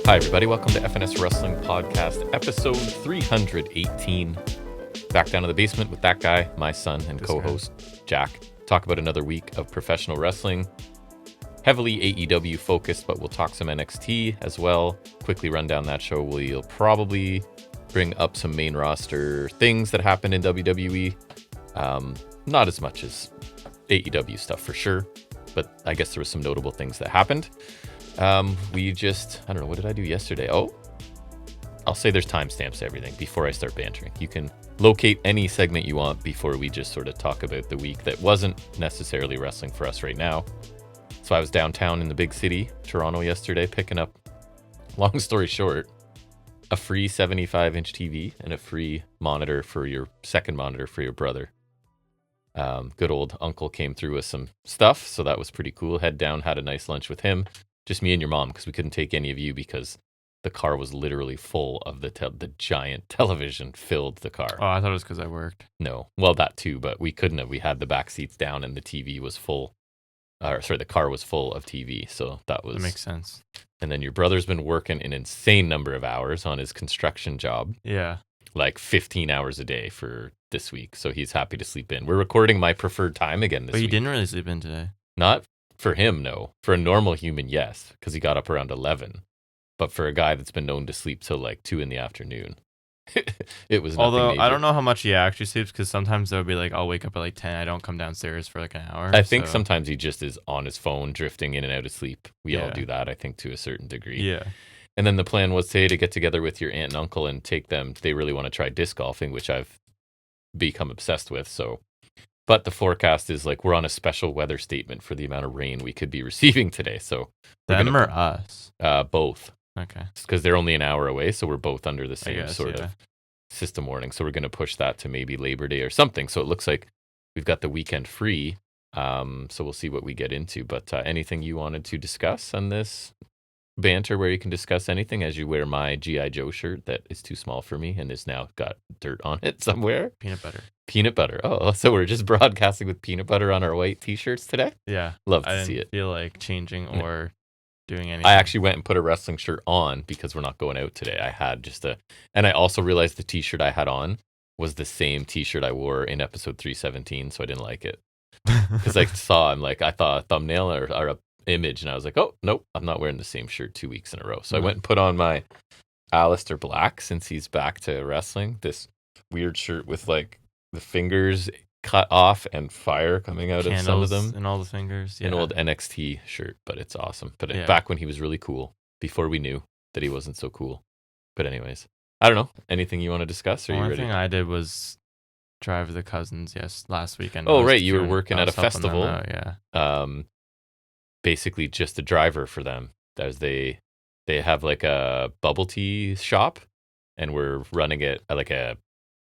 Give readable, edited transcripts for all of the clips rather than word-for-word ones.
Hi, everybody. Welcome to FNS Wrestling Podcast, episode 318. Back down to the basement with that guy, my son, and co-host, Jack. Talk about another week of professional wrestling. Heavily AEW focused, but we'll talk some NXT as well. Quickly run down that show. We'll probably bring up some main roster things that happened in WWE. Not as much as AEW stuff for sure, but I guess there was some notable things that happened. I don't know, what did I do yesterday? Oh, I'll say there's timestamps to everything before I start bantering. You can locate any segment you want before we just sort of talk about the week that wasn't necessarily wrestling for us right now. So I was downtown in the big city, Toronto, yesterday, picking up, long story short, a free 75-inch TV and a free monitor for your second monitor for your brother. Good old uncle came through with some stuff, so that was pretty cool. Head down, had a nice lunch with him. Just me and your mom, because we couldn't take any of you because the car was literally full of the giant television filled the car. Oh, I thought it was because I worked. No. Well, that too, but we couldn't have. We had the back seats down and the TV was full. The car was full of TV, so that makes sense. And then your brother's been working an insane number of hours on his construction job. Yeah. Like 15 hours a day for this week, so he's happy to sleep in. We're recording my preferred time again this week. But you didn't really sleep in today. Not for him, no. For a normal human, yes, because he got up around 11. But for a guy that's been known to sleep till like 2 in the afternoon, it was nothing Although major. I don't know how much he actually sleeps, because sometimes there'll be like, I'll wake up at like 10, I don't come downstairs for like an hour. I think sometimes he just is on his phone, drifting in and out of sleep. We all Yeah. do that, I think, to a certain degree. Yeah. And then the plan was today to get together with your aunt and uncle and take them. They really want to try disc golfing, which I've become obsessed with. But the forecast is like we're on a special weather statement for the amount of rain we could be receiving today. So Them or us? both. Okay. Because they're only an hour away, so we're both under the same guess, sort of system warning. So we're going to push that to maybe Labor Day or something. So it looks like we've got the weekend free. So we'll see what we get into. But anything you wanted to discuss on this banter where you can discuss anything as you wear my G.I. Joe shirt that is too small for me and is now got dirt on it somewhere? Peanut butter. Peanut butter. Oh, so we're just broadcasting with peanut butter on our white t-shirts today? Yeah. Love to I see didn't it. feel like changing or doing anything. I actually went and put a wrestling shirt on because we're not going out today. I had and I also realized the t-shirt I had on was the same t-shirt I wore in episode 317, so I didn't like it. Because I thought a thumbnail or a image, and I was like, oh, nope, I'm not wearing the same shirt 2 weeks in a row. So I went and put on my Aleister Black, since he's back to wrestling, this weird shirt with like the fingers cut off and fire coming out of some of them. And all the fingers. Yeah. An old NXT shirt, but it's awesome. But Yeah. back when he was really cool, before we knew that he wasn't so cool. But anyways, I don't know. Anything you want to discuss? Or The are you only ready? thing I did was drive the cousins last weekend. Oh, right. You were working at a festival. Yeah. Basically just a driver for them, as they have like a bubble tea shop, and we're running it like a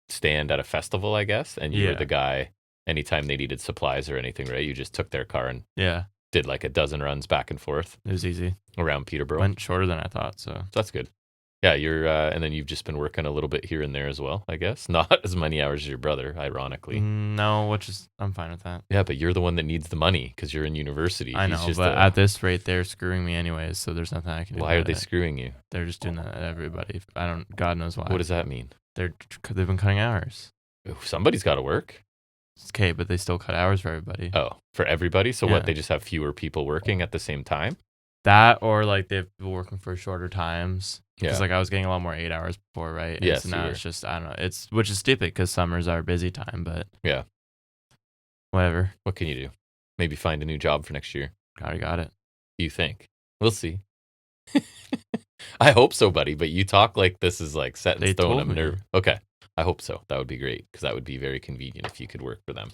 stand at a festival, I guess. And you were the guy anytime they needed supplies or anything, right? You just took their car and did like a dozen runs back and forth. It was easy. Around Peterborough. Went shorter than I thought, so that's good. Yeah, you're, and then you've just been working a little bit here and there as well, I guess. Not as many hours as your brother, ironically. No, I'm fine with that. Yeah, but you're the one that needs the money because you're in university. I know, but at this rate, they're screwing me anyways, so there's nothing I can do. Why are they screwing you? They're just doing that at everybody. God knows why. What does that mean? They've been cutting hours. Somebody's got to work. It's okay, but they still cut hours for everybody. Oh, for everybody? So what, they just have fewer people working at the same time? That, or like they've been working for shorter times. Because Yeah. like I was getting a lot more 8 hours before, right? And Yes, so now you it's just, I don't know. Which is stupid because summer's our busy time, but yeah, whatever. what can you do? Maybe find a new job for next year. Already got it. You think? We'll see. I hope so, buddy. But you talk like this is like set in They stone. told I'm me. nervous. Okay, I hope so. That would be great because that would be very convenient if you could work for them.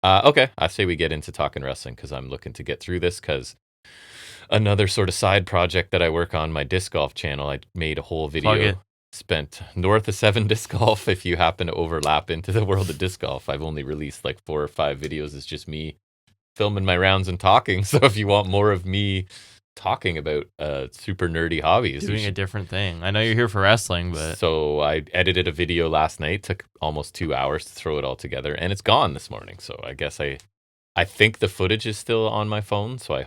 Okay, I say we get into talking wrestling because I'm looking to get through this because another sort of side project that I work on, my disc golf channel, I made a whole video. Plug it. Spent north of 7 disc golf. If you happen to overlap into the world of disc golf, I've only released like 4 or 5 videos. It's just me filming my rounds and talking. So if you want more of me talking about super nerdy hobbies, Doing a different thing. I know you're here for wrestling, but So I edited a video last night. Took almost 2 hours to throw it all together, and it's gone this morning. So I guess I I think the footage is still on my phone, so I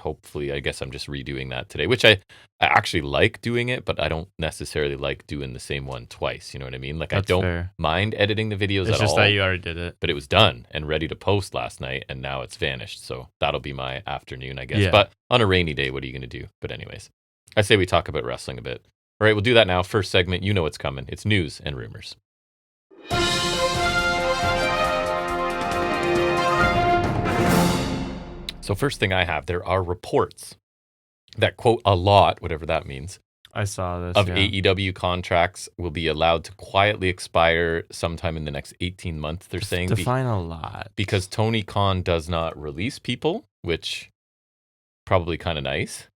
guess I'm just redoing that today, which I actually like doing it, but I don't necessarily like doing the same one twice. You know what I mean? Like, That's I don't fair. mind editing the videos It's at just all, that you already did it. but it was done and ready to post last night, and now it's vanished. So that'll be my afternoon, I guess. Yeah. But on a rainy day, what are you going to do? But anyways, I say we talk about wrestling a bit. All right, we'll do that now. First segment, you know what's coming. It's news and rumors. So first thing I have, there are reports that, quote, a lot, whatever that means, I saw this. of AEW contracts will be allowed to quietly expire sometime in the next 18 months. They're saying define a lot. because Tony Khan does not release people, which probably kind of nice.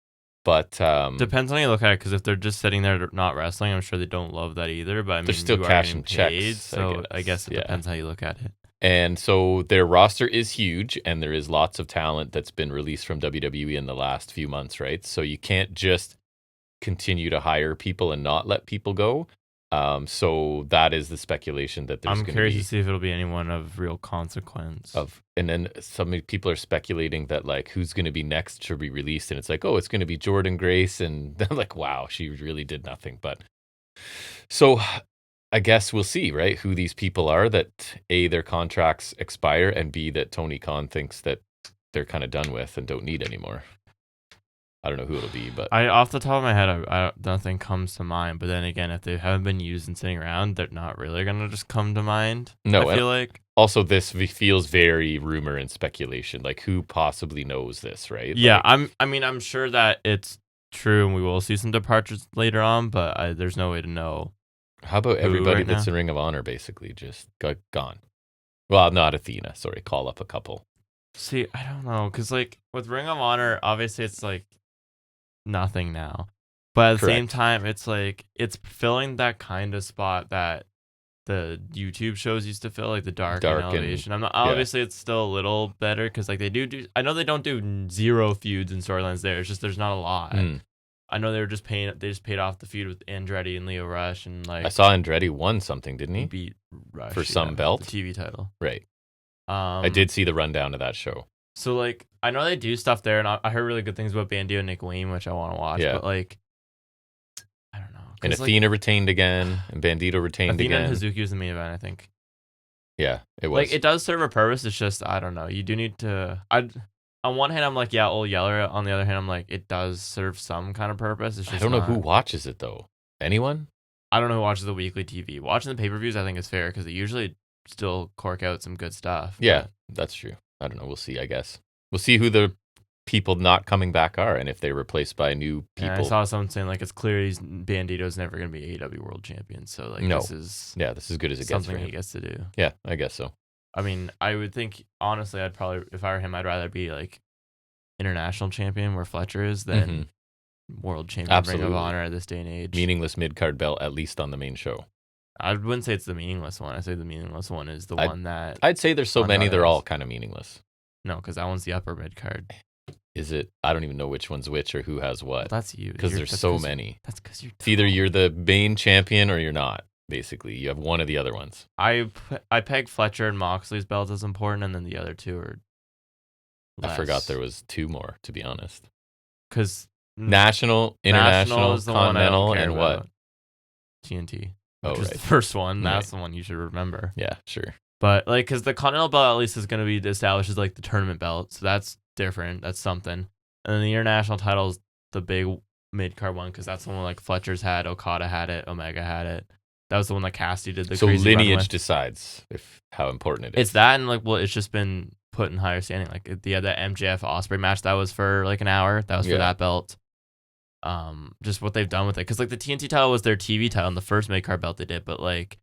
But depends on how you look at it, because if they're just sitting there not wrestling, I'm sure they don't love that either. But I mean, they're still you are cashing getting paid, checks. so I guess it depends how you look at it. And so their roster is huge, and there is lots of talent that's been released from WWE in the last few months, right? So you can't just continue to hire people and not let people go. So that is the speculation that there's going to be. I'm curious to see if it'll be anyone of real consequence. And then some people are speculating that, like, who's going to be next to be released, and it's like, oh, it's going to be Jordan Grace, and I'm like, wow, she really did nothing. But so I guess we'll see, right, who these people are that A, their contracts expire, and B, that Tony Khan thinks that they're kind of done with and don't need anymore. I don't know who it'll be, but off the top of my head, nothing comes to mind. But then again, if they haven't been used and sitting around, they're not really gonna just come to mind. No, I feel like also this feels very rumor and speculation. Like, who possibly knows this, right? Yeah, like, I'm sure that it's true, and we will see some departures later on. But there's no way to know. How about everybody that's in Ring of Honor basically just got gone? Well, not Athena. Sorry, call up a couple. See, I don't know, because like with Ring of Honor, obviously it's like nothing now, but at the same time, it's like it's filling that kind of spot that the YouTube shows used to fill, like the dark and elevation. I'm not obviously it's still a little better because like they do. I know they don't do zero feuds and storylines there. It's just there's not a lot. I know they just paid off the feud with Andretti and Leo Rush, and like I saw Andretti won something, didn't he? Beat Rush for some belt, the TV title. Right. I did see the rundown of that show. So like I know they do stuff there, and I heard really good things about Bandito and Nick Wayne, which I want to watch. But like I don't know. And Athena retained again, and Bandito retained again. Athena and Hazuki was the main event, I think. Yeah, it was. Like it does serve a purpose. It's just I don't know. You do need to. On one hand, I'm like, yeah, old Yeller. On the other hand, I'm like, it does serve some kind of purpose. It's just I don't know who watches it, though. Anyone? I don't know who watches the weekly TV. Watching the pay-per-views, I think, is fair because they usually still cork out some good stuff. Yeah, that's true. I don't know. We'll see, I guess. We'll see who the people not coming back are and if they're replaced by new people. And I saw someone saying, like, it's clear Bandito's never going to be AEW World Champion. So, like, this is as good as it gets something for him. he gets to do. Yeah, I guess so. I mean, I would think, honestly, I'd probably, if I were him, I'd rather be, like, international champion where Fletcher is than world champion Ring of Honor at this day and age. Meaningless mid-card belt, at least on the main show. I wouldn't say it's the meaningless one. I say the meaningless one is the one that... I'd say there's so many, they're all kind of meaningless. No, because that one's the upper mid-card. Is it? I don't even know which one's which or who has what. Well, that's you. Because there's so many. That's because you're... It's either you're the main champion or you're not, basically. You have one of the other ones. I peg Fletcher and Moxley's belt as important, and then the other two are less. I forgot there was two more, to be honest. Because National, International, is the Continental, one and what? TNT. Which is the first one. That's the one you should remember. Yeah, sure. But, like, because the Continental belt at least is going to be established as, like, the tournament belt. So that's different. That's something. And then the international title is the big mid-card one because that's the one, like, Fletcher's had, Okada had it, Omega had it. That was the one that Cassidy did the crazy lineage decides how important it is. It's that and, like, well, it's just been put in higher standing. Like, the MJF Osprey match, that was for, like, an hour. That was for that belt. Just what they've done with it. Because, like, the TNT title was their TV title and the first mid-card belt they did. But, like,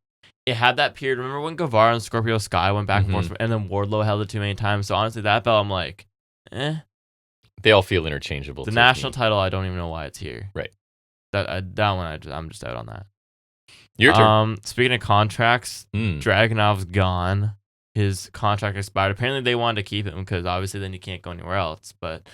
it had that period. Remember when Guevara and Scorpio Sky went back and forth, and then Wardlow held it too many times? So honestly, that belt, I'm like, They all feel interchangeable. The national title, I don't even know why it's here. Right. That one, I'm just out on that. Your turn. Speaking of contracts, Dragunov's gone. His contract expired. Apparently, they wanted to keep him because obviously then he can't go anywhere else. But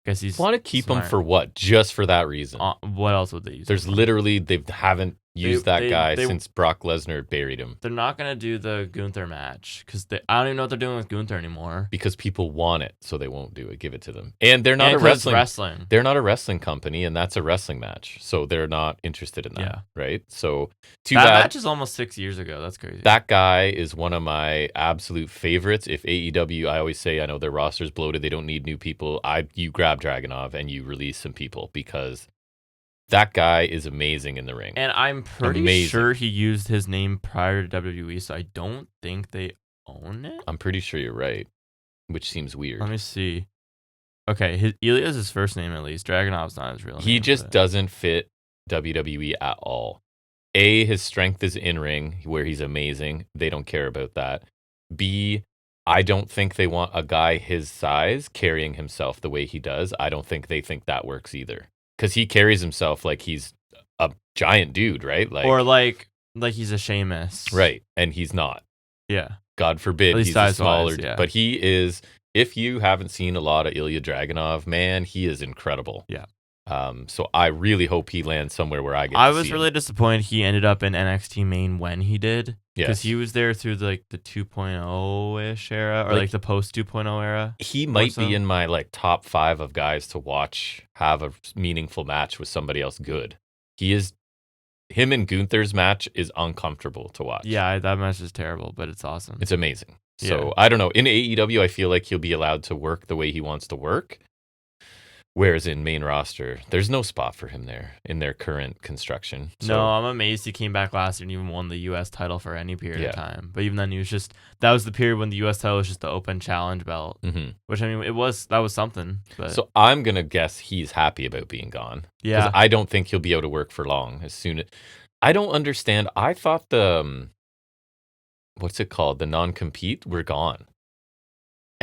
I guess he's want to keep him for what? Just for that reason? What else would they use? There's literally they haven't use that guy since Brock Lesnar buried him. They're not going to do the Gunther match because I don't even know what they're doing with Gunther anymore. Because people want it, so they won't do it. Give it to them. And they're not a wrestling. They're not a wrestling company, and that's a wrestling match. So they're not interested in that, right? So that match is almost 6 years ago. That's crazy. That guy is one of my absolute favorites. If AEW, I always say, I know their roster's bloated. They don't need new people. You grab Dragunov and you release some people because that guy is amazing in the ring. And I'm pretty sure he used his name prior to WWE, so I don't think they own it. I'm pretty sure you're right, which seems weird. Let me see. Okay, Ilya is his first name at least. Dragunov's not his real name. He just doesn't fit WWE at all. A, his strength is in-ring, where he's amazing. They don't care about that. B, I don't think they want a guy his size carrying himself the way he does. I don't think they think that works either. Because he carries himself like he's a giant dude, right? Or like he's a Sheamus. Right, and he's not. Yeah. God forbid he's a smaller. Yeah. But he is, if you haven't seen a lot of Ilya Dragunov, man, he is incredible. Yeah. So I really hope he lands somewhere where I get to see him. I was really disappointed he ended up in NXT main when he did. Because he was there through the 2.0-ish era or the post 2.0 era. He might be in my top 5 of guys to watch have a meaningful match with somebody else good. Him and Gunther's match is uncomfortable to watch. Yeah, that match is terrible, but it's awesome. It's amazing. So I don't know. In AEW, I feel like he'll be allowed to work the way he wants to work. Whereas in main roster, there's no spot for him there in their current construction. So, no, I'm amazed he came back last year and even won the U.S. title for any period of time. But even then, that was the period when the U.S. title was just the open challenge belt, which I mean, that was something. But. So I'm gonna guess he's happy about being gone. Yeah, because I don't think he'll be able to work for long. I don't understand. I thought the what's it called? The non-compete were gone.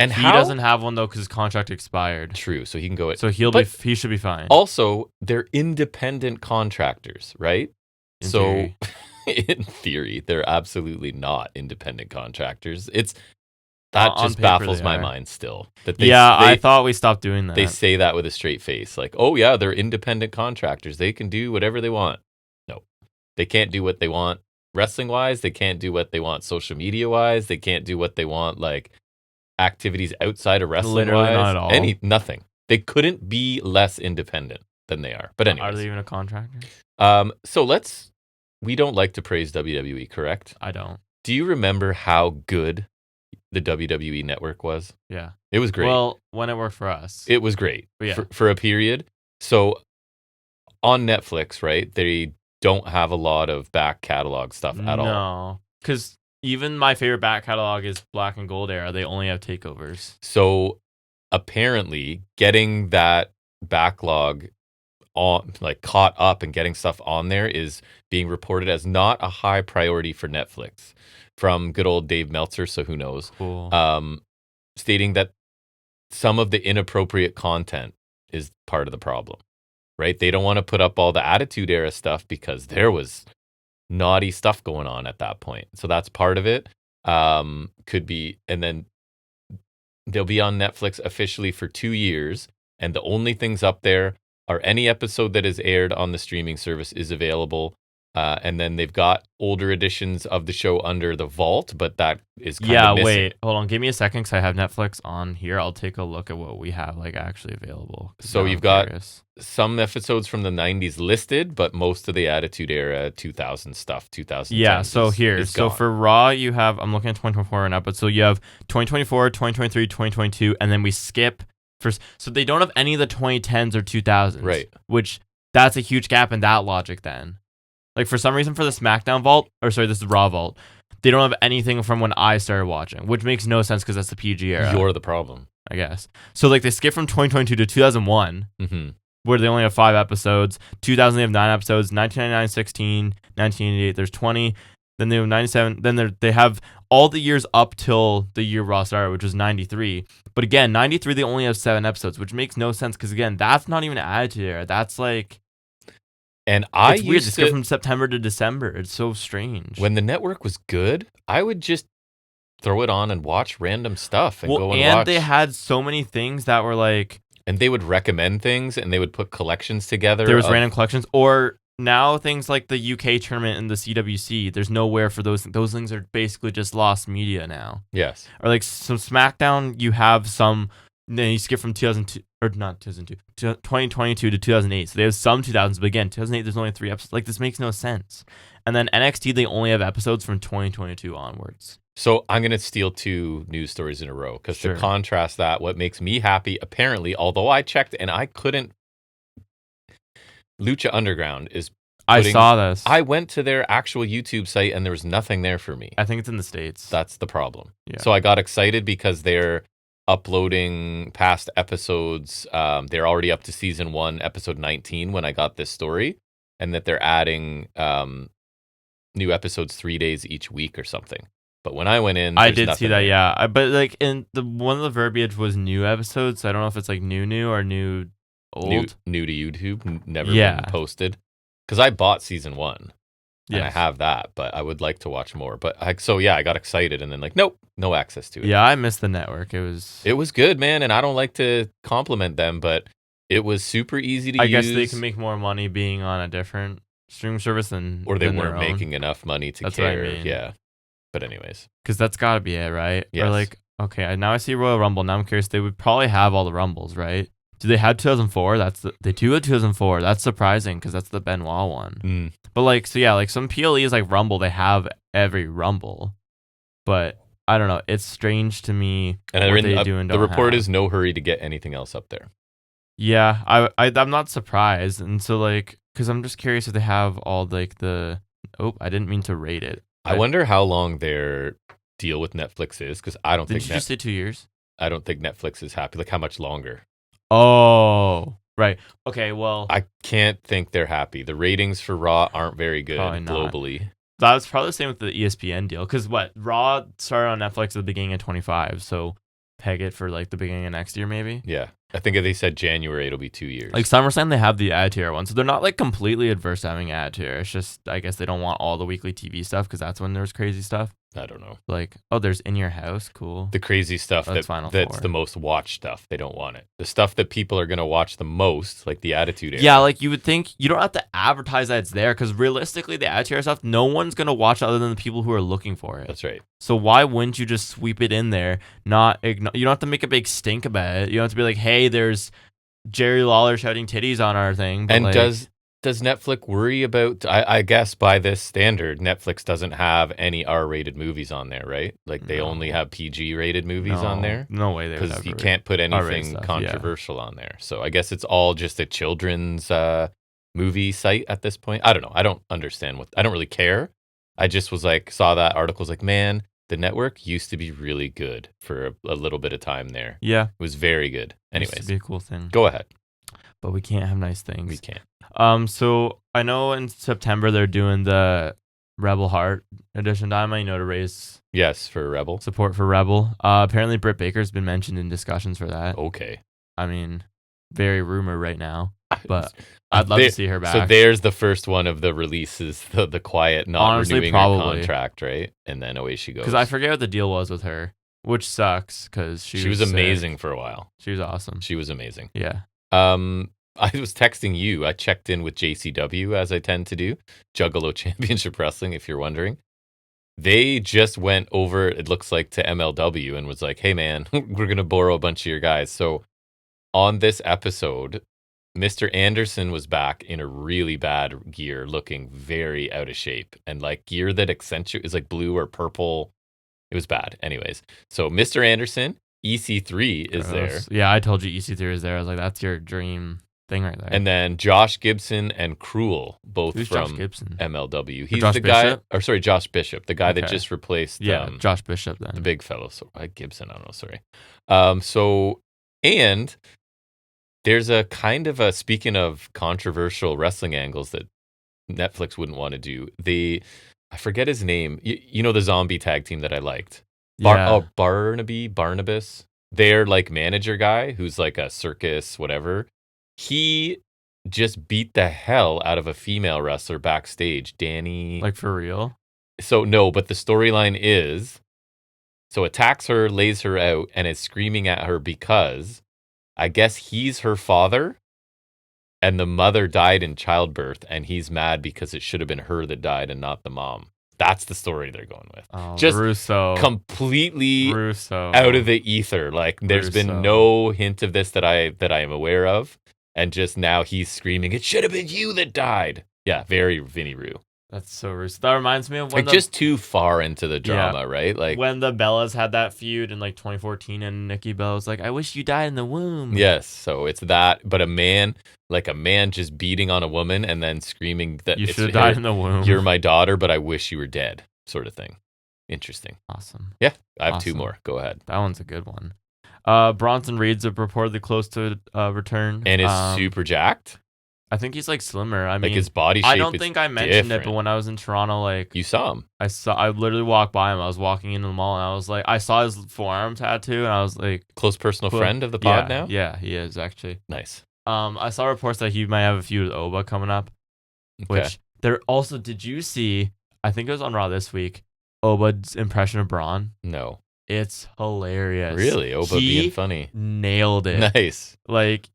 And he doesn't have one though because his contract expired. True, so he can go. So he should be fine. Also, they're independent contractors, right? In theory, they're absolutely not independent contractors. That just baffles my mind still. I thought we stopped doing that. They say that with a straight face, like, "Oh yeah, they're independent contractors. They can do whatever they want." No, they can't do what they want wrestling wise. They can't do what they want social media wise. They can't do what they want activities outside of wrestling. Literally not at all. Nothing. They couldn't be less independent than they are. But anyways. Are they even a contractor? So we don't like to praise WWE, correct? I don't. Do you remember how good the WWE network was? Yeah. It was great. Well, when it worked for us. It was great. Yeah. For a period. So on Netflix, right, they don't have a lot of back catalog stuff at all. No. Because even my favorite back catalog is Black and Gold era. They only have takeovers. So apparently getting that backlog on caught up and getting stuff on there is being reported as not a high priority for Netflix from good old Dave Meltzer. So who knows? Cool. Stating that some of the inappropriate content is part of the problem, right? They don't want to put up all the Attitude Era stuff because there was naughty stuff going on at that point. So that's part of it. Could be, and then they'll be on Netflix officially for 2 years, and the only things up there are any episode that is aired on the streaming service is available. And then they've got older editions of the show under the vault, but that is kind of missing. Wait, hold on. Give me a second because I have Netflix on here. I'll take a look at what we have actually available. So you've got some episodes from the 90s listed, but most of the Attitude Era 2000 stuff, 2010. Yeah, so for Raw, you have, I'm looking at 2024 right now, but so you have 2024, 2023, 2022, and then we skip first. So they don't have any of the 2010s or 2000s. Right. Which, that's a huge gap in that logic then. For some reason, for the SmackDown vault, this is Raw vault, they don't have anything from when I started watching, which makes no sense because that's the PG era. You're the problem, I guess. So they skip from 2022 to 2001, where they only have 5 episodes. 2000 they have 9 episodes. 1999, 16, 1988 there's 20. Then they have 97. Then they have all the years up till the year Raw started, which was 93. But again, 93 they only have 7 episodes, which makes no sense because again, that's not even an Attitude Era. That's And it's weird. They skip from September to December. It's so strange. When the network was good, I would just throw it on and watch random stuff and go and watch. And they had so many things that were and they would recommend things and they would put collections together. There was random collections, or now things like the UK tournament and the CWC, there's nowhere for those. Those things are basically just lost media now. Yes. Or like some SmackDown, you have some. Then you skip from 2002 or not 2002 to 2022 to 2008. So they have some 2000s, but again, 2008 there's only 3 episodes. Like this makes no sense. And then NXT they only have episodes from 2022 onwards. So I'm gonna steal 2 news stories in a row because to contrast that, what makes me happy apparently, although I checked and I couldn't. Lucha Underground is. I saw this. I went to their actual YouTube site and there was nothing there for me. I think it's in the States. That's the problem. Yeah. So I got excited because they're uploading past episodes. They're already up to season 1, episode 19 when I got this story, and that they're adding new episodes 3 days each week or something. But when I went in, I did see that. Yeah, but like in the one of the verbiage was new episodes. So I don't know if it's like new or new old. New to YouTube, never been posted. Because I bought season 1. And I have that, but I would like to watch more. But I got excited and then like, nope, no access to it. Yeah, I missed the network. It was good, man. And I don't like to compliment them, but it was super easy to use. I guess they can make more money being on a different stream service or they weren't making enough money to care. What I mean. Yeah. But anyways. Because that's got to be it, right? Yes. Or like, okay, now I see Royal Rumble. Now I'm curious. They would probably have all the Rumbles, right? Do they have 2004? They do have 2004. That's surprising because that's the Benoit one. But like, so yeah, like some PLEs like Rumble, they have every Rumble. But I don't know. It's strange to me and what they do and don't the report have. is no hurry to get anything else up there. Yeah, I'm not surprised. And so like, because I'm just curious if they have all like the. Oh, I didn't mean to rate it. I wonder how long their deal with Netflix is because I don't think. Did you just say 2 years? I don't think Netflix is happy. Like how much longer? Oh, right. Okay, well. I can't think they're happy. The ratings for Raw aren't very good globally. That was probably the same with the ESPN deal. Because Raw started on Netflix at the beginning of 25, so peg it for like the beginning of next year maybe. Yeah. I think if they said January, it'll be 2 years. Like SummerSlam, they have the ad tier one. So they're not like completely adverse to having ad tier. It's just, I guess they don't want all the weekly TV stuff because that's when there's crazy stuff. I don't know. Like, oh, there's In Your House. Cool. The crazy stuff that's the most watched stuff. They don't want it. The stuff that people are going to watch the most, like the Attitude Era. Yeah, like you would think you don't have to advertise that it's there because realistically, the Attitude Era stuff, no one's going to watch it other than the people who are looking for it. That's right. So why wouldn't you just sweep it in there? You don't have to make a big stink about it. You don't have to be like, hey, there's Jerry Lawler shouting titties on our thing. But and like, does Netflix worry about, I guess by this standard, Netflix doesn't have any R-rated movies on there, right? Like they only have PG-rated movies on there? No way. Because you can't put anything controversial on there. So I guess it's all just a children's movie site at this point. I don't know. I don't understand I don't really care. I just was like, saw that article, was like, man, the network used to be really good for a little bit of time there. Yeah. It was very good. Anyways. Used to be a cool thing. Go ahead. But we can't have nice things. We can't. So I know in September they're doing the Rebel Heart edition Dynamite, to raise for Rebel support for Rebel. Apparently Britt Baker's been mentioned in discussions for that. Okay. I mean, very rumor right now, but I'd love to see her back. So there's the first one of the releases, the quiet not renewing her contract, right? And then away she goes. Because I forget what the deal was with her, which sucks because she was amazing for a while. She was awesome. She was amazing. Yeah. I was texting you. I checked in with JCW, as I tend to do. Juggalo Championship Wrestling, if you're wondering. They just went over, it looks like, to MLW and was like, hey, man, we're going to borrow a bunch of your guys. So on this episode, Mr. Anderson was back in a really bad gear, looking very out of shape. And like gear that is like blue or purple. It was bad. Anyways, so Mr. Anderson, EC3 is there. Yeah, I told you EC3 is there. I was like, that's your dream thing right there. And then Josh Gibson and Cruel, both Who's from Josh Gibson? MLW. He's Josh the guy, Bishop? or sorry, Josh Bishop, the guy that just replaced Josh Bishop then. The big fellow. So Gibson, I don't know, sorry. And there's a kind of a, speaking of controversial wrestling angles that Netflix wouldn't want to do, I forget his name. You know the zombie tag team that I liked? Barnabas. Their like manager guy who's like a circus, whatever. He just beat the hell out of a female wrestler backstage, Danny. Like for real? So no, but the storyline is, so attacks her, lays her out, and is screaming at her because I guess he's her father. and the mother died in childbirth, and he's mad because it should have been her that died and not the mom. That's the story they're going with. Oh, Just Russo. Completely Russo. out of the ether. Like there's Russo. been no hint of this that I am aware of, and just now he's screaming, "It should have been you that died." Yeah, very Vinny Roo. That's so Russo. That reminds me of when like just too far into the drama, right? Like when the Bellas had that feud in like 2014, and Nikki Bella was like, "I wish you died in the womb." Yes, so it's that, but a man just beating on a woman and then screaming that you should have died in the womb. You're my daughter, but I wish you were dead, sort of thing. Interesting. Awesome. Yeah, I have two more. Go ahead. That one's a good one. Bronson Reed's reportedly close to return and is super jacked. I think he's like slimmer. I mean, his body shape. I don't think I mentioned different. it, but when I was in Toronto, like you saw him. I literally walked by him. I was walking into the mall, and I was like, I saw his forearm tattoo, and I was like, close personal friend of the pod now. Yeah, he is actually nice. I saw reports that he might have a feud with Oba coming up, which there also. Did you see? I think it was on Raw this week. Oba's impression of Braun. No. It's hilarious. Really, Oba being funny. Nailed it. Nice. Like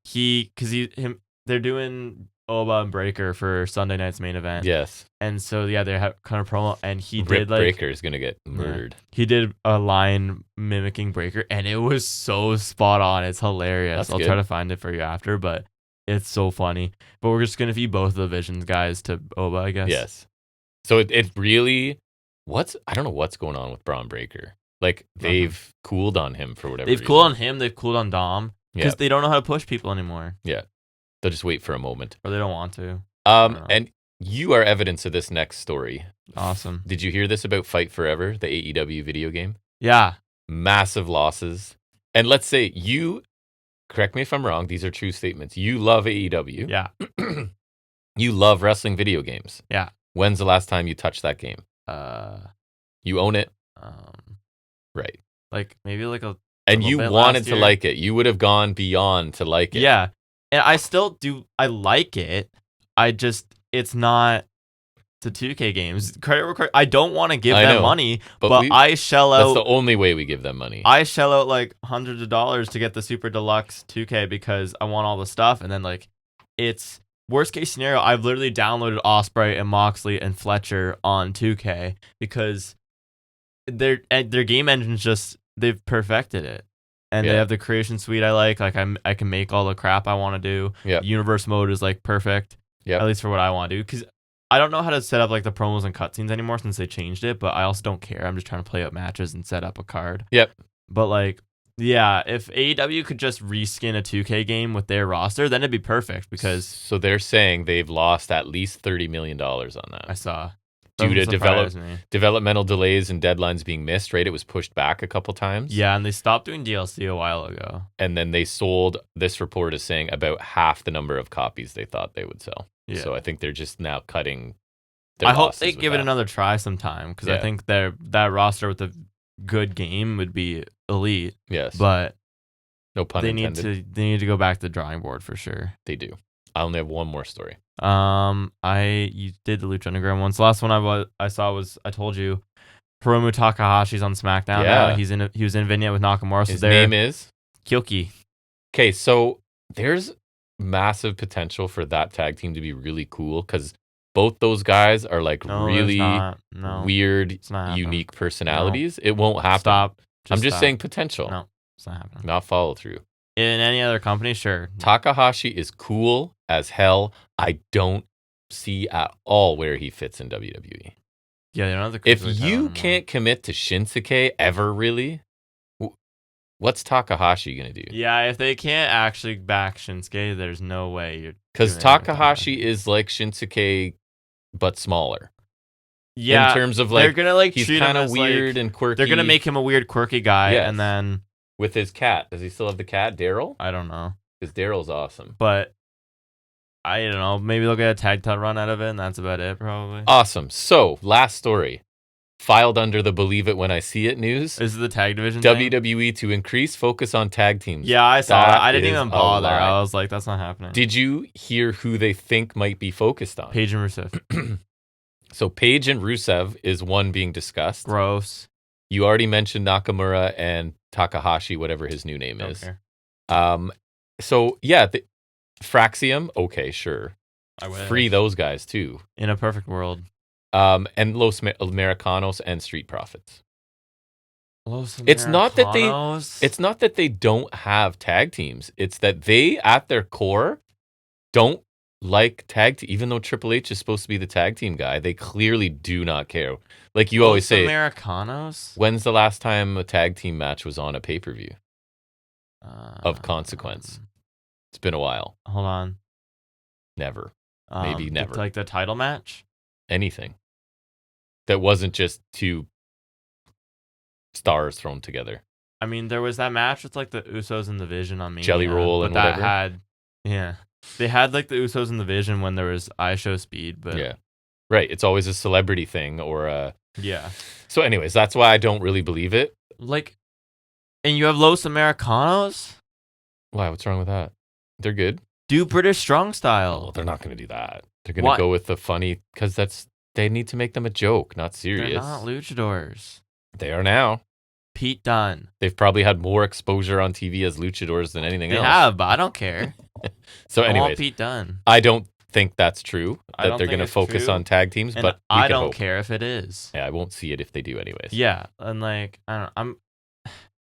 they're doing Oba and Breaker for Sunday night's main event. Yes. And so they have kind of promo, and he Rip did like Breaker is gonna get murdered. Yeah, he did a line mimicking Breaker, and it was so spot on. It's hilarious. I'll try to find it for you after, but it's so funny. But we're just gonna feed both of the Visions guys to Oba, I guess. Yes. So it really I don't know what's going on with Braun Breaker. Like they've cooled on him for whatever reason. Cooled on him. They've cooled on Dom because they don't know how to push people anymore. Yeah. They'll just wait for a moment. Or they don't want to. And you are evidence of this next story. Awesome. Did you hear this about Fight Forever, the AEW video game? Yeah. Massive losses. And let's say correct me if I'm wrong, these are true statements. You love AEW. Yeah. You love wrestling video games. Yeah. When's the last time you touched that game? You own it? Right. Like maybe like a and you wanted to like it. You would have gone beyond to like it. Yeah. And I still do. I like it. It's not the 2K games. I don't want to give them money, but I shell out. That's the only way we give them money. I shell out like hundreds of dollars to get the Super Deluxe 2K because I want all the stuff. And then like, it's worst case scenario. I've literally downloaded Ospreay and Moxley and Fletcher on 2K because their game engine's they've perfected it. And they have the creation suite I like I can make all the crap I want to do. Yeah. Universe mode is like perfect. Yeah. At least for what I want to do. Because I don't know how to set up like the promos and cutscenes anymore since they changed it, but I also don't care. I'm just trying to play out matches and set up a card. Yep. But like, yeah, if AEW could just reskin a 2K game with their roster, then it'd be perfect because so they're saying they've lost at least $30 million on that. I saw. Due to developmental delays and deadlines being missed, right? It was pushed back a couple times. Yeah, and they stopped doing DLC a while ago. And then they sold, this report is saying, about half the number of copies they thought they would sell. Yeah. So I think they're just now cutting their I hope they give it another try sometime because I think that roster with a good game would be elite. Yes. But no pun intended. They need to go back to the drawing board for sure. They do. I only have one more story. You did the Lucha Underground ones. The last one I saw was I told you, Hiromu Takahashi's on SmackDown now. He was in Vignette with Nakamura. So his name is Kyoki. Okay, so there's massive potential for that tag team to be really cool because both those guys are like really weird, unique personalities. No. It won't happen. Stop. I'm just saying potential. No, it's not happening. Not follow through. In any other company, sure. Takahashi is cool as hell. I don't see at all where he fits in WWE. Yeah, you know, if you can't commit to Shinsuke ever, really, what's Takahashi gonna do? Yeah, if they can't actually back Shinsuke, there's no way you're. Because Takahashi is like Shinsuke, but smaller. Yeah, in terms of like they're gonna like he's kind of weird and quirky. They're gonna make him a weird, quirky guy, and then with his cat. Does he still have the cat, Daryl? I don't know. Because Daryl's awesome, but I don't know. Maybe they'll get a tag title run out of it, and that's about it, probably. Awesome. So, last story. Filed under the Believe It When I See It news. Is it the tag division WWE thing? To increase focus on tag teams. Yeah, I saw that. I didn't even bother. I was like, that's not happening. Did you hear who they think might be focused on? Paige and Rusev. So, Paige and Rusev is one being discussed. Gross. You already mentioned Nakamura and Takahashi, whatever his new name is. care. So, yeah, Fraxium, okay, sure. I wish. Free those guys too. In a perfect world. And Los Americanos and Street Profits. Los Americanos. It's not that they don't have tag teams. It's that they, at their core, don't like even though Triple H is supposed to be the tag team guy, they clearly do not care. Like you always say, Americanos. When's the last time a tag team match was on a pay-per-view of consequence? It's been a while. Hold on. Never. Maybe never. Like the title match? Anything. That wasn't just two stars thrown together. I mean, there was that match with like the Usos and the Vision on Mania. Jelly Roll and whatever. They had like the Usos and the Vision when there was iShow Speed, but yeah, right. It's always a celebrity thing or yeah. So, anyways, that's why I don't really believe it. Like, and you have Los Americanos. Why? What's wrong with that? They're good. Do British Strong Style. Well, they're not going to do that. They're going to go with the funny because they need to make them a joke, not serious. They're not luchadors. They are now. Pete Dunne. They've probably had more exposure on TV as luchadors than anything else. They have, but I don't care. So, anyways, Pete Dunne. I don't think that's true. That they're going to focus on tag teams, but I don't care if it is. Yeah, I won't see it if they do, anyways. Yeah, and like I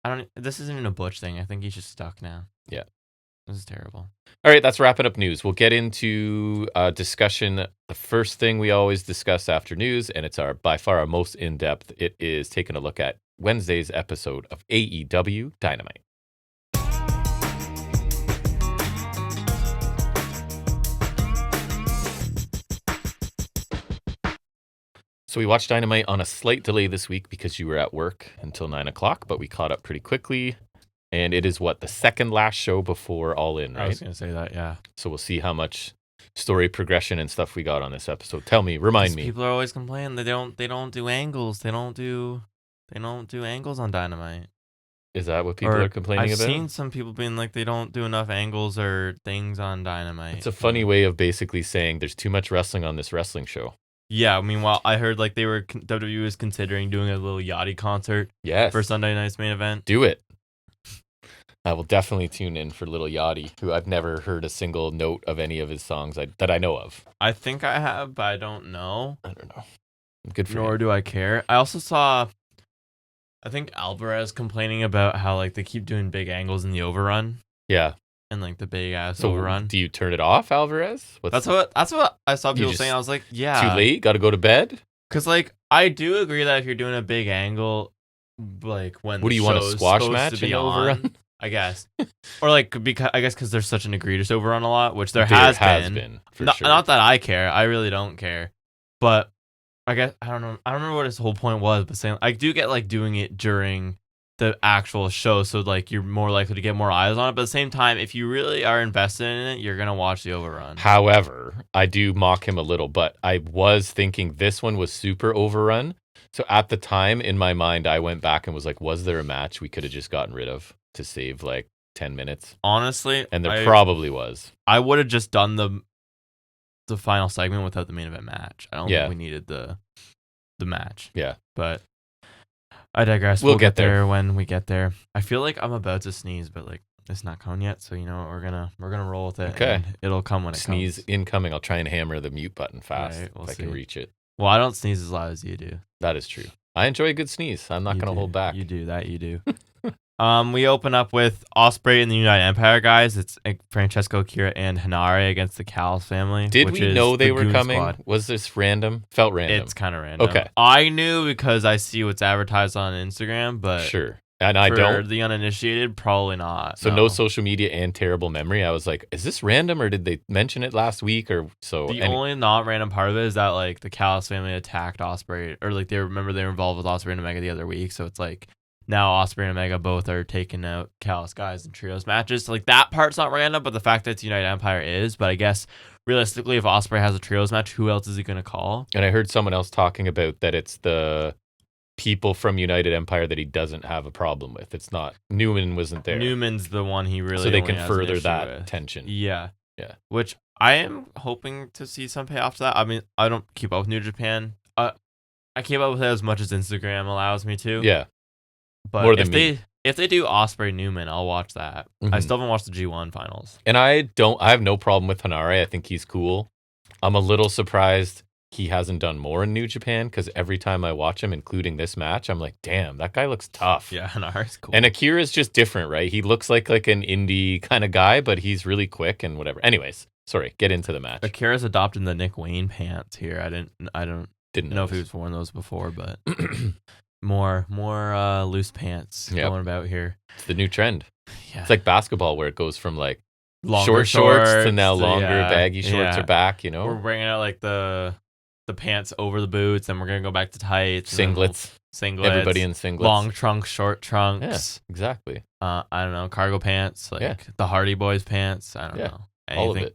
don't. This isn't even a Butch thing. I think he's just stuck now. Yeah, this is terrible. All right, that's wrapping up news. We'll get into discussion. The first thing we always discuss after news, and it's by far our most in depth. It is taking a look at Wednesday's episode of AEW Dynamite. So we watched Dynamite on a slight delay this week because you were at work until 9 o'clock, but we caught up pretty quickly. And it is the second last show before All In, right? I was going to say that, yeah. So we'll see how much story progression and stuff we got on this episode. Remind me. People are always complaining they don't do angles. They don't do angles on Dynamite. Is that what people are complaining about? I've seen some people being like they don't do enough angles or things on Dynamite. It's a funny way of basically saying there's too much wrestling on this wrestling show. Yeah, meanwhile, I heard like WWE was considering doing a little Yachty concert for Sunday night's main event. Do it. I will definitely tune in for Little Yachty, who I've never heard a single note of any of his songs that I know of. I think I have, but I don't know. I don't know. Good for Nor him. do I care. I also saw, I think Alvarez complaining about how like they keep doing big angles in the overrun. Yeah. And like the big ass overrun. Do you turn it off, Alvarez? That's what I saw people saying. I was like, yeah. Too late? Got to go to bed? Because like I do agree that if you're doing a big angle, like when what do you want, a squash match in overrun? I guess, or like because there's such an egregious overrun a lot, which there has been for sure. Not that I care. I really don't care, but I guess I don't know. I don't remember what his whole point was, but saying I do get like doing it during the actual show, so like you're more likely to get more eyes on it. But at the same time, if you really are invested in it, you're gonna watch the overrun. However, I do mock him a little, but I was thinking this one was super overrun. So at the time, in my mind, I went back and was like, was there a match we could have just gotten rid of to save like 10 minutes? Honestly, and there probably was. I would have just done the final segment without the main event match. I don't think we needed the match. Yeah, but I digress. We'll get there when we get there. I feel like I'm about to sneeze, but like it's not coming yet. So you know what, we're gonna roll with it. Okay, and it'll come when it comes. Sneeze incoming. I'll try and hammer the mute button fast if I can reach it. Well, I don't sneeze as loud as you do. That is true. I enjoy a good sneeze. I'm not gonna hold back. You do that. You do. We open up with Ospreay and the United Empire guys. It's Francesco, Akira, and Hanare against the Callis family. Did we know they were coming? Squad. Was this random? Felt random. It's kind of random. Okay. I knew because I see what's advertised on Instagram, but sure. And I don't. The uninitiated, probably not. So no social media and terrible memory. I was like, is this random or did they mention it last week or so? The only not random part of it is that like the Callis family attacked Ospreay, or like they were involved with Ospreay and Omega the other week. So it's like now Ospreay and Omega both are taking out Callis guys in trios matches. So like that part's not random, but the fact that it's United Empire is. But I guess realistically, if Ospreay has a trios match, who else is he going to call? And I heard someone else talking about that it's the people from United Empire that he doesn't have a problem with. It's not Newman wasn't there. Newman's the one he really so they can has further that with. tension. Yeah. Which I am hoping to see some payoff to that. I mean, I don't keep up with New Japan. I keep up with it as much as Instagram allows me to. Yeah. But if they do Ospreay Newman, I'll watch that. I still haven't watched the G1 finals. And I have no problem with Hanare. I think he's cool. I'm a little surprised he hasn't done more in New Japan, because every time I watch him, including this match, I'm like, damn, that guy looks tough. Yeah, Hanare's cool. And Akira's just different, right? He looks like an indie kind of guy, but he's really quick and whatever. Anyways, sorry, get into the match. Akira's adopting the Nick Wayne pants here. I didn't know if he was wearing those before, but more loose pants going about here. It's the new trend. Yeah. It's like basketball, where it goes from like longer shorts to now longer baggy shorts are back, you know? We're bringing out like the pants over the boots, and we're going to go back to tights. Singlets. Everybody in singlets. Long trunks, short trunks. Yeah, exactly. I don't know, cargo pants, like the Hardy Boys pants. I don't know.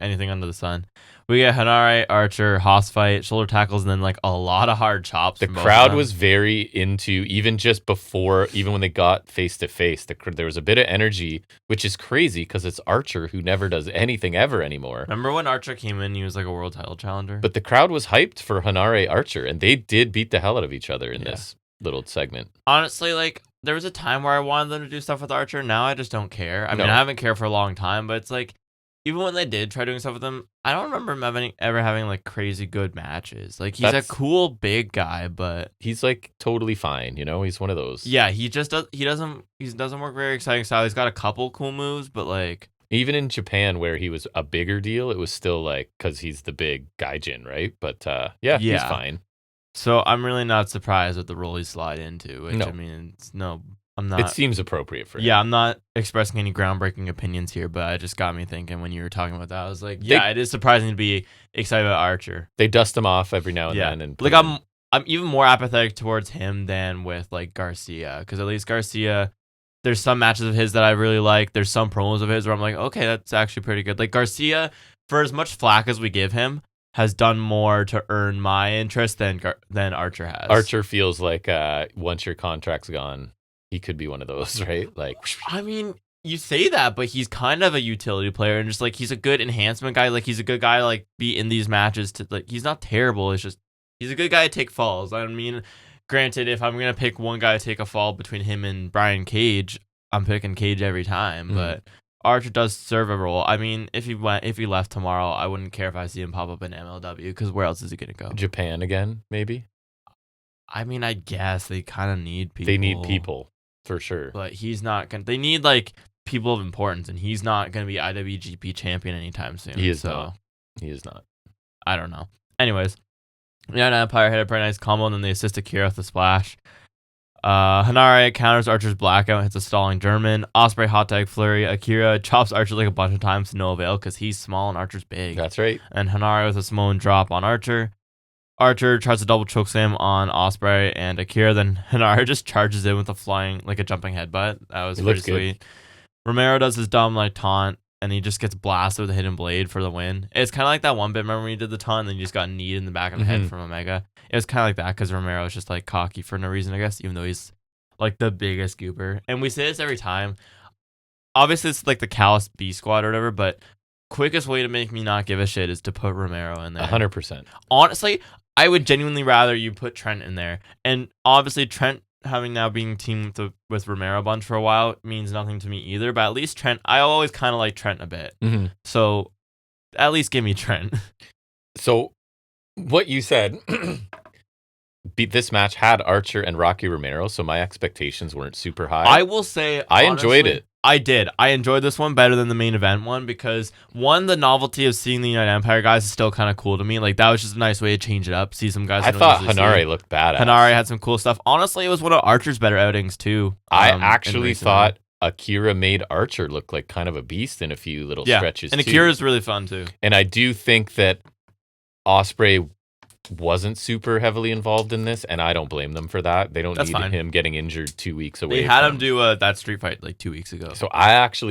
Anything under the sun. We get Hanare, Archer, Haas fight, shoulder tackles, and then like a lot of hard chops. The crowd was very into, even just before, even when they got face to face, there was a bit of energy, which is crazy because it's Archer, who never does anything ever anymore. Remember when Archer came in, he was like a world title challenger? But the crowd was hyped for Hanare Archer, and they did beat the hell out of each other in this little segment. Honestly, like, there was a time where I wanted them to do stuff with Archer. Now I just don't care. I mean, I haven't cared for a long time, but it's like, even when they did try doing stuff with him, I don't remember him ever having like crazy good matches. Like, he's a cool big guy, but he's like totally fine, you know? He's one of those. Yeah, he doesn't work very exciting style. He's got a couple cool moves, but like, even in Japan, where he was a bigger deal, it was still like, because he's the big gaijin, right? But he's fine. So I'm really not surprised with the role he slid into, which I mean, I'm not. It seems appropriate for him. Yeah, I'm not expressing any groundbreaking opinions here, but it just got me thinking when you were talking about that. I was like, it is surprising to be excited about Archer. They dust him off every now and then, and like I'm even more apathetic towards him than with like Garcia, because at least Garcia, there's some matches of his that I really like. There's some promos of his where I'm like, okay, that's actually pretty good. Like Garcia, for as much flack as we give him, has done more to earn my interest than Archer has. Archer feels like once your contract's gone, he could be one of those, right? Like, I mean, you say that, but he's kind of a utility player, and just like, he's a good enhancement guy. Like, he's a good guy to like be in these matches. To like, he's not terrible. It's just he's a good guy to take falls. I mean, granted, if I'm gonna pick one guy to take a fall between him and Brian Cage, I'm picking Cage every time. But Archer does serve a role. I mean, if he left tomorrow, I wouldn't care if I see him pop up in MLW, because where else is he gonna go? Japan again, maybe. I mean, I guess they kind of need people. They need people. For sure. But he's not going to... They need, like, people of importance, and he's not going to be IWGP champion anytime soon. He is not. He is not. I don't know. Anyways, Empire had a pretty nice combo, and then they assist Akira with the splash. Hanare counters Archer's blackout, hits a stalling German. Ospreay hot tag flurry. Akira chops Archer like a bunch of times to no avail, because he's small and Archer's big. That's right. And Hanare with a Samoan drop on Archer. Archer tries to double chokeslam on Ospreay and Akira, then Hanare just charges in with a jumping headbutt. That was pretty sweet. Romero does his dumb like taunt, and he just gets blasted with a hidden blade for the win. It's kind of like that one bit, remember when he did the taunt and then you just got kneed in the back of the head from Omega? It was kind of like that, because Romero is just like cocky for no reason, I guess, even though he's like the biggest goober. And we say this every time. Obviously, it's like the Callous B squad or whatever, but quickest way to make me not give a shit is to put Romero in there. 100%. Honestly, I would genuinely rather you put Trent in there. And obviously, Trent having now being teamed with Romero a bunch for a while means nothing to me either. But at least Trent, I always kind of like Trent a bit. So at least give me Trent. So what you said, this match had Archer and Rocky Romero, so my expectations weren't super high. I will say, I enjoyed it. I did. I enjoyed this one better than the main event one, because one, the novelty of seeing the United Empire guys is still kind of cool to me. Like, that was just a nice way to change it up. See some guys. I thought Hanare looked badass. Hanare had some cool stuff. Honestly, it was one of Archer's better outings too. I actually thought Akira made Archer look like kind of a beast in a few little stretches. And Akira's really fun too. And I do think that Ospreay wasn't super heavily involved in this, and I don't blame them for that. They don't need him getting injured 2 weeks away. They had him do that street fight like 2 weeks ago. So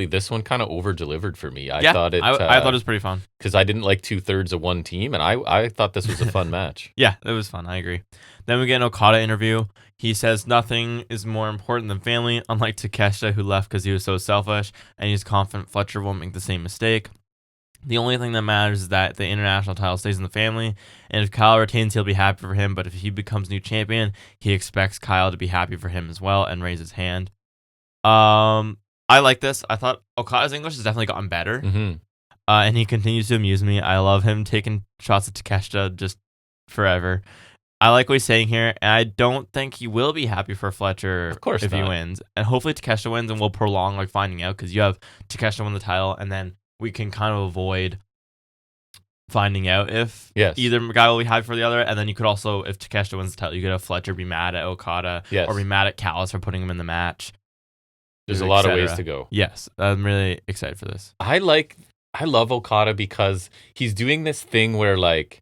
this one kind of over-delivered for me. I thought it was pretty fun. Because I didn't like 2/3 of one team, and I thought this was a fun match. Yeah, it was fun. I agree. Then we get an Okada interview. He says nothing is more important than family, unlike Takeshita, who left because he was so selfish, and he's confident Fletcher won't make the same mistake. The only thing that matters is that the international title stays in the family, and if Kyle retains, he'll be happy for him, but if he becomes new champion, he expects Kyle to be happy for him as well and raise his hand. I like this. I thought Okada's English has definitely gotten better. Mm-hmm. And he continues to amuse me. I love him taking shots at Takeshita just forever. I like what he's saying here, and I don't think he will be happy for Fletcher Of course if he not. wins. And hopefully Takeshita wins, and we'll prolong like finding out, because you have Takeshita win the title, and then we can kind of avoid finding out if either guy will be happy for the other. And then you could also, if Takeshita wins the title, you could have Fletcher be mad at Okada or be mad at Callis for putting him in the match. There's a lot of ways to go. Yes, I'm really excited for this. I love Okada because he's doing this thing where, like,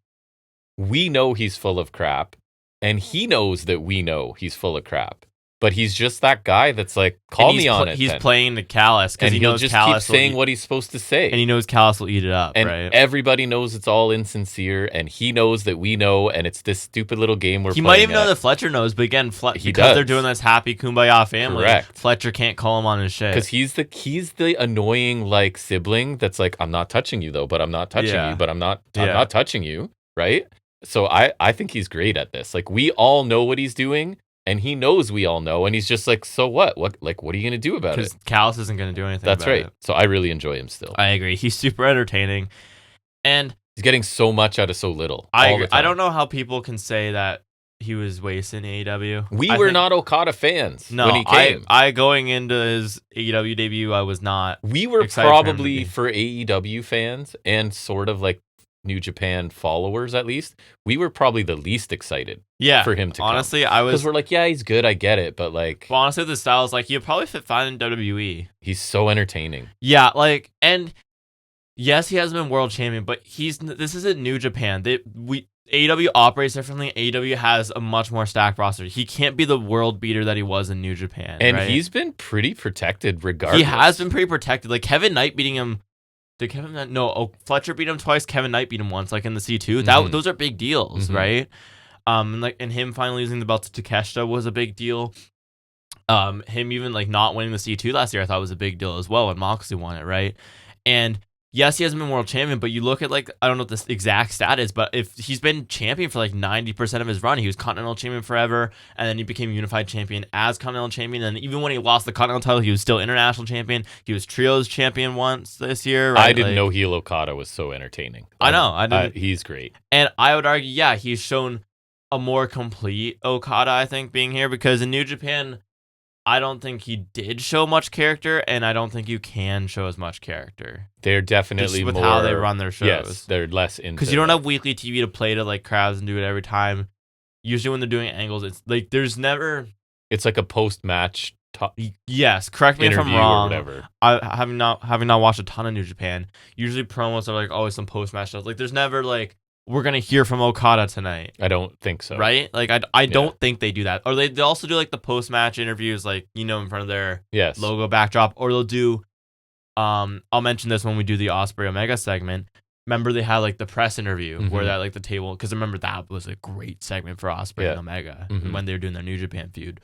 we know he's full of crap, and he knows that we know he's full of crap. But he's just that guy that's like, call me on it. He's playing to Callis because he knows just Callis keep saying what he's supposed to say. And he knows Callis will eat it up, and right? Everybody knows it's all insincere, and he knows that we know, and it's this stupid little game we're playing. He might even know that Fletcher knows, but again, because they're doing this happy kumbaya family, Fletcher can't call him on his shit. Because he's the annoying, like, sibling that's like, I'm not touching you though, but I'm not touching you, but I'm not touching you, right? So I think he's great at this. Like, we all know what he's doing, and he knows we all know, and he's just like, so what? What are you going to do about it? Because Callis isn't going to do anything That's about right. it. So I really enjoy him still. I agree. He's super entertaining. And he's getting so much out of so little. I don't know how people can say that he was wasting AEW. We were not Okada fans when he came. I going into his AEW debut, I was not. We were probably for AEW fans and sort of like New Japan followers, at least, we were probably the least excited for him to honestly come. I was, because we're like, yeah, he's good, I get it, but like, well, honestly the style is like, he'll probably fit fine in WWE. He's so entertaining. Yeah, like, and yes, he hasn't been world champion, but this isn't New Japan. AEW operates differently. AEW has a much more stacked roster. He can't be the world beater that he was in New Japan, and right? He's been pretty protected regardless. He has been pretty protected. Like Kevin Knight beating him. Fletcher beat him twice. Kevin Knight beat him once, like in the C2. Those are big deals, right? And him finally losing the belt to Takeshita was a big deal. Him even like not winning the C2 last year, I thought was a big deal as well when Moxley won it, right? And yes, he hasn't been world champion, but you look at, like, I don't know what this exact stat is, but if he's been champion for like 90% of his run, he was Continental Champion forever, and then he became Unified Champion as Continental Champion, and even when he lost the Continental title, he was still International Champion. He was Trios Champion once this year, right? I didn't know heel Okada was so entertaining. I know. I didn't. He's great. And I would argue, yeah, he's shown a more complete Okada, I think, being here, because in New Japan, I don't think he did show much character, and I don't think you can show as much character. They're definitely just with more, how they run their shows. Yes, they're less into, because you don't have weekly TV to play to like crowds and do it every time. Usually when they're doing angles, it's like there's never. It's like a post-match. Yes, correct me if I'm wrong. Or whatever. I having not watched a ton of New Japan. Usually promos are like always some post-match stuff. Like there's never like, we're going to hear from Okada tonight. I don't think so. Right? Like, I don't think they do that. Or they also do, like, the post-match interviews, like, in front of their logo backdrop. Or they'll do, I'll mention this when we do the Ospreay Omega segment. Remember they had, like, the press interview where that, like, the table... Because remember, that was a great segment for Ospreay and Omega when they were doing their New Japan feud.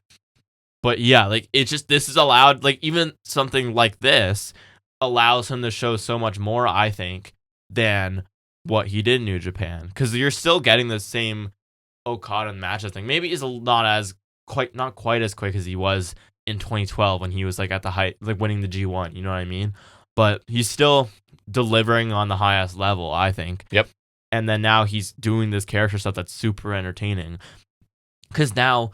But, yeah, like, it's just... This is allowed... Like, even something like this allows him to show so much more, I think, than what he did in New Japan, because you're still getting the same Okada matches thing. Maybe he's not quite as quick as he was in 2012 when he was like at the height, like winning the G1. You know what I mean? But he's still delivering on the highest level, I think. Yep. And then now he's doing this character stuff that's super entertaining, because now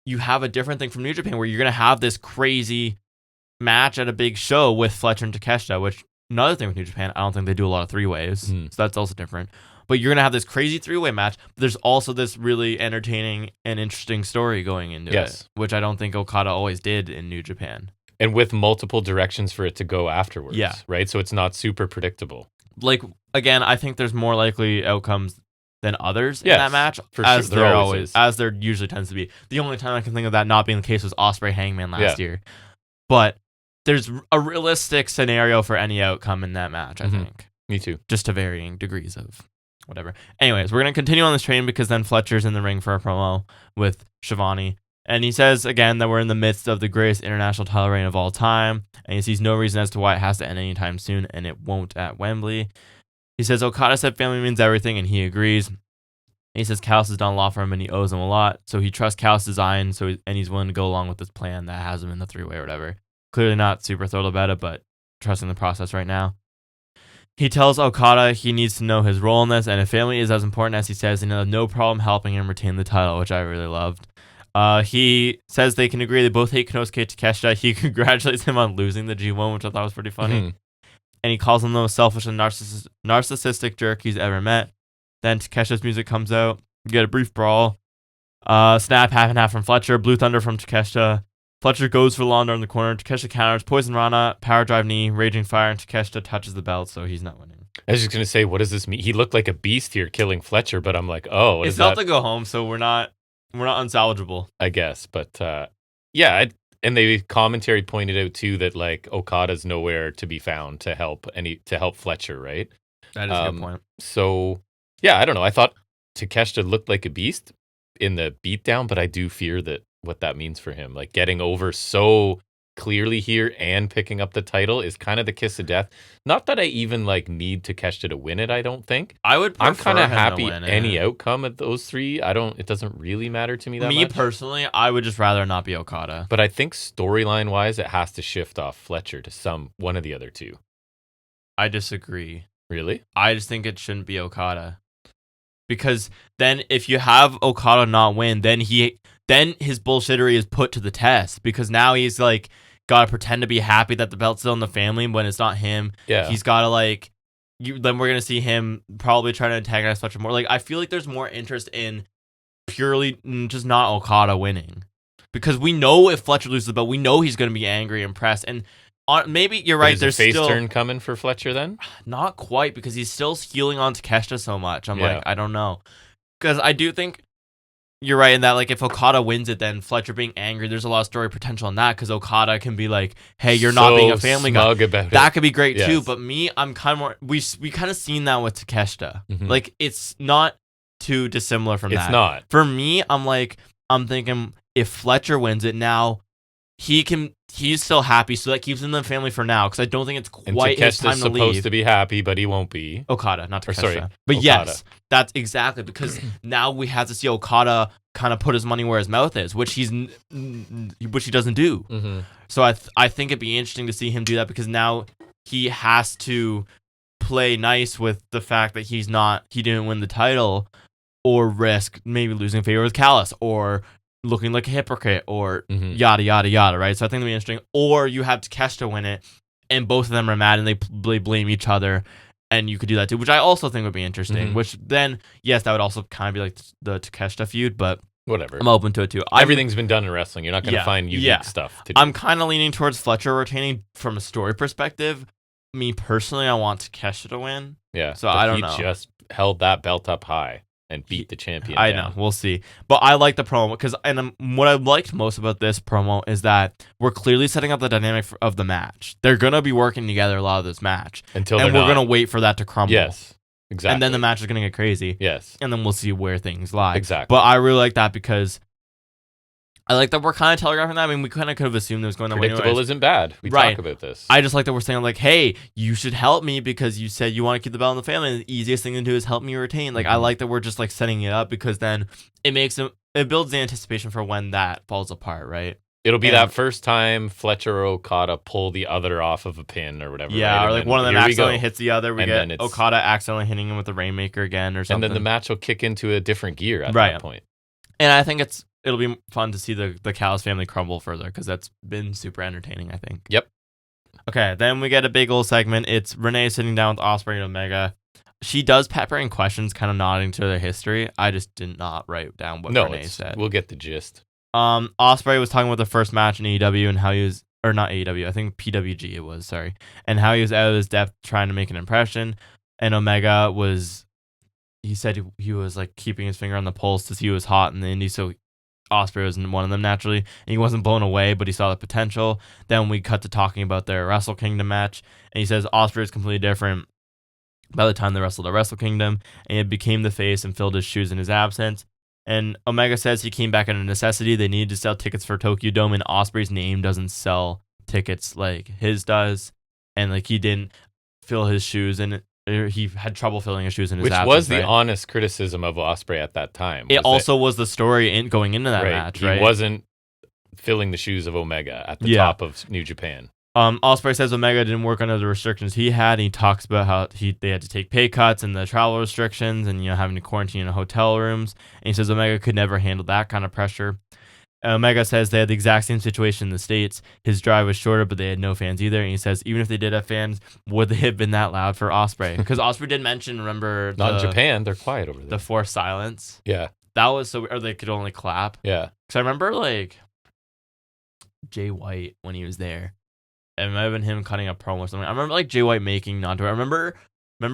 you have a different thing from New Japan where you're gonna have this crazy match at a big show with Fletcher and Takeshita, which. Another thing with New Japan, I don't think they do a lot of three-ways, so that's also different. But you're going to have this crazy three-way match, but there's also this really entertaining and interesting story going into it, which I don't think Okada always did in New Japan. And with multiple directions for it to go afterwards, right? So it's not super predictable. Like, again, I think there's more likely outcomes than others in that match, as sure. As there usually tends to be. The only time I can think of that not being the case was Ospreay Hangman last year. But there's a realistic scenario for any outcome in that match, I think. Me too. Just to varying degrees of whatever. Anyways, we're going to continue on this train because then Fletcher's in the ring for a promo with Shivani. And he says, again, that we're in the midst of the greatest international title reign of all time. And he sees no reason as to why it has to end anytime soon, and it won't at Wembley. He says Okada said family means everything, and he agrees. And he says Callis has done a lot for him and he owes him a lot. So he trusts Callis' design, and he's willing to go along with this plan that has him in the 3-way or whatever. Clearly not super thrilled about it, but trusting the process right now. He tells Okada he needs to know his role in this, and if family is as important as he says, then he'll have no problem helping him retain the title, which I really loved. He says they can agree they both hate Konosuke Takeshita. He congratulates him on losing the G1, which I thought was pretty funny. Mm-hmm. And he calls him the most selfish and narcissistic jerk he's ever met. Then Takeshita's music comes out. We get a brief brawl. Snap, half and half from Fletcher. Blue Thunder from Takeshita. Fletcher goes for Londa in the corner. Takeshita counters. Poison Rana, power drive knee, raging fire, and Takeshita touches the belt, so he's not winning. I was just going to say, what does this mean? He looked like a beast here killing Fletcher, but I'm like, oh, what it's not to go home, so we're not unsalvageable. I guess, but yeah, and the commentary pointed out too that like Okada's nowhere to be found to help Fletcher, right? That is a good point. So yeah, I don't know. I thought Takeshita looked like a beast in the beatdown, but I do fear that what that means for him, like getting over so clearly here and picking up the title, is kind of the kiss of death. Not that I even like need Takeshita to win it. I don't think I'm kind of happy any outcome of those three. It doesn't really matter to me that much. Me personally, I would just rather not be Okada. But I think storyline wise, it has to shift off Fletcher to one of the other two. I disagree. Really? I just think it shouldn't be Okada. Because then if you have Okada not win, then his bullshittery is put to the test, because now he's like got to pretend to be happy that the belt's still in the family when it's not him. Yeah. He's got to then we're going to see him probably trying to antagonize Fletcher more. Like, I feel like there's more interest in purely just not Okada winning, because we know if Fletcher loses the belt, we know he's going to be angry and pressed. And maybe you're right. There's a face still turn coming for Fletcher then? Not quite, because he's still healing on Takeshita so much. I'm like, I don't know. Because I do think you're right in that, like, if Okada wins it, then Fletcher being angry, there's a lot of story potential in that, because Okada can be like, hey, you're not being a family guy. About that could be great too. But me, I'm kind of more, we kind of seen that with Takeshita. Mm-hmm. Like, it's not too dissimilar from that. It's not. For me, I'm thinking if Fletcher wins it now, he's still happy, so that keeps him in the family for now, because I don't think it's quite his time to leave. Takeshita's supposed to be happy, but he won't be. Okada, not Takeshita. Sorry, but Okada. Yes, that's exactly, because now we have to see Okada kind of put his money where his mouth is, which he doesn't do. Mm-hmm. So I think it'd be interesting to see him do that, because now he has to play nice with the fact that he didn't win the title, or risk maybe losing favor with Callis, or looking like a hypocrite, or yada, yada, yada, right? So I think it'll be interesting. Or you have Takeshita win it, and both of them are mad, and they blame each other, and you could do that too, which I also think would be interesting. Mm-hmm. Which then, yes, that would also kind of be like the Takeshita feud, but whatever. I'm open to it too. Everything's been done in wrestling. You're not going to find unique stuff to do. I'm kind of leaning towards Fletcher retaining from a story perspective. Me personally, I want Takeshita to win. Yeah. So I don't know. He just held that belt up high and beat the champion. I know. We'll see. But I like the promo, because what I liked most about this promo is that we're clearly setting up the dynamic of the match. They're going to be working together a lot of this match. And we're going to wait for that to crumble. Yes, exactly. And then the match is going to get crazy. Yes. And then we'll see where things lie. Exactly. But I really like that, because I like that we're kind of telegraphing that. I mean, we kind of could have assumed it was going that way anyways. Predictable isn't bad. We talk about this. I just like that we're saying, like, hey, you should help me because you said you want to keep the belt in the family, and the easiest thing to do is help me retain. Like, I like that we're just, like, setting it up, because then it builds the anticipation for when that falls apart, right? It'll be that first time Fletcher or Okada pull the other off of a pin or whatever. Yeah, right? Or like one of them accidentally hits the other. We and get Okada accidentally hitting him with the Rainmaker again or something. And then the match will kick into a different gear at that point. And I think it'll be fun to see the Callis family crumble further, because that's been super entertaining, I think. Yep. Okay, then we get a big old segment. It's Renee sitting down with Ospreay and Omega. She does pepper in questions, kind of nodding to their history. I just did not write down what Renee said. We'll get the gist. Ospreay was talking about the first match in AEW and how he was, or not AEW, I think PWG it was, sorry. And how he was out of his depth trying to make an impression. And Omega he said he was like keeping his finger on the pulse to see who was hot in the indie, so Ospreay wasn't one of them naturally, and he wasn't blown away, but he saw the potential. Then we cut to talking about their Wrestle Kingdom match, and he says Ospreay is completely different by the time they wrestled at Wrestle Kingdom, and he became the face and filled his shoes in his absence. And Omega says he came back out of necessity. They needed to sell tickets for Tokyo Dome, and Ospreay's name doesn't sell tickets like his does, and like he didn't fill his shoes. And he had trouble filling his shoes in his Which absence, was the right? honest criticism of Ospreay at that time. It also was the story going into that match, right? He wasn't filling the shoes of Omega at the top of New Japan. Ospreay says Omega didn't work under the restrictions he had. And he talks about how they had to take pay cuts and the travel restrictions and having to quarantine in hotel rooms. And he says Omega could never handle that kind of pressure. Omega says they had the exact same situation in the States. His drive was shorter, but they had no fans either. And he says even if they did have fans, would they have been that loud for Ospreay? Because Ospreay did mention, remember, not in Japan, they're quiet over there. The forced silence. Yeah, that was so, or they could only clap. Yeah, because I remember like Jay White when he was there. It might have been him cutting a promo or something. I remember like Jay White making non-to. I remember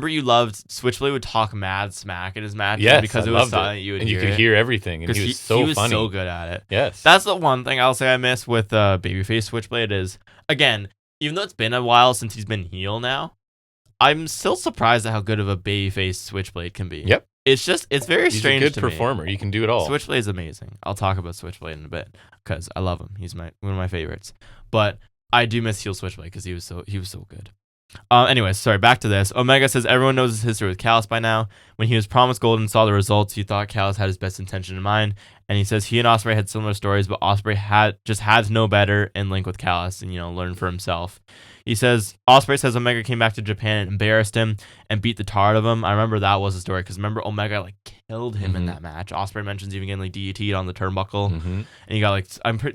you loved Switchblade would talk mad smack in his matches. Yes, because it was silent. You could hear everything, and he was so funny. So good at it. Yes, that's the one thing I'll say I miss with babyface Switchblade is, again, even though it's been a while since he's been heel now, I'm still surprised at how good of a babyface Switchblade can be. Yep. It's very he's strange. He's a good performer. You can do it all. Switchblade's amazing. I'll talk about Switchblade in a bit because I love him. He's one of my favorites. But I do miss heel Switchblade because he was so good. Anyways, sorry, back to this. Omega says everyone knows his history with Callis by now. When he was promised gold and saw the results, he thought Callis had his best intention in mind. And he says he and Ospreay had similar stories, but Ospreay had to know better and link with Callis and learn for himself. He says Ospreay says Omega came back to Japan and embarrassed him and beat the tar out of him. I remember that was the story because remember Omega killed him in that match. Ospreay mentions even getting DDT'd on the turnbuckle, and he got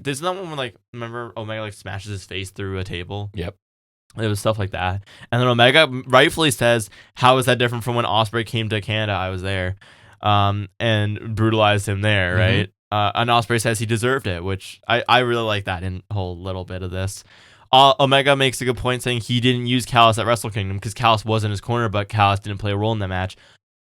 there's that one where remember Omega smashes his face through a table. Yep. It was stuff like that. And then Omega rightfully says, how is that different from when Ospreay came to Canada? I was there. And brutalized him there, right? And Ospreay says he deserved it, which I really like that in a whole little bit of this. Omega makes a good point saying he didn't use Callis at Wrestle Kingdom because Callis was in his corner, but Callis didn't play a role in that match.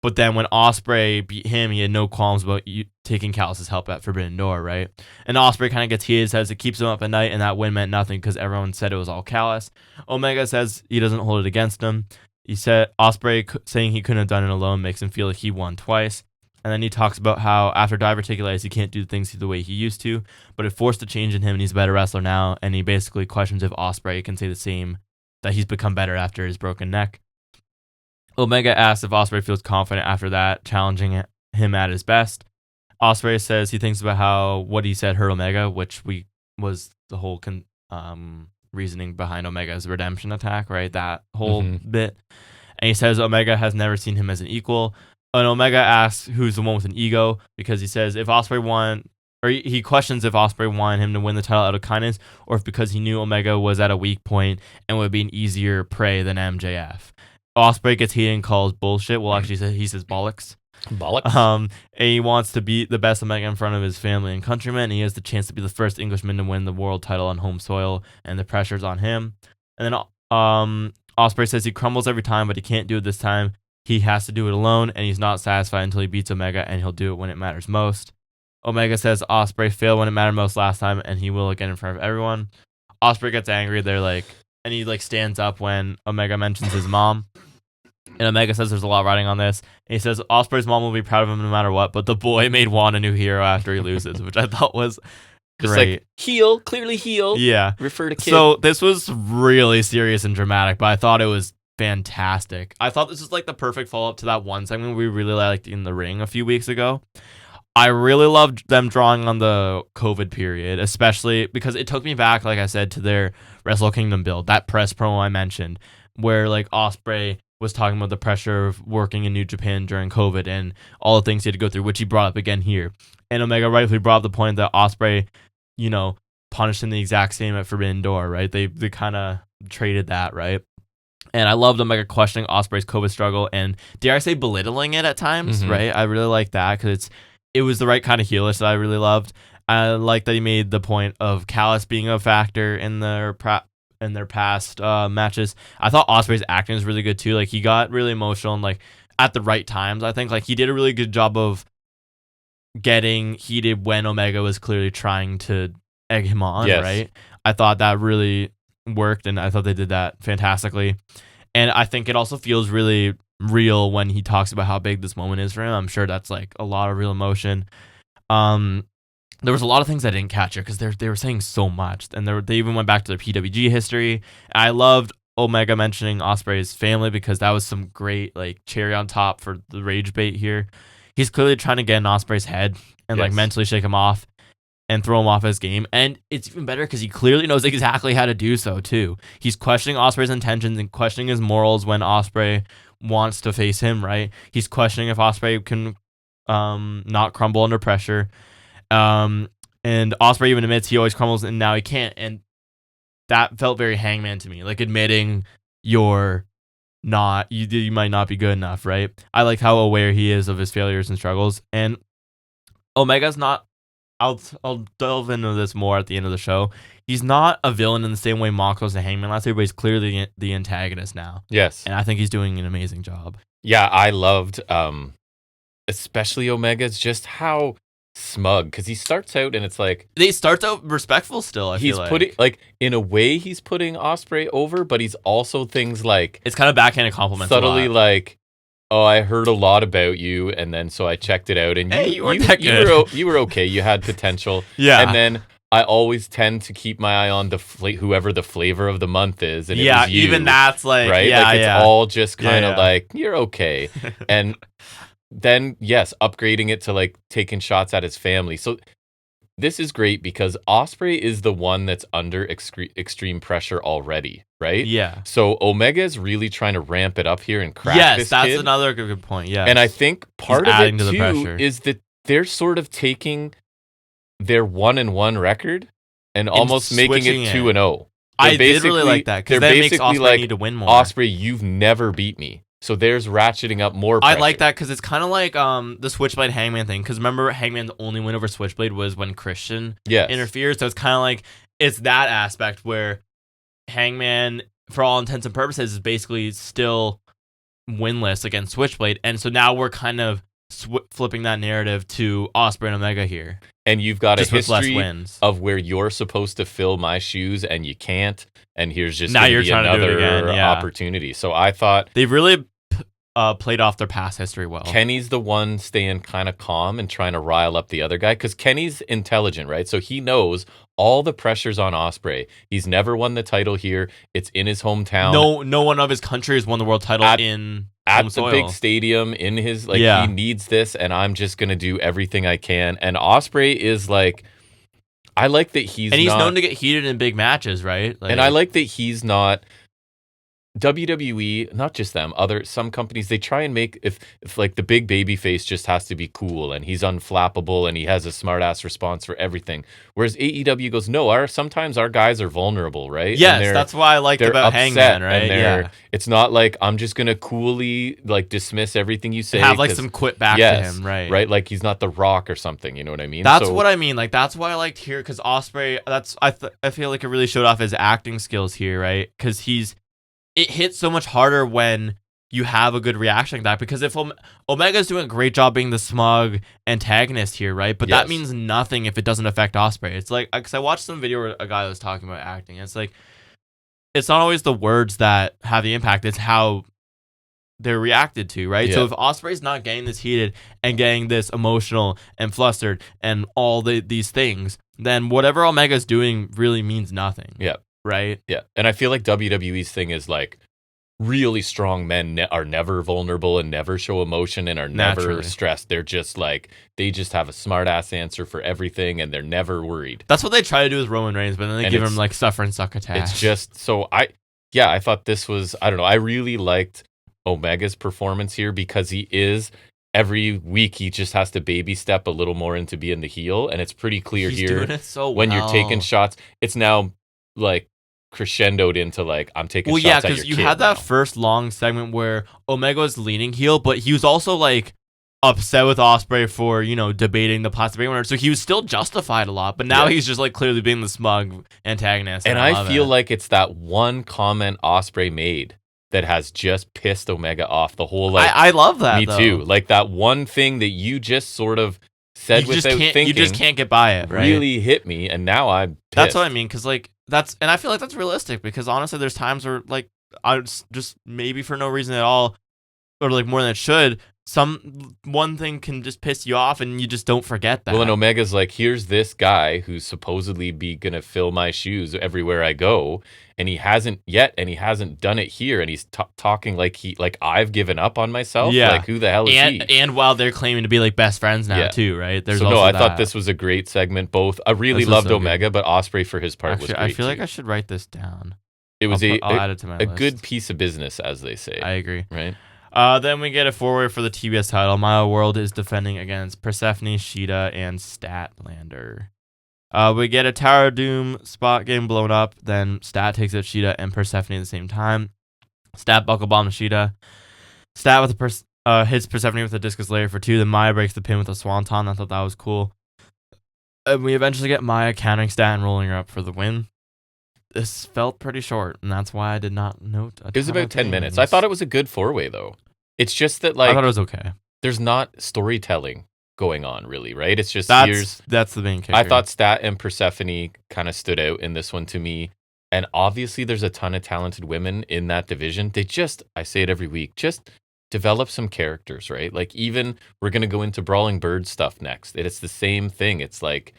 But then when Ospreay beat him, he had no qualms about taking Callis' help at Forbidden Door, right? And Ospreay kind of gets heated, says it keeps him up at night, and that win meant nothing because everyone said it was all Callis. Omega says he doesn't hold it against him. He said Ospreay saying he couldn't have done it alone makes him feel like he won twice. And then he talks about how after diverticulitis, he can't do things the way he used to, but it forced a change in him, and he's a better wrestler now. And he basically questions if Ospreay can say the same, that he's become better after his broken neck. Omega asks if Ospreay feels confident after that, challenging him at his best. Ospreay says he thinks about what he said hurt Omega, which was the whole reasoning behind Omega's redemption attack, right? That whole bit. And he says Omega has never seen him as an equal. And Omega asks who's the one with an ego, because he says if Ospreay won, or he questions if Ospreay wanted him to win the title out of kindness, or if because he knew Omega was at a weak point and would be an easier prey than MJF. Ospreay gets heated and calls bullshit. Well, actually, he says bollocks. Bollocks. And he wants to beat the best Omega in front of his family and countrymen. And he has the chance to be the first Englishman to win the world title on home soil, and the pressure's on him. And then Ospreay says he crumbles every time, but he can't do it this time. He has to do it alone, and he's not satisfied until he beats Omega, and he'll do it when it matters most. Omega says Ospreay failed when it mattered most last time, and he will again in front of everyone. Ospreay gets angry. And he stands up when Omega mentions his mom. And Omega says there's a lot riding on this. And he says Ospreay's mom will be proud of him no matter what, but the boy made Juan a new hero after he loses, which I thought was great. Heel, clearly heel. Yeah. Refer to kid. So this was really serious and dramatic, but I thought it was fantastic. I thought this was the perfect follow-up to that one segment we really liked in the ring a few weeks ago. I really loved them drawing on the COVID period, especially because it took me back, like I said, to their Wrestle Kingdom build, that press promo I mentioned, where Ospreay was talking about the pressure of working in New Japan during COVID and all the things he had to go through, which he brought up again here. And Omega rightfully brought up the point that Ospreay, punished him the exact same at Forbidden Door, right? They kind of traded that, right? And I loved Omega questioning Ospreay's COVID struggle and, dare I say, belittling it at times, right? I really like that because it was the right kind of heelish that I really loved. I like that he made the point of Callis being a factor in their past matches. I thought Ospreay's acting was really good too. He got really emotional and at the right times. I think he did a really good job of getting heated when Omega was clearly trying to egg him on, right? I thought that really worked, and I thought they did that fantastically. And I think it also feels really real when he talks about how big this moment is for him. I'm sure that's a lot of real emotion. There was a lot of things I didn't catch here because they were saying so much, and they even went back to their PWG history. I loved Omega mentioning Ospreay's family because that was some great like cherry on top for the rage bait here. He's clearly trying to get in Ospreay's head and like mentally shake him off and throw him off his game. And it's even better because he clearly knows exactly how to do so too. He's questioning Ospreay's intentions and questioning his morals when Ospreay wants to face him, right? He's questioning if Ospreay can not crumble under pressure. And Ospreay even admits he always crumbles and now he can't. And that felt very Hangman to me, like admitting you might not be good enough, right? I like how aware he is of his failures and struggles. And Omega's not, I'll delve into this more at the end of the show. He's not a villain in the same way Mox was a Hangman last year, but he's clearly the antagonist now. Yes. And I think he's doing an amazing job. Yeah, I loved, especially Omega's, just how smug, because he starts out and it's like he starts out respectful still. I feel like in a way he's putting Ospreay over, but he's also things like it's kind of backhanded compliments subtly like, oh, I heard a lot about you, and then so I checked it out, and you were okay, you had potential. Yeah, and then I always tend to keep my eye on whoever the flavor of the month is, and it was you, even that's like right, yeah, like it's all just kind of like you're okay, and then yes, upgrading it to like taking shots at his family. So this is great because Ospreay is the one that's under extreme pressure already, right? Yeah. So Omega is really trying to ramp it up here and crack this that's kid. Another good point. Yeah. And I think part He's of adding it to the too pressure. is that they're sort of taking their 1-1 record and almost making it 2-0. I did really like that because that makes Ospreay like, need to win more. Ospreay, you've never beat me. So there's ratcheting up more pressure. I like that because it's kind of like the Switchblade Hangman thing. Because remember, Hangman's only win over Switchblade was when Christian interfered. So it's kind of like it's that aspect where Hangman, for all intents and purposes, is basically still winless against Switchblade. And so now we're kind of flipping that narrative to Ospreay and Omega here. And you've got just a history wins. Of where you're supposed to fill my shoes and you can't. And here's just now you're trying another to do it again. opportunity. So I thought they've really played off their past history well. Kenny's the one staying kind of calm and trying to rile up the other guy because Kenny's intelligent, right? So he knows all the pressure's on Ospreay. He's never won the title here. It's in his hometown. No one of his country has won the world title at the big stadium in his he needs this, and I'm just gonna do everything I can. And Ospreay is like, I like that he's known to get heated in big matches, right? And I like that he's not. WWE, not just them, some companies, they try and make if like the big baby face just has to be cool and he's unflappable and he has a smart ass response for everything. Whereas AEW goes, no, sometimes our guys are vulnerable, right? Yes, that's why I liked about Hangman, right? And it's not like I'm just gonna coolly like dismiss everything you say. Have like some quit back to him, right? Right, like he's not The Rock or something. You know what I mean? That's what I mean. Like that's why I liked here because Ospreay. I feel like it really showed off his acting skills here, right? Because it hits so much harder when you have a good reaction to that. Because if Omega's doing a great job being the smug antagonist here, right? But that means nothing if it doesn't affect Ospreay. It's like, because I watched some video where a guy was talking about acting. And it's like, it's not always the words that have the impact. It's how they're reacted to, right? Yeah. So if Ospreay's not getting this heated and getting this emotional and flustered and all these things, then whatever Omega's doing really means nothing. Yeah. Right? Yeah. And I feel like WWE's thing is like really strong men are never vulnerable and never show emotion and are never stressed. They're just like, they just have a smart ass answer for everything and they're never worried. That's what they try to do with Roman Reigns, but then they give him like suffer and succotash. It's just so I thought this was, I don't know, I really liked Omega's performance here because he is every week he just has to baby step a little more into being the heel, and it's pretty clear He's here doing it so when well. you're taking shots. It's now like crescendoed into like I'm taking shots at your kid. Well, yeah, because you had that first long segment where Omega was leaning heel, but he was also like upset with Ospreay for, you know, debating the plastic bag winner. So he was still justified a lot, but now he's just like clearly being the smug antagonist. And I feel like it's that one comment Ospreay made that has just pissed Omega off the whole like I love that. Me too. Like that one thing that you just sort of said without thinking. You just can't get by it, right? Really hit me, and now I'm pissed. That's what I mean, because like and I feel like that's realistic because honestly, there's times where like I just maybe for no reason at all, or like more than it should, one thing can just piss you off and you just don't forget that. Well, and Omega's like, here's this guy who's supposedly gonna fill my shoes everywhere I go, and he hasn't yet, and he hasn't done it here, and he's talking like I've given up on myself. Yeah. Like, who the hell is he? And while they're claiming to be like best friends now too, right? There's so I thought this was a great segment. Both I really loved Omega, good. But Ospreay for his part was great. I feel too. like I should write this down. It was I'll add it to my list. Good piece of business, as they say. I agree. Right. Then we get a 4-way for the TBS title. Maya World is defending against Persephone, Sheeta, and Statlander. We get a Tower of Doom spot getting blown up. Then Stat takes out Sheeta and Persephone at the same time. Stat buckle bomb to Sheeta. Stat with hits Persephone with a discus layer for 2. Then Maya breaks the pin with a swanton. I thought that was cool. And we eventually get Maya countering Stat and rolling her up for the win. This felt pretty short, and that's why I did not note. It was about 10 minutes. I thought it was a good 4-way, though. It's just that, like, I thought it was okay. There's not storytelling going on, really, right? It's just that's the main kicker. I thought Stat and Persephone kind of stood out in this one to me, and obviously there's a ton of talented women in that division. They just, I say it every week, just develop some characters, right? Like, even we're gonna go into Brawling Bird stuff next. It's the same thing. It's like,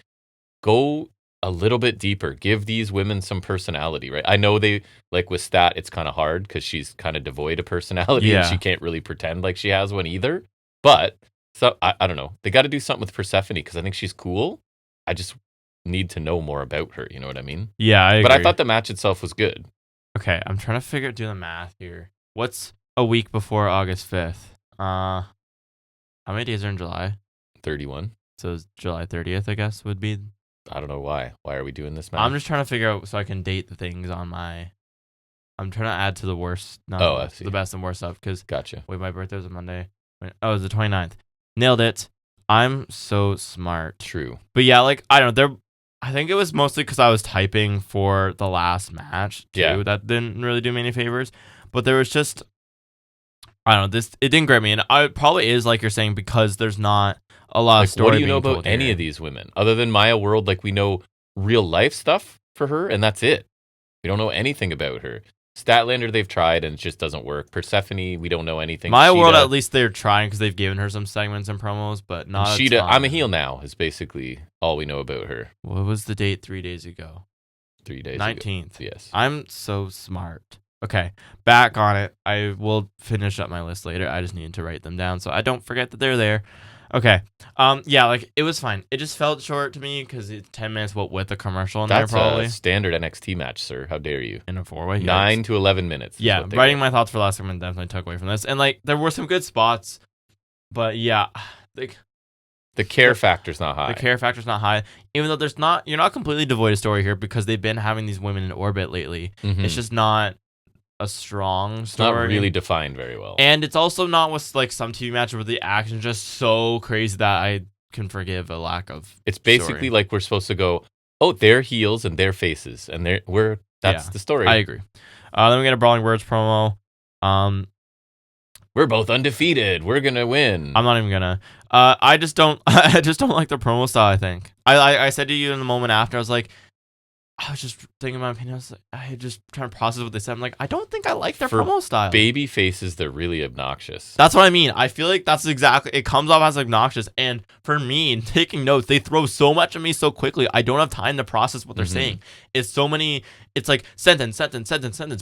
go a little bit deeper, give these women some personality, right? I know they, like with Stat, it's kind of hard because she's kind of devoid of personality and she can't really pretend like she has one either. But so I don't know, they got to do something with Persephone because I think she's cool. I just need to know more about her. You know what I mean? Yeah, I agree. But I thought the match itself was good. Okay, I'm trying to do the math here. What's a week before August 5th? How many days are in July? 31. So July 30th, I guess, would be. I don't know why. Why are we doing this math? I'm just trying to figure out so I can date the things on my. I'm trying to add to the worst. No, I see. The best and worst stuff. Because gotcha. Wait, my birthday was a Monday. Oh, it was the 29th. Nailed it. I'm so smart. True. But yeah, like, I don't know. I think it was mostly because I was typing for the last match, too. Yeah. That didn't really do me any favors. But there was just. I don't know. It didn't grab me. And it probably is, like you're saying, because there's not a lot of story. What do you know about any of these women other than Maya World? Like, we know real life stuff for her, and that's it. We don't know anything about her. Statlander, they've tried, and it just doesn't work. Persephone, we don't know anything. Maya World, at least they're trying because they've given her some segments and promos, but not Sheeta, I'm a heel now, is basically all we know about her. What was the date 3 days ago? 3 days 19th. ago. Yes. I'm so smart. Okay, back on it. I will finish up my list later. I just needed to write them down so I don't forget that they're there. Okay. Yeah, like, it was fine. It just felt short to me because it's 10 minutes, with a commercial in there, probably. That's a standard NXT match, sir. How dare you? In a 4-way? 9 to 11 minutes. Yeah, writing my thoughts for last segment definitely took away from this. And, like, there were some good spots, but yeah, like... The care factor's not high. The care factor's not high. Even though you're not completely devoid of story here because they've been having these women in orbit lately. Mm-hmm. It's just not a strong story. It's not really defined very well. And it's also not with like some TV matches where the action's just so crazy that I can forgive a lack of It's basically story. Like we're supposed to go, oh, they're heels and they're faces. And that's the story. I agree. Then we get a Brawling Words promo. We're both undefeated. We're gonna win. I'm not even gonna. I just don't like the promo style, I think. I said to you in the moment after, I was just thinking my opinion. I just trying to process what they said. I'm like, I don't think I like their promo style. Baby faces, they're really obnoxious. That's what I mean. I feel like that's exactly, it comes off as obnoxious. And for me, taking notes, they throw so much at me so quickly. I don't have time to process what they're saying. It's so many, it's like sentence,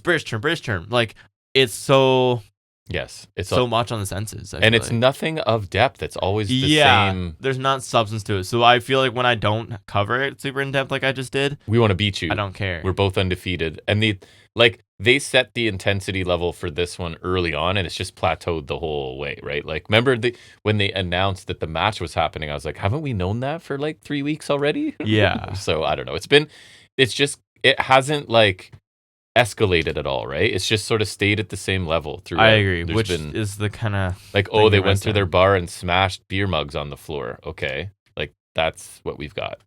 British term. Like, it's so... Yes, it's so much on the senses. And it's nothing of depth. It's always the same. There's not substance to it. So I feel like when I don't cover it super in depth like I just did, we want to beat you. I don't care. We're both undefeated. And they set the intensity level for this one early on, and it's just plateaued the whole way, right? Like, remember when they announced that the match was happening, I was like, haven't we known that for like 3 weeks already? Yeah. So I don't know. It hasn't like escalated at all, right? It's just sort of stayed at the same level throughout. I agree, which is the kind of like, oh, they went to their bar and smashed beer mugs on the floor. Okay, like that's what we've got.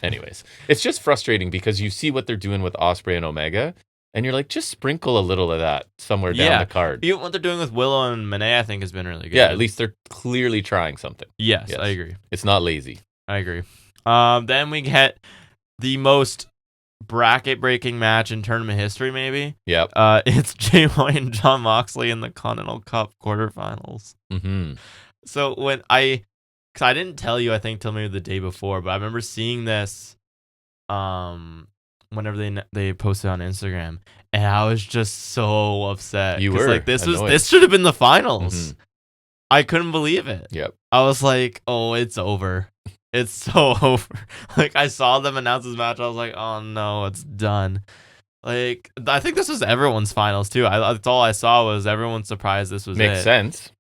Anyways, it's just frustrating because you see what they're doing with Ospreay and Omega, and you're like, just sprinkle a little of that somewhere down the card. Even what they're doing with Willow and Monet, I think, has been really good. Yeah, at least they're clearly trying something. Yes, I agree. It's not lazy. I agree. Then we get the most bracket-breaking match in tournament history, maybe. Yep. It's Jay White and Jon Moxley in the Continental Cup quarterfinals. Mm-hmm. So because I didn't tell you, I think, till maybe the day before, but I remember seeing this, whenever they posted on Instagram, and I was just so upset. You were like this annoyed. This should have been the finals. Mm-hmm. I couldn't believe it. Yep. I was like, oh, it's over. It's so over. Like, I saw them announce this match. I was like, oh no, it's done. Like, I think this was everyone's finals too. That's all I saw was everyone surprised this was Makes it. sense.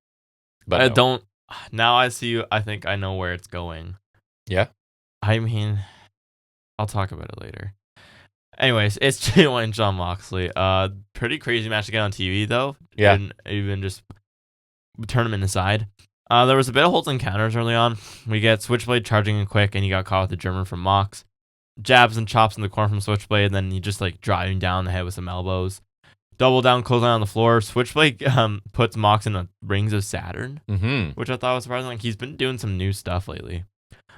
But I no. don't. Now I see. I think I know where it's going. Yeah. I mean, I'll talk about it later. Anyways, it's Jay White and Jon Moxley. Pretty crazy match to get on TV though. Yeah. Even just tournament aside. There was a bit of holds and counters early on. We get Switchblade charging in quick, and he got caught with the German from Mox. Jabs and chops in the corner from Switchblade, and then he just like driving down the head with some elbows. Double down clothesline on the floor. Switchblade puts Mox in the Rings of Saturn, which I thought was surprising. Like, he's been doing some new stuff lately.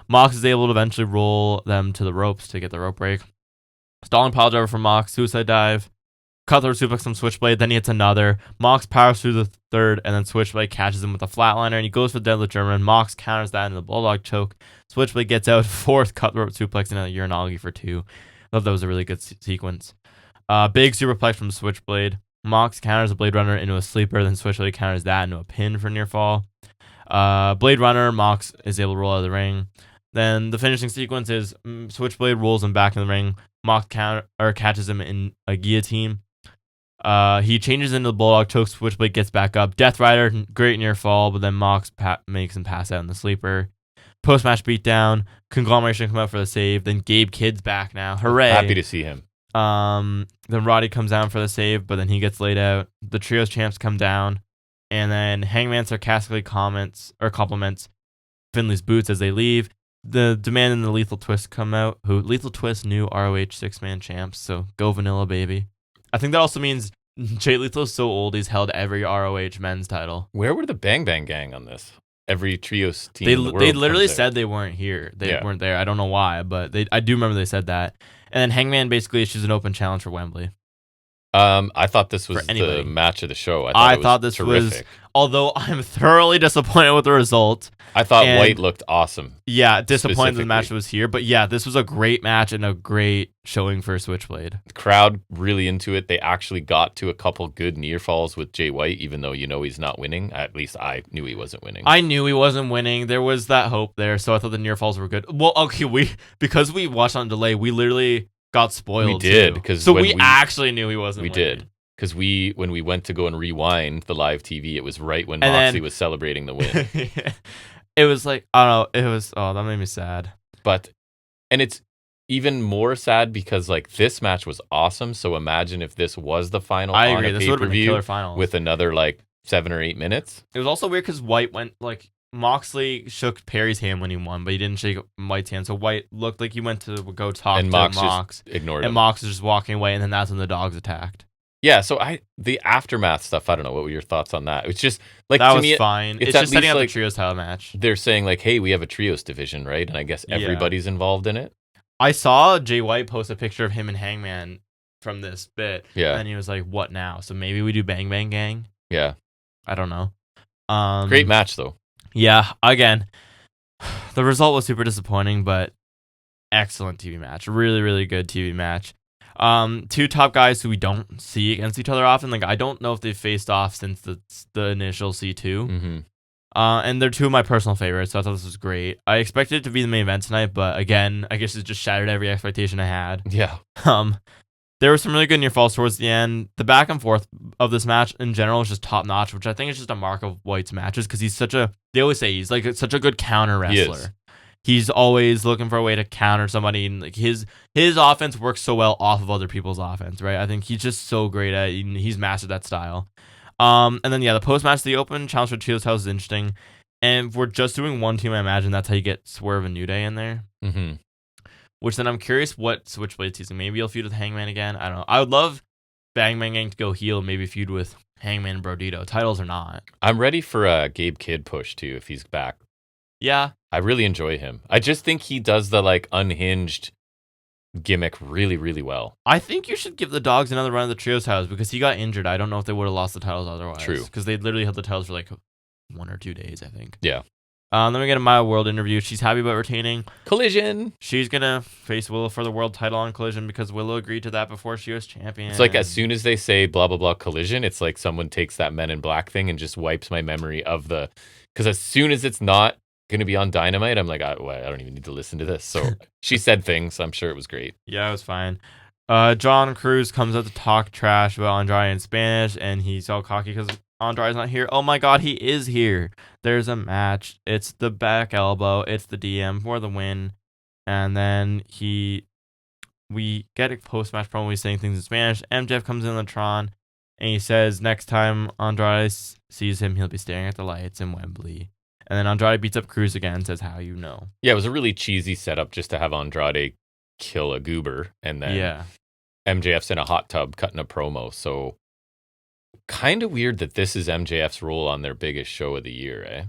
Mox is able to eventually roll them to the ropes to get the rope break. Stalling pile driver from Mox, suicide dive. Cutthroat suplex from Switchblade, then he hits another. Mox powers through the third, and then Switchblade catches him with a flatliner, and he goes for the deadlift German. Mox counters that into the bulldog choke. Switchblade gets out, fourth cutthroat suplex into the Uranagi for 2. I thought that was a really good sequence. Big superplex from Switchblade. Mox counters a Blade Runner into a sleeper, then Switchblade counters that into a pin for near fall. Blade Runner, Mox is able to roll out of the ring. Then the finishing sequence is Switchblade rolls him back in the ring. Mox catches him in a guillotine. He changes into the bulldog choke. Switchblade gets back up. Death Rider, great near fall, but then Mox makes him pass out in the sleeper. Post match beatdown. Conglomeration come out for the save. Then Gabe Kidd's back now. Hooray! Happy to see him. Then Roddy comes down for the save, but then he gets laid out. The trios champs come down, and then Hangman sarcastically compliments Finley's boots as they leave. The Demand and the Lethal Twist come out. Lethal Twist, new ROH 6-man champs, so go Vanilla, baby. I think that also means Jay Lethal's so old he's held every ROH men's title. Where were the Bang Bang Gang on this? Every trios team. They literally said they weren't here. They weren't there. I don't know why, but I do remember they said that. And then Hangman basically issues an open challenge for Wembley. I thought this was the match of the show. I thought this terrific. Was. Although I'm thoroughly disappointed with the result. I thought White looked awesome. Yeah, disappointed the match was here. But yeah, this was a great match and a great showing for Switchblade. The crowd really into it. They actually got to a couple good near falls with Jay White, even though he's not winning. At least I knew he wasn't winning. I knew he wasn't winning. There was that hope there, so I thought the near falls were good. Well, okay, because we watched on delay, we literally got spoiled. We did, because we actually knew he wasn't winning. We did. Because when we went to go and rewind the live TV, it was right when Moxley was celebrating the win. It was like, I don't know, that made me sad. And it's even more sad because like this match was awesome. So imagine if this was the final. I agree. This would have been a killer final with another like 7 or 8 minutes. It was also weird because White went like Moxley shook Perry's hand when he won, but he didn't shake White's hand. So White looked like he went to go talk to Mox. Just ignored him. And Mox was just walking away, and then that's when the dogs attacked. Yeah, so the aftermath stuff, I don't know. What were your thoughts on that? It's just like that to was me, fine. It's just setting up the trios title match. They're saying like, hey, we have a trios division, right? And I guess everybody's involved in it. I saw Jay White post a picture of him and Hangman from this bit. Yeah. And he was like, what now? So maybe we do Bang Bang Gang? Yeah. I don't know. Great match, though. Yeah, again, the result was super disappointing, but excellent TV match. Really, really good TV match. Two top guys who we don't see against each other often. Like, I don't know if they've faced off since the initial C2. Mm-hmm. And they're two of my personal favorites, so I thought this was great. I expected it to be the main event tonight, but again, I guess it just shattered every expectation I had. Yeah. There were some really good near falls towards the end. The back and forth of this match in general is just top notch, which I think is just a mark of White's matches because he's they always say he's like such a good counter wrestler. He's always looking for a way to counter somebody, and like his offense works so well off of other people's offense, right? I think he's just so great at it. He's mastered that style. And then the post match, the open challenge for Trios House is interesting. And if we're just doing one team, I imagine that's how you get Swerve and New Day in there. Mm-hmm. Which then I'm curious what Switchblade season. Maybe he'll feud with Hangman again. I don't know. I would love Bang Bang Gang to go heel, maybe feud with Hangman and Brodito. Titles or not. I'm ready for a Gabe Kidd push too if he's back. Yeah. I really enjoy him. I just think he does the like unhinged gimmick really, really well. I think you should give the dogs another run at the trios titles because he got injured. I don't know if they would have lost the titles otherwise. True. Because they literally held the titles for like 1 or 2 days, I think. Yeah. Then we get a Maya World interview. She's happy about retaining. Collision. She's going to face Willow for the world title on Collision because Willow agreed to that before she was champion. It's like as soon as they say blah, blah, blah, Collision, it's like someone takes that Men in Black thing and just wipes my memory of the... Because as soon as it's not going to be on Dynamite, I'm like, I don't even need to listen to this. So she said things. I'm sure it was great. Yeah, it was fine. John Cruz comes up to talk trash about Andrade in Spanish, and he's all cocky because Andrade's not here. Oh my god, he is here. There's a match. It's the back elbow. It's the DM for the win. And then we get a post-match promo. He's saying things in Spanish. MJF comes in the Tron, and he says next time Andrade sees him, he'll be staring at the lights in Wembley. And then Andrade beats up Cruz again and says, how you know. Yeah, it was a really cheesy setup just to have Andrade kill a goober. And then MJF's in a hot tub cutting a promo. So kind of weird that this is MJF's role on their biggest show of the year, eh?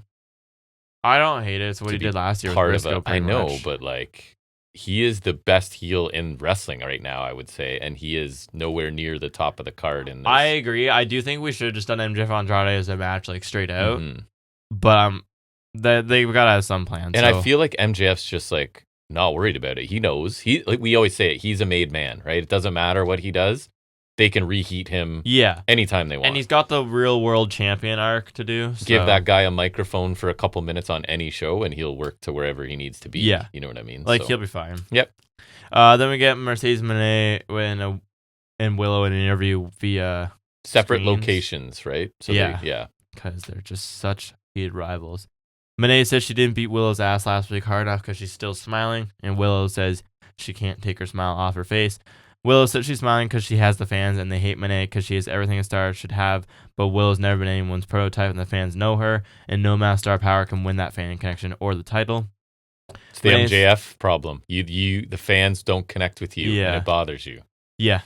I don't hate it. It's what he did last year with Briscoe, I know, much. But like he is the best heel in wrestling right now, I would say. And he is nowhere near the top of the card in this. I agree. I do think we should have just done MJF Andrade as a match, like straight out. Mm-hmm. But they've got to have some plans. And I feel like MJF's just like not worried about it. He knows. Like we always say it, he's a made man, right? It doesn't matter what he does. They can reheat him anytime they want. And he's got the real world champion arc to do. So. Give that guy a microphone for a couple minutes on any show and he'll work to wherever he needs to be. Yeah. You know what I mean? Like he'll be fine. Yep. Then we get Mercedes Moné and Willow in an interview via separate screens. Locations, right? So because they're just such heated rivals. Moné says she didn't beat Willow's ass last week hard enough because she's still smiling, and Willow says she can't take her smile off her face. Willow says she's smiling because she has the fans, and they hate Moné because she has everything a star should have, but Willow's never been anyone's prototype, and the fans know her, and no amount of star power can win that fan connection or the title. It's the MJF problem. The fans don't connect with you, and it bothers you. Yeah.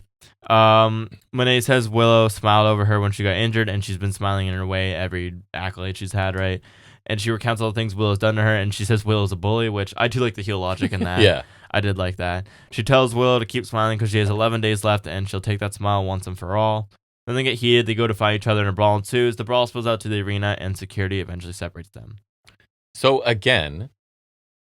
Moné says Willow smiled over her when she got injured, and she's been smiling in her way every accolade she's had, right? And she recounts all the things Willow's done to her, and she says Willow's a bully, which I do like the heel logic in that. Yeah. I did like that. She tells Willow to keep smiling because she has 11 days left, and she'll take that smile once and for all. Then they get heated. They go to fight each other in a brawl ensues. The brawl spills out to the arena, and security eventually separates them. So, again,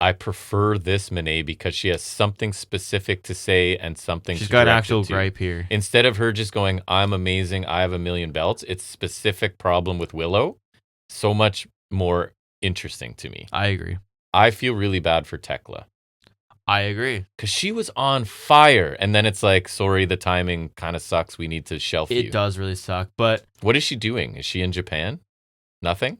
I prefer this Moné because she has something specific to say and something She's to got an actual gripe here. Instead of her just going, I'm amazing, I have 1 million belts, it's specific problem with Willow. So much more interesting to me. I agree. I feel really bad for Tekla. I agree. Because she was on fire. And then it's like, sorry, the timing kind of sucks. We need to shelf you. It does really suck. But what is she doing? Is she in Japan? Nothing?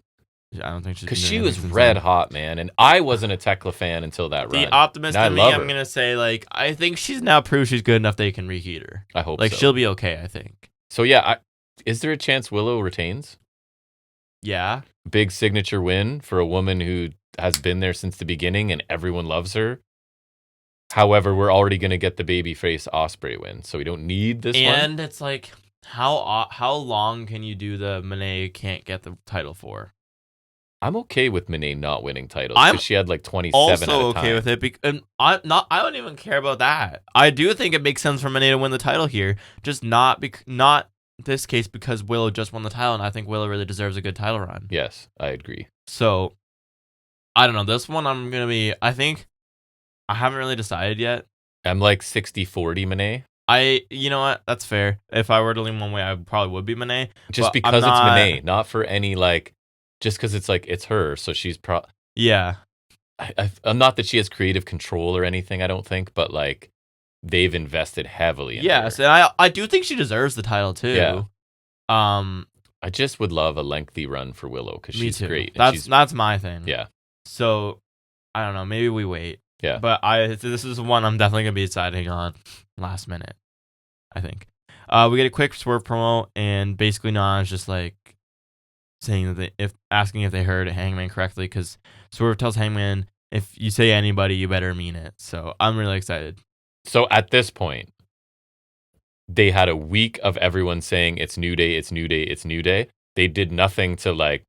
I don't think she's... Because she was red hot, man. And I wasn't a Tekla fan until that run. The optimist in me, I'm going to say, like, I think she's now proved she's good enough they can reheat her. I hope like, she'll be okay, I think. So, yeah, is there a chance Willow retains? Yeah. Big signature win for a woman who has been there since the beginning and everyone loves her. However, we're already going to get the babyface Ospreay win, so we don't need this one. And it's like, how long can you do the Moné can't get the title for? I'm okay with Moné not winning titles because she had like 27 also at a time. Okay with it. And I don't even care about that. I do think it makes sense for Moné to win the title here, just not this case because Willow just won the title, and I think Willow really deserves a good title run. Yes, I agree. So, I don't know. This one I'm going to be, I think, I haven't really decided yet. I'm like 60-40 Moné. You know what? That's fair. If I were to lean one way, I probably would be Moné. Just because it's Moné, not for any like, just because it's like, it's her. So she's yeah. I'm not that she has creative control or anything, I don't think, but like they've invested heavily in her. Yes, and I do think she deserves the title too. Yeah. I just would love a lengthy run for Willow because she's great. That's my thing. Yeah. So, I don't know. Maybe we wait. Yeah. But this is one I'm definitely going to be deciding on last minute, I think. We get a quick Swerve promo, and basically Nana's just like saying that asking if they heard Hangman correctly, because Swerve tells Hangman, if you say anybody, you better mean it. So I'm really excited. So at this point, they had a week of everyone saying it's New Day, it's New Day, it's New Day. They did nothing to like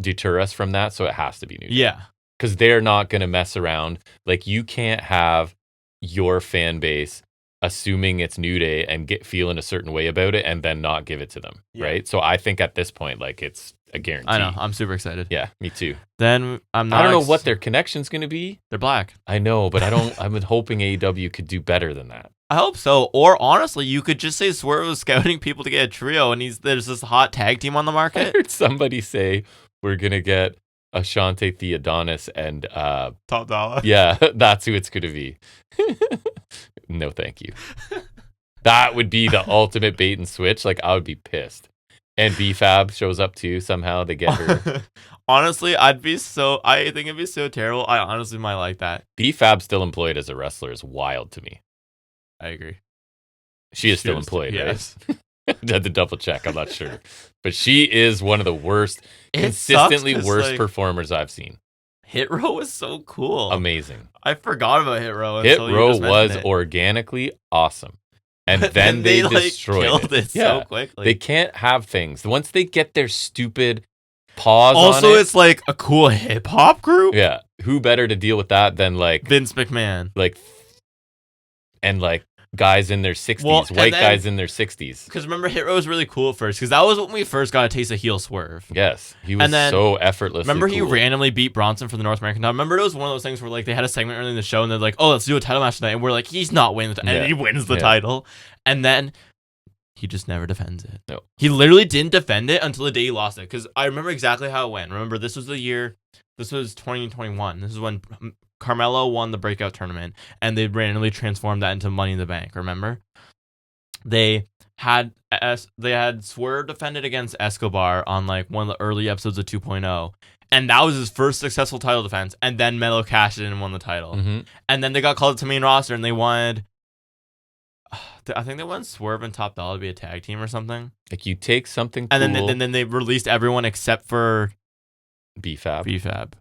deter us from that, so it has to be New Day. Yeah. Because they're not going to mess around. Like, you can't have your fan base assuming it's New Day and feeling a certain way about it and then not give it to them, right? So I think at this point, like, it's a guarantee. I know. I'm super excited. Yeah, me too. Then I'm not. I don't know what their connection's going to be. They're black. I know, but I'm hoping AEW could do better than that. I hope so. Or honestly, you could just say Swerve was scouting people to get a trio, and there's this hot tag team on the I market. heard somebody say we're going to get Ashante Theodonis and Top Dollar. Yeah, that's who it's going to be. No, thank you. That would be the ultimate bait and switch. Like, I would be pissed. And B-Fab shows up too. Somehow they get her. Honestly, I think it'd be so terrible. I honestly might like that. B-Fab still employed as a wrestler is wild to me. I agree. She is still employed, yes. Right? I had to double check. I'm not sure. But she is one of the worst, consistently worst performers I've seen. Hit Row was so cool. Amazing. I forgot about Hit Row. Hit Row was organically awesome. And then they destroyed it so quickly. They can't have things. Once they get their stupid pause also, on it, it's like a cool hip hop group. Yeah. Who better to deal with that than like Vince McMahon? And guys in their 60s, white guys in their 60s. Because remember, Hit Row was really cool at first, because that was when we first got a taste of heel Swerve. Yes, he was so effortlessly Remember, cool. he randomly beat Bronson for the North American title. Remember, it was one of those things where like they had a segment early in the show, and they're like, "Oh, let's do a title match tonight," and we're like, "He's not winning the title," and he wins the title, and then he just never defends it. No, he literally didn't defend it until the day he lost it. Because I remember exactly how it went. Remember, this was the year. This was 2021. This is when Carmelo won the breakout tournament, and they randomly transformed that into Money in the Bank. Remember? They had Swerve defended against Escobar on like one of the early episodes of 2.0, and that was his first successful title defense. And then Melo cashed it in and won the title. Mm-hmm. And then they got called to main roster, and they wanted, I think they wanted Swerve and Top Dollar to be a tag team or something. Like, you take something cool, and then they released everyone except for B-Fab.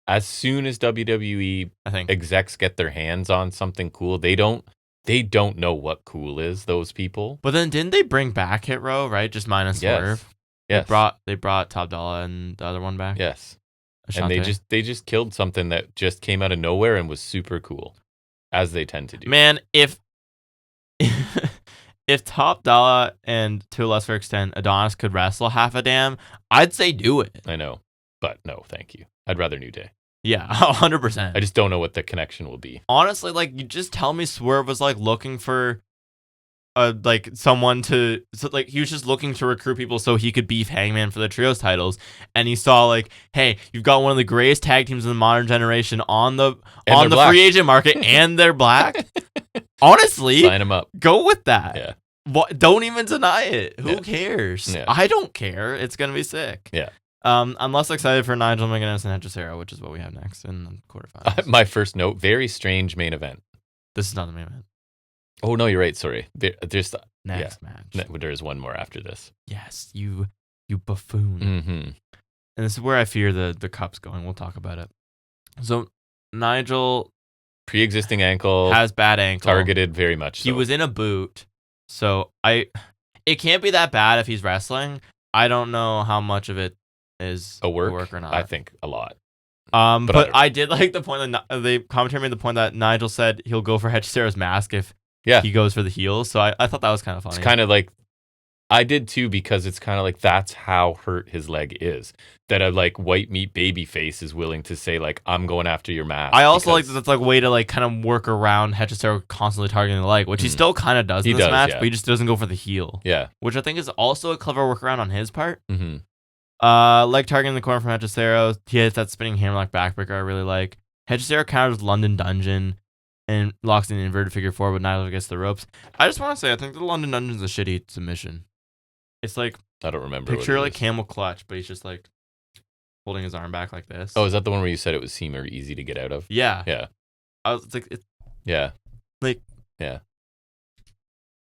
As soon as WWE execs get their hands on something cool, they don't know what cool is, those people. But then didn't they bring back Hit Row, right? Just minus Swerve. Yes. They brought Top Dollar and the other one back. Yes. Ashante. And they just killed something that just came out of nowhere and was super cool, as they tend to do. Man, if Top Dollar and to a lesser extent Adonis could wrestle half a damn, I'd say do it. I know, but no, thank you. I'd rather New Day. Yeah, 100%. I just don't know what the connection will be. Honestly, like, you just tell me Swerve was like looking for someone to, so like, he was just looking to recruit people so he could beef Hangman for the trios titles, and he saw like, hey, you've got one of the greatest tag teams in the modern generation on the free agent market, and they're black. Honestly, sign them up. Go with that. Yeah. Don't even deny it. Who cares? Yeah. I don't care. It's gonna be sick. Yeah. I'm less excited for Nigel McGuinness and Hechicero, which is what we have next in the quarterfinals. My first note: very strange main event. This is not the main event. Oh no, you're right. Sorry. There's next match. There's one more after this. Yes, you buffoon. Mm-hmm. And this is where I fear the cup's going. We'll talk about it. So Nigel, pre-existing ankle, has bad ankle, targeted very much. He was in a boot, so it can't be that bad if he's wrestling. I don't know how much of it is a work or not. I think a lot. But I did like the point that the commentary made the point that Nigel said he'll go for Hechicero's mask if he goes for the heels. So I thought that was kind of funny. It's kind of like, I did too, because it's kind of like that's how hurt his leg is. That a like white meat baby face is willing to say like, I'm going after your mask. I also like that that's like a way to like kind of work around Hechicero constantly targeting the leg, which he still kind of does in this match, but he just doesn't go for the heel. Yeah. Which I think is also a clever workaround on his part. Mm-hmm. Leg targeting the corner from Hechicero. He hits that spinning hammerlock backbreaker I really like. Hechicero counters London Dungeon and locks in an inverted figure four, but Nigel gets the ropes. I just want to say, I think the London Dungeon's a shitty submission. It's like, I don't remember. Picture like camel clutch, but he's just like holding his arm back like this. Oh, is that the one where you said it would seem easy to get out of? Yeah. Yeah. I was like, yeah. Like, yeah.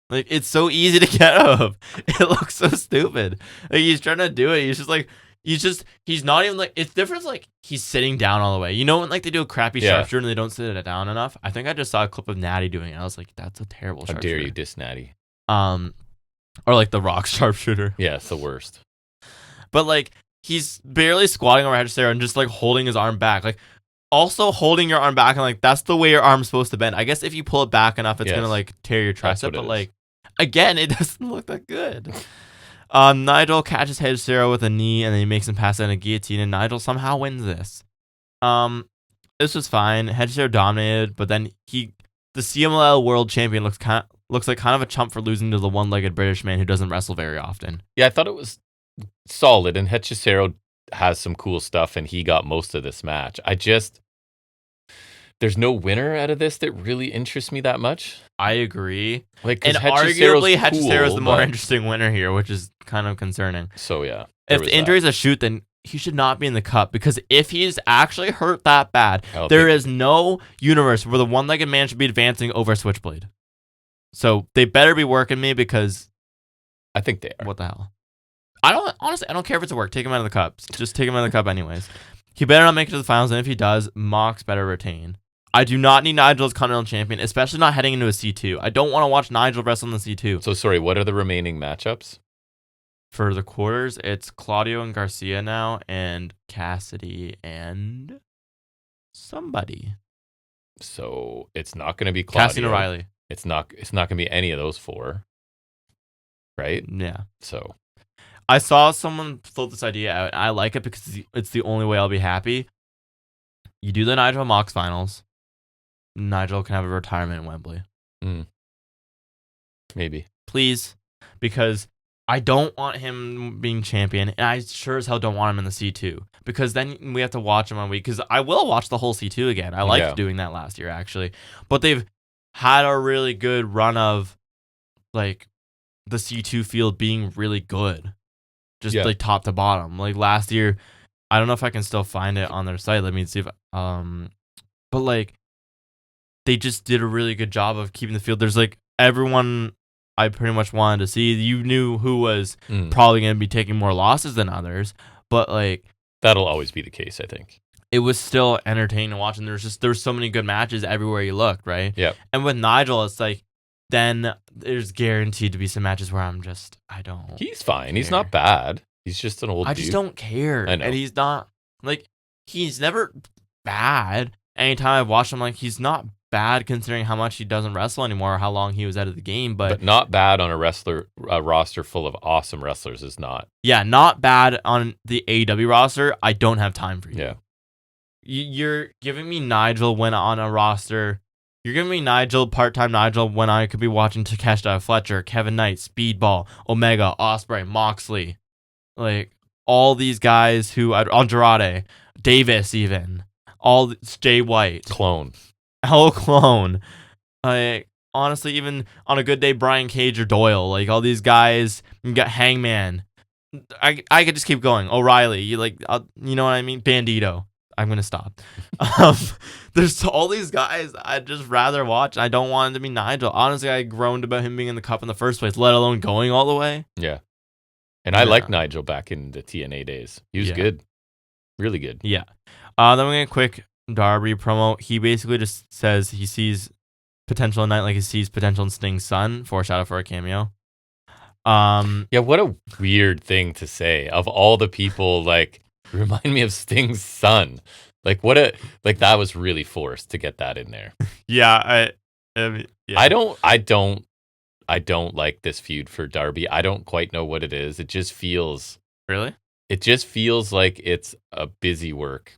Like, it's so easy to get out of. It looks so stupid. Like, he's trying to do it. He's just like, he's not even like, it's different. Like, he's sitting down all the way. You know when like they do a crappy sharpshooter and they don't sit it down enough? I think I just saw a clip of Natty doing it. I was like, that's a terrible sharpshooter. How dare you diss Natty? Or like the Rock sharpshooter. Yeah, it's the worst. But like, he's barely squatting over Hechicero and just like holding his arm back. Like, also holding your arm back and like that's the way your arm's supposed to bend. I guess if you pull it back enough, it's gonna like tear your tricep. But like again, it doesn't look that good. Nigel catches Hechicero with a knee and then he makes him pass out in a guillotine, and Nigel somehow wins this. This was fine. Hechicero dominated, but then the CMLL World Champion looks like kind of a chump for losing to the one-legged British man who doesn't wrestle very often. Yeah, I thought it was solid, and Hechicero has some cool stuff, and he got most of this match. There's no winner out of this that really interests me that much. I agree. Like, and arguably, Hechicero is the more interesting winner here, which is kind of concerning. So, yeah. If the injury is a shoot, then he should not be in the cup, because if he's actually hurt that bad, there is no universe where the one-legged man should be advancing over Switchblade. So they better be working me, because I think they are. What the hell? I don't care if it's a work. Take him out of the cups. Just take him out of the cup anyways. He better not make it to the finals, and if he does, Mox better retain. I do not need Nigel as Continental Champion, especially not heading into a C2. I don't want to watch Nigel wrestle in the C2. So, sorry, what are the remaining matchups? For the quarters, it's Claudio and Garcia now, and Cassidy and somebody. So, it's not going to be Claudio. Cassidy and O'Reilly. It's not going to be any of those four, right? Yeah. So, I saw someone float this idea out, and I like it because it's the only way I'll be happy. You do the Nigel Mox finals. Nigel can have a retirement in Wembley. Maybe. Please. Because I don't want him being champion, and I sure as hell don't want him in the C2. Because then we have to watch him on week. Because I will watch the whole C2 again. I liked doing that last year, actually. But they've had a really good run of, like, the C2 field being really good. Just, like, top to bottom. Like, last year, I don't know if I can still find it on their site. Let me see if... But, like, they just did a really good job of keeping the field. There's, like, everyone I pretty much wanted to see. You knew who was probably going to be taking more losses than others. But, like... That'll always be the case, I think. It was still entertaining to watch, and there's so many good matches everywhere you looked, right? Yeah. And with Nigel, it's like, then there's guaranteed to be some matches where I don't. He's fine. Care. He's not bad. He's just an old dude. I just don't care. I know. And he's not, like, he's never bad. Anytime I've watched him, like, he's not bad considering how much he doesn't wrestle anymore or how long he was out of the game. But not bad on a roster full of awesome wrestlers is not. Yeah, not bad on the AEW roster. I don't have time for you. Yeah. You're giving me Nigel when on a roster. You're giving me Nigel, part-time Nigel, when I could be watching Takeshita, Fletcher, Kevin Knight, Speedball, Omega, Ospreay, Moxley. Like, all these guys who... Andrade, Davis even. All... Jay White. Clone. Like, honestly, even on a good day, Brian Cage or Doyle. Like, all these guys. You got Hangman. I could just keep going. O'Reilly. You know what I mean? Bandito. I'm going to stop. There's all these guys I'd just rather watch. I don't want him to be Nigel. Honestly, I groaned about him being in the cup in the first place, let alone going all the way. Yeah. And I liked Nigel back in the TNA days. He was good. Really good. Yeah. Then we get a quick Darby promo. He basically just says he sees potential in Night like he sees potential in Sting's son. Foreshadow for a cameo. Yeah, what a weird thing to say. Of all the people, like... Remind me of Sting's son. Like that was really forced to get that in there. Yeah, I don't like this feud for Darby. I don't quite know what it is. It just feels Really? It just feels like it's a busy work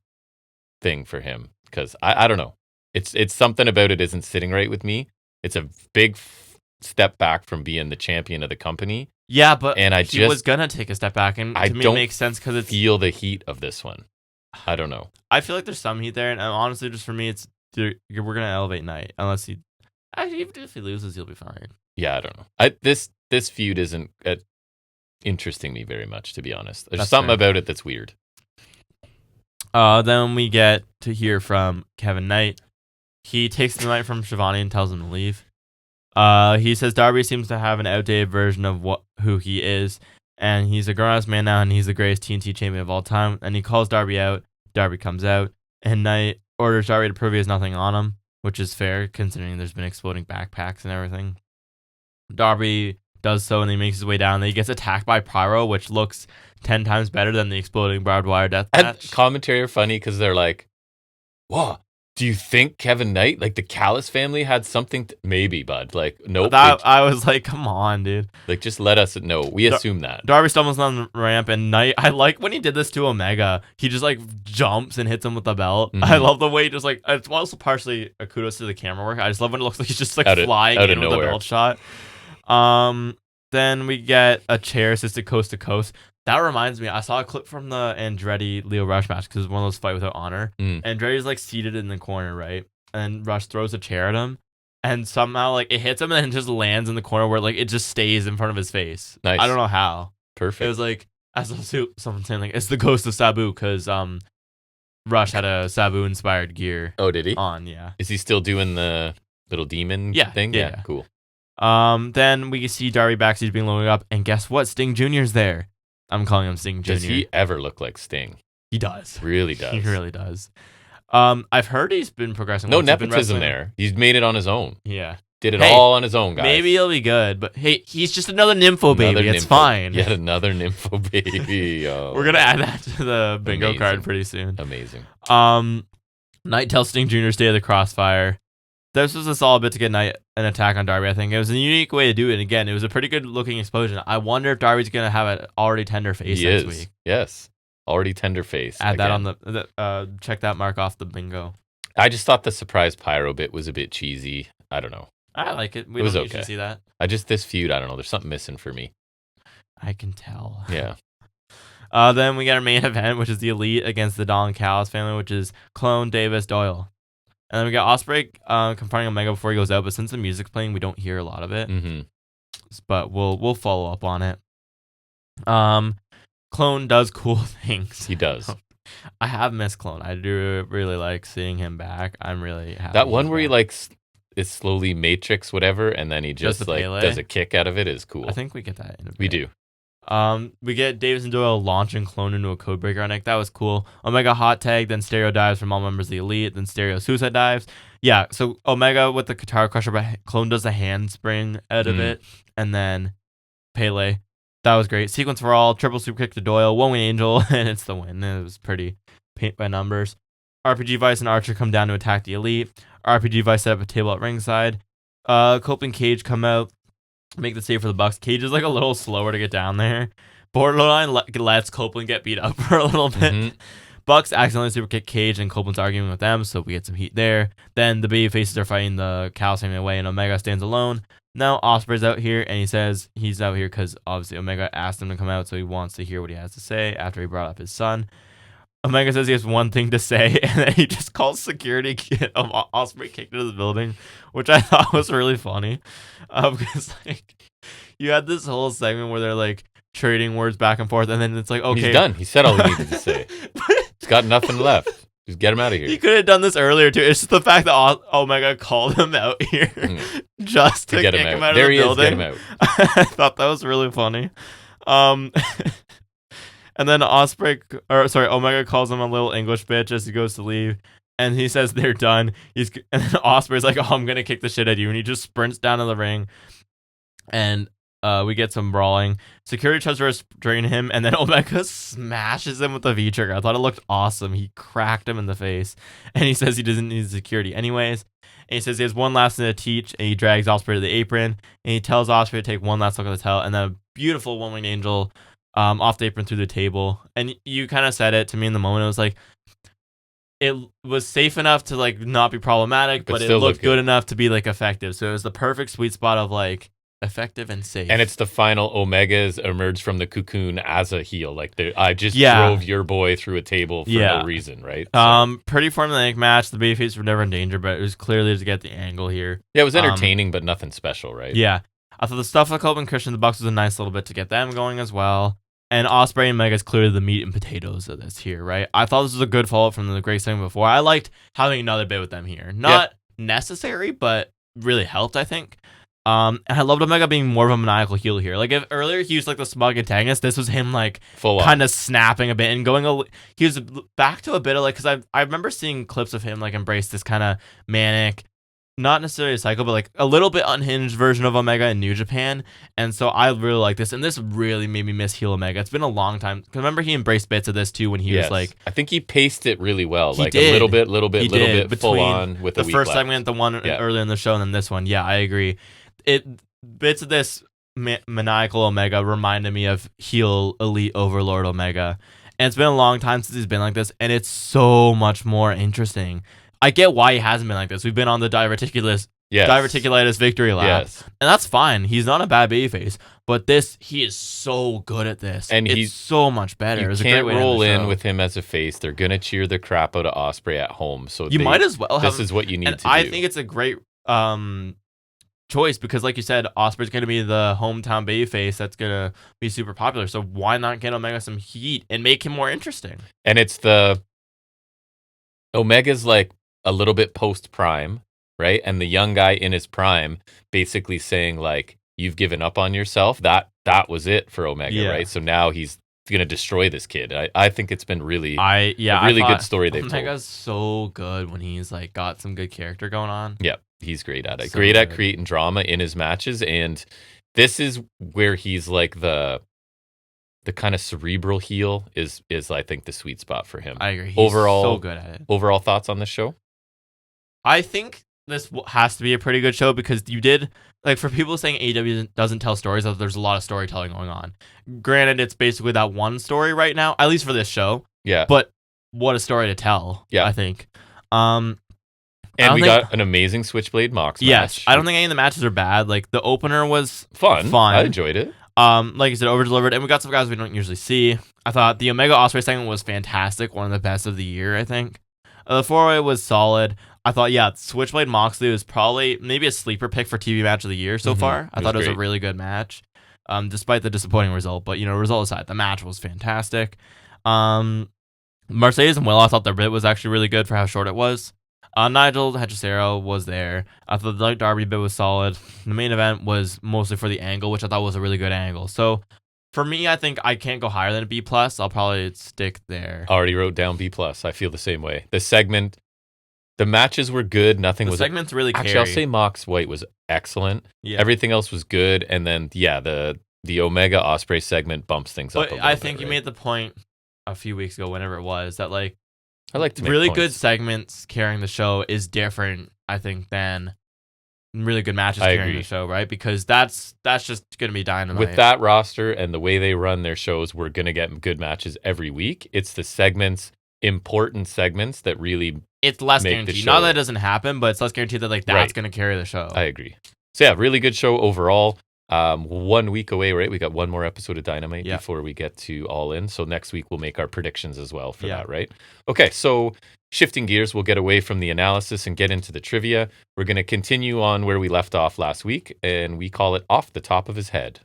thing for him because I don't know. It's something about it isn't sitting right with me. It's a big step back from being the champion of the company. Yeah, but and he was gonna take a step back, and to me it makes sense because it's feel the heat of this one. I don't know. I feel like there's some heat there, and honestly, just for me, it's we're gonna elevate Knight unless he. Actually, even if he loses, he'll be fine. Yeah, I don't know. This feud isn't interesting me very much, to be honest. There's something about it that's weird. Then we get to hear from Kevin Knight. He takes the mic from Shivani and tells him to leave. He says Darby seems to have an outdated version of who he is, and he's a grown-ass man now, and he's the greatest TNT champion of all time. And he calls Darby out. Darby comes out, and Knight orders Darby to prove he has nothing on him, which is fair considering there's been exploding backpacks and everything. Darby does so, and he makes his way down. Then he gets attacked by Pyro, which looks 10 times better than the exploding barbed wire death match. And commentary are funny because they're like, Whoa. Do you think Kevin Knight, like the Callis family, had something? Maybe, bud. Like, nope. I was like, come on, dude. Like, just let us know. We assume that. Darby stumbles on the ramp, and Knight. I like when he did this to Omega. He just like jumps and hits him with the belt. Mm-hmm. I love the way he just like. It's also partially a kudos to the camera work. I just love when it looks like he's just like flying in with the belt shot. Then we get a chair assisted coast to coast. That reminds me, I saw a clip from the Andretti Leo Rush match because it was one of those fight without honor. Andretti's like seated in the corner, right? And Rush throws a chair at him, and somehow like it hits him and then just lands in the corner where like it just stays in front of his face. Nice. I don't know how. Perfect. It was like I saw someone saying like it's the ghost of Sabu because Rush had a Sabu inspired gear. Oh, did he? Yeah. Is he still doing the little demon thing? Yeah, cool. Then we see Darby backstage being loaded up, and guess what? Sting Jr.'s there. I'm calling him Sting Jr. Does he ever look like Sting? He does. Really does. He really does. I've heard he's been progressing. No nepotism there. He's made it on his own. Yeah. Did it all on his own, guys. Maybe he'll be good, but hey, he's just another nympho baby. It's fine. Yet another nympho baby. Oh. We're going to add that to the bingo card pretty soon. Amazing. Knight tells Sting Jr. to stay at the crossfire. This was a solid bit to get Knight an attack on Darby, I think. It was a unique way to do it. And again, it was a pretty good looking explosion. I wonder if Darby's going to have an already tender face next week. Yes. Already tender face. Add that on the check that mark off the bingo. I just thought the surprise pyro bit was a bit cheesy. I don't know. I like it. We don't usually see that. This feud, I don't know. There's something missing for me. I can tell. Yeah. Then we got our main event, which is the Elite against the Don Callis family, which is Clone, Davis, Doyle. And then we got Ospreay confronting Omega before he goes out, but since the music's playing, we don't hear a lot of it. Mm-hmm. But we'll follow up on it. Clone does cool things. He does. I have missed Clone. I do really like seeing him back. I'm really happy. That one where he like is slowly Matrix whatever, and then he just like does a kick out of it is cool. I think we get that in a bit. We do. We get Davis and Doyle launching Clone into a codebreaker on Nick. That was cool. Omega hot tag, then Stereo dives from all members of the Elite, then Stereo suicide dives. Yeah, so Omega with the Guitar Crusher, but Clone does a handspring out of it, and then Pele. That was great. Sequence for all, triple super kick to Doyle, one wing angel, and it's the win. It was pretty paint by numbers. RPG Vice and Archer come down to attack the Elite. RPG Vice set up a table at ringside. Copeland Cage come out. Make the save for the Bucks. Cage is like a little slower to get down there. Borderline lets Copeland get beat up for a little bit. Mm-hmm. Bucks accidentally super kick Cage, and Copeland's arguing with them, so we get some heat there. Then the baby faces are fighting the Callis family away, and Omega stands alone. Now Ospreay's out here, and he says he's out here because obviously Omega asked him to come out, so he wants to hear what he has to say after he brought up his son. Omega says he has one thing to say, and then he just calls security of Ospreay kicked into the building, which I thought was really funny. Because like you had this whole segment where they're like trading words back and forth, and then it's like, okay, he's done. He said all he needed to say. He's got nothing left. Just get him out of here. He could have done this earlier too. It's just the fact that Omega called him out here just to kick him out of the building. Get him out. I thought that was really funny. And then Omega calls him a little English bitch as he goes to leave. And he says they're done. And then Ospreay's like, oh, I'm going to kick the shit out of you. And he just sprints down to the ring. And we get some brawling. Security tries to restrain him. And then Omega smashes him with the V-trigger. I thought it looked awesome. He cracked him in the face. And he says he doesn't need security anyways. And he says he has one last thing to teach. And he drags Ospreay to the apron. And he tells Ospreay to take one last look at the towel. And then a beautiful one-winged angel off the apron through the table. And you kind of said it to me in the moment. It was like, it was safe enough to like not be problematic, but it looked good enough to be like effective. So it was the perfect sweet spot of like effective and safe. And it's the final Omegas emerged from the cocoon as a heel. Like I just drove your boy through a table for no reason, right? So. Pretty formulaic match. The babyface were never in danger, but it was clearly to get the angle here. Yeah, it was entertaining, but nothing special, right? Yeah. I thought the stuff with Copeland Christian, the Bucks was a nice little bit to get them going as well. And Ospreay and Omega is clearly the meat and potatoes of this here, right? I thought this was a good follow-up from the great segment before. I liked having another bit with them here. Not necessary, but really helped, I think. And I loved Omega being more of a maniacal heel here. Like, if earlier he was like the smug antagonist, this was him like kind of snapping a bit and going. He was back to a bit of like, because I remember seeing clips of him like embrace this kind of manic, not necessarily a cycle, but like a little bit unhinged version of Omega in New Japan. And so I really like this. And this really made me miss heel Omega. It's been a long time. Because remember, he embraced bits of this too when he was like. I think he paced it really well. He like did. a little bit Between full on with the a week first left. segment, the one earlier in the show, and then this one. Yeah, I agree. Bits of this maniacal Omega reminded me of heel elite overlord Omega. And it's been a long time since he's been like this. And it's so much more interesting. I get why he hasn't been like this. We've been on the diverticulitis victory lap. Yes. And that's fine. He's not a bad babyface. But this, he is so good at this. And he's so much better. You can't roll in with him as a face. They're going to cheer the crap out of Ospreay at home. So you might as well. This is what you need to do. I think it's a great choice because, like you said, Ospreay's going to be the hometown babyface that's going to be super popular. So why not get Omega some heat and make him more interesting? And it's Omega's like a little bit post-prime, right? And the young guy in his prime basically saying like, you've given up on yourself. That was it for Omega, right? So now he's going to destroy this kid. I think it's been really good story they've told. Omega's so good when he's like got some good character going on. Yeah, he's great at it. Great at creating drama in his matches. And this is where he's like the kind of cerebral heel is I think the sweet spot for him. I agree. He's overall, so good at it. Overall thoughts on this show? I think this has to be a pretty good show because you did, like, for people saying AEW doesn't tell stories, there's a lot of storytelling going on. Granted, it's basically that one story right now, at least for this show. Yeah. But what a story to tell, I think. And we got an amazing Switchblade Mox match. Yes. I don't think any of the matches are bad. Like, the opener was fun. I enjoyed it. Like you said, over-delivered, and we got some guys we don't usually see. I thought the Omega Ospreay segment was fantastic, one of the best of the year, I think. The 4-way was solid. I thought, Switchblade Moxley was probably maybe a sleeper pick for TV match of the year so far. I thought it was a really good match, despite the disappointing result. But, result aside, the match was fantastic. Mercedes and Will, I thought their bit was actually really good for how short it was. Nigel Hechicero was there. I thought the Light Darby bit was solid. The main event was mostly for the angle, which I thought was a really good angle. So, for me, I think I can't go higher than a B+. I'll probably stick there. Already wrote down B+. I feel the same way. The matches were good. Nothing was... The segments really carry. Actually, I'll say Mox White was excellent. Yeah. Everything else was good. And then, the Omega Ospreay segment bumps things up a little I think you made the point a few weeks ago, whenever it was, that, like, I like to make really points. good segments carrying the show is different, I think, than really good matches carrying the show, right? Because that's just going to be Dynamite. With that roster and the way they run their shows, we're going to get good matches every week. It's the segments, important segments, that really it's less guaranteed. Not that it doesn't happen, but it's less guaranteed that that's going to carry the show. I agree. So really good show overall. 1 week away, right? We got one more episode of Dynamite before we get to All In. So next week we'll make our predictions as well for that, right? Okay, so shifting gears, we'll get away from the analysis and get into the trivia. We're going to continue on where we left off last week, and we call it Off the Top of His Head.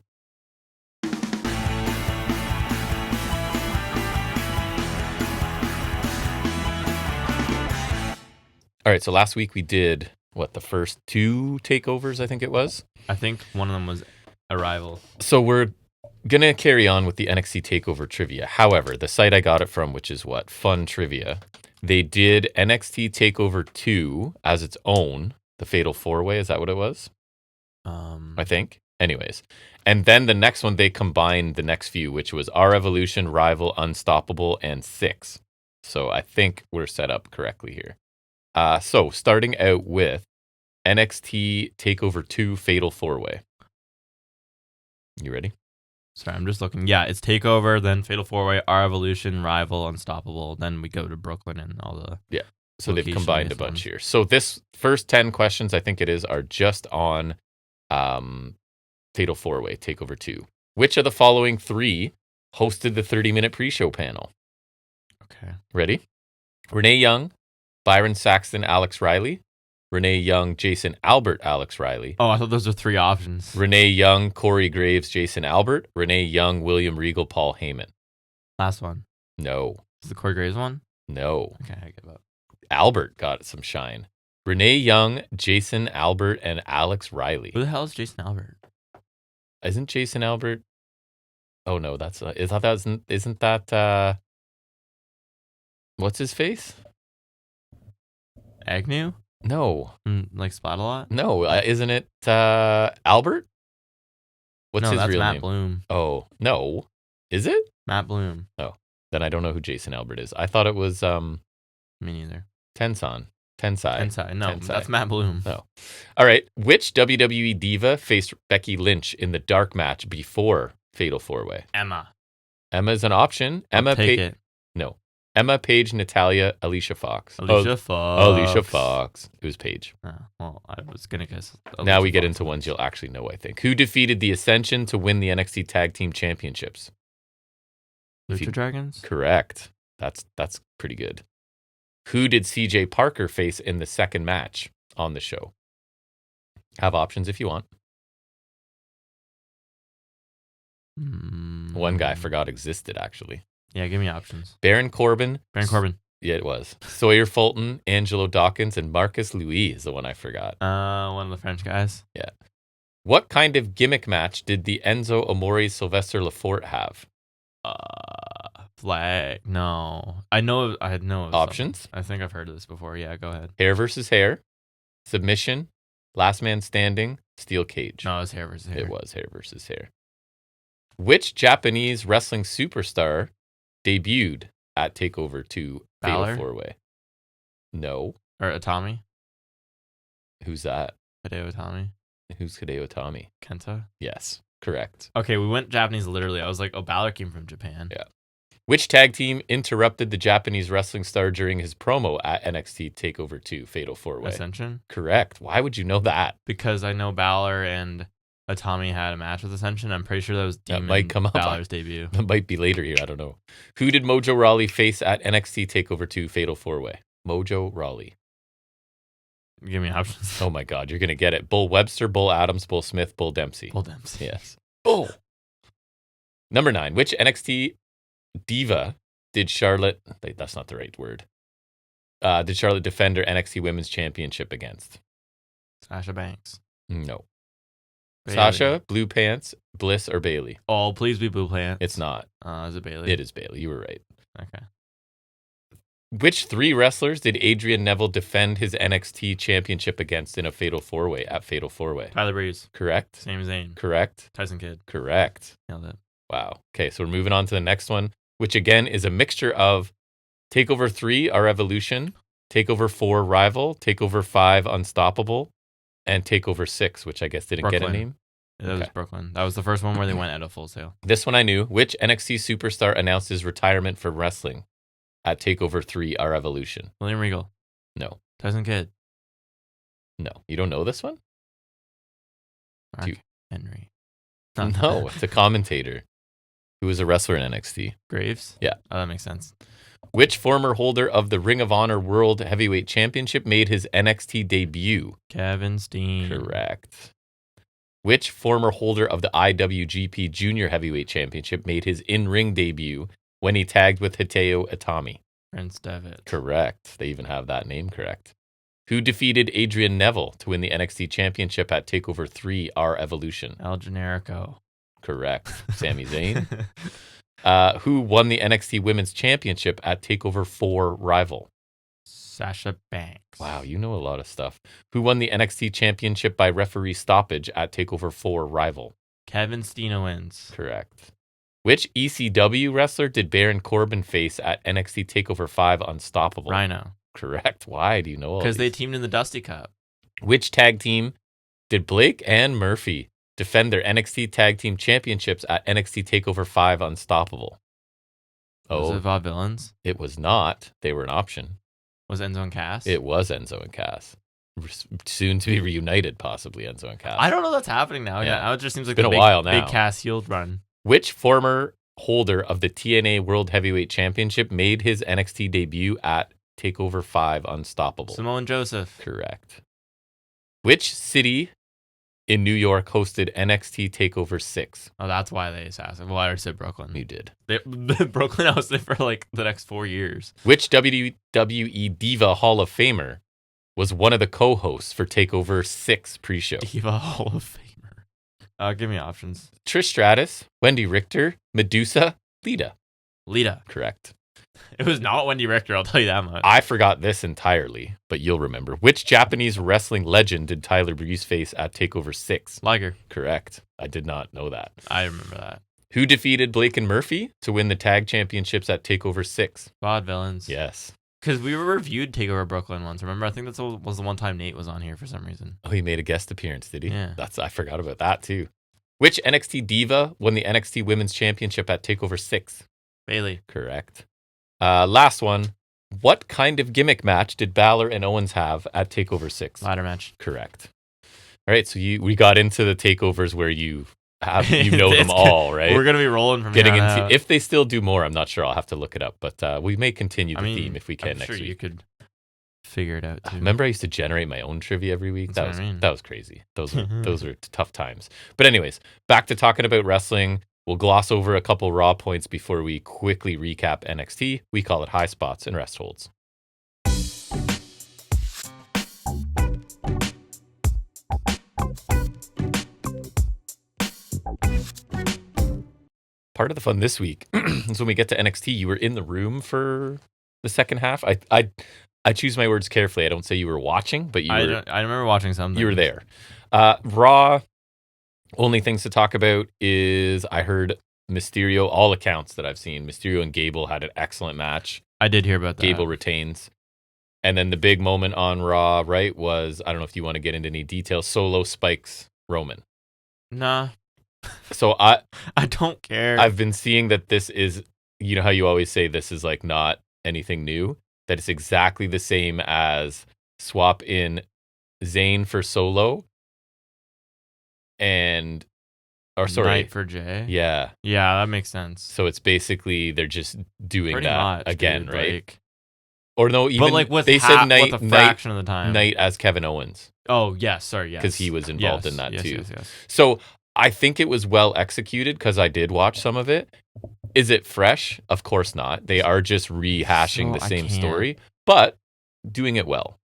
All right, so last week we did, the first 2 takeovers, I think it was? I think one of them was Arrival. So we're going to carry on with the NXT Takeover trivia. However, the site I got it from, which is Fun Trivia, they did NXT Takeover 2 as its own, the Fatal 4-Way. Is that what it was? I think. Anyways. And then the next one, they combined the next few, which was Our Evolution, Rival, Unstoppable, and 6. So I think we're set up correctly here. So starting out with NXT Takeover 2 Fatal 4-Way. You ready? Sorry, I'm just looking. Yeah, it's Takeover, then Fatal 4-Way, Our Evolution, Rival, Unstoppable. Then we go to Brooklyn and all the... Yeah, so they've combined a bunch here. So this first 10 questions, I think it is, are just on Fatal 4-Way, Takeover 2. Which of the following 3 hosted the 30-minute pre-show panel? Okay. Ready? Renee Young, Byron Saxton, Alex Riley, Renee Young, Jason Albert, Alex Riley. Oh, I thought those were 3 options. Renee Young, Corey Graves, Jason Albert, Renee Young, William Regal, Paul Heyman. Last one. No. Is the Corey Graves one? No. Okay, I give up. Albert got some shine. Renee Young, Jason Albert, and Alex Riley. Who the hell is Jason Albert? Isn't Jason Albert? Oh no, isn't that what's his face? Agnew? No. Like spot a lot? No. Isn't it Albert? What's his that's real Matt name? Bloom. Oh, no. Is it? Matt Bloom. Oh, then I don't know who Jason Albert is. I thought it was Me neither. Tensai. No, that's Matt Bloom. Oh. All right. Which WWE diva faced Becky Lynch in the dark match before Fatal 4-Way? Emma's an option. Take it. No. Emma, Paige, Natalia, Alicia Fox. Alicia Fox. It was Paige. Oh, well, I was going to guess. Now we get into ones you'll actually know, I think. Who defeated the Ascension to win the NXT Tag Team Championships? Lucha Dragons? Correct. That's pretty good. Who did CJ Parker face in the second match on the show? Have options if you want. One guy I forgot existed, actually. Yeah, give me options. Baron Corbin. Yeah, it was. Sawyer Fulton, Angelo Dawkins, and Marcus Louis is the one I forgot. One of the French guys. Yeah. What kind of gimmick match did the Enzo Amore Sylvester Lafort have? Flag. No. I know. Options? Something. I think I've heard of this before. Yeah, go ahead. Hair versus hair, submission, last man standing, steel cage. No, it was hair versus hair. It was hair versus hair. Which Japanese wrestling superstar debuted at TakeOver 2 Fatal 4-Way? No. Or Itami? Who's that? Hideo Itami. Who's Hideo Itami? Kenta? Yes, correct. Okay, we went Japanese literally. I was like, oh, Balor came from Japan. Yeah. Which tag team interrupted the Japanese wrestling star during his promo at NXT Takeover 2 Fatal 4-Way? Ascension? Correct. Why would you know that? Because I know Balor and Itami had a match with Ascension. I'm pretty sure that was Demon might come up. Balor's debut. That might be later here. I don't know. Who did Mojo Rawley face at NXT Takeover 2 Fatal 4-Way? Mojo Rawley. Give me options. Oh my God, you're going to get it. Bull Webster, Bull Adams, Bull Smith, Bull Dempsey. Bull Dempsey. Yes. Bull. Number 9. Which NXT diva did Charlotte... That's not the right word. Did Charlotte defend her NXT Women's Championship against? Sasha Banks. No. Bayley. Sasha, Blue Pants, Bliss, or Bayley? Oh, please be Blue Pants. It's not. Is it Bayley? It is Bayley. You were right. Okay. Which 3 wrestlers did Adrian Neville defend his NXT championship against in a Fatal 4-Way at Fatal 4-Way? Tyler Breeze. Correct. Sami Zayn. Correct. Tyson Kidd. Correct. Nailed it. Wow. Okay, so we're moving on to the next one, which again is a mixture of TakeOver 3, Our Evolution, TakeOver 4, Rival, TakeOver 5, Unstoppable, and TakeOver 6, which I guess didn't get a name. That was Brooklyn. That was the first one where they went at a Full Sail. This one I knew. Which NXT superstar announced his retirement from wrestling at TakeOver 3, Our Evolution? William Regal. No. Tyson Kidd. No. You don't know this one? Mark Henry. No, it's a commentator who was a wrestler in NXT. Graves? Yeah. Oh, that makes sense. Which former holder of the Ring of Honor World Heavyweight Championship made his NXT debut? Kevin Steen. Correct. Which former holder of the IWGP Junior Heavyweight Championship made his in-ring debut when he tagged with Hideo Itami? Prince Devitt. Correct. They even have that name correct. Who defeated Adrian Neville to win the NXT Championship at TakeOver 3, Our Evolution? El Generico. Correct. Sami Zayn. Who won the NXT Women's Championship at TakeOver 4, Rival? Sasha Banks. Wow, you know a lot of stuff. Who won the NXT Championship by referee stoppage at TakeOver 4, Rival? Kevin Steen wins. Correct. Which ECW wrestler did Baron Corbin face at NXT TakeOver 5, Unstoppable? Rhino. Correct. Why do you know all Because these? they teamed in the Dusty Cup. Which tag team did Blake and Murphy defend their NXT Tag Team Championships at NXT TakeOver 5, Unstoppable? Was it Vaudevillains? It was not. They were an option. Was Enzo and Cass? It was Enzo and Cass. Soon to be reunited, possibly, Enzo and Cass. I don't know that's happening now. Yeah, now it just seems like been a while now. Big Cass healed run. Which former holder of the TNA World Heavyweight Championship made his NXT debut at TakeOver 5, Unstoppable? Samoan Joseph. Correct. Which city in New York hosted NXT TakeOver 6? Oh, that's why they assassinated. Well, I already said Brooklyn. You did. Brooklyn hosted for like the next 4 years. Which WWE Diva Hall of Famer was one of the co-hosts for TakeOver 6 pre-show? Diva Hall of Famer. Give me options. Trish Stratus, Wendy Richter, Medusa, Lita. Lita. Correct. It was not Wendy Richter, I'll tell you that much. I forgot this entirely, but you'll remember. Which Japanese wrestling legend did Tyler Breeze face at TakeOver 6? Liger. Correct. I did not know that. I remember that. Who defeated Blake and Murphy to win the tag championships at TakeOver 6? Vaudevillains. Yes. Because we reviewed TakeOver Brooklyn once. Remember? I think that was the one time Nate was on here for some reason. Oh, he made a guest appearance, did he? Yeah. I forgot about that too. Which NXT diva won the NXT Women's Championship at TakeOver 6? Bailey. Correct. Last one. What kind of gimmick match did Balor and Owens have at TakeOver 6? Ladder match. Correct. All right, so we got into the takeovers where you know them all, right? We're gonna be rolling from getting here into out. If they still do more, I'm not sure. I'll have to look it up, but we may continue the theme if we can I'm next sure week. You could figure it out too. Remember, I used to generate my own trivia every week. That's That was crazy. Those are tough times. But anyways, back to talking about wrestling. We'll gloss over a couple Raw points before we quickly recap NXT. We call it Highspots and Restholds. Part of the fun this week is when we get to NXT. You were in the room for the second half. I choose my words carefully. I don't say you were watching, but you were. I remember watching something. You were there. Raw. Only things to talk about is I heard Mysterio. All accounts that I've seen, Mysterio and Gable had an excellent match. I did hear about that. Gable retains. And then the big moment on Raw, right, was, I don't know if you want to get into any details, Solo spikes Roman. Nah. So I don't care. I've been seeing that this is, you know how you always say this is like not anything new, that it's exactly the same as swap in Zayn for Solo and, or sorry. Knight for Jay. Yeah. Yeah, that makes sense. So it's basically, they're just doing Pretty that much, again, dude, right? Like, or no, even but like with they said with a fraction of the time. Knight as Kevin Owens. Oh, yes, sorry, yes. Because he was involved in that too. Yes. So I think it was well executed because I did watch some of it. Is it fresh? Of course not. They are just rehashing the same story, but doing it well.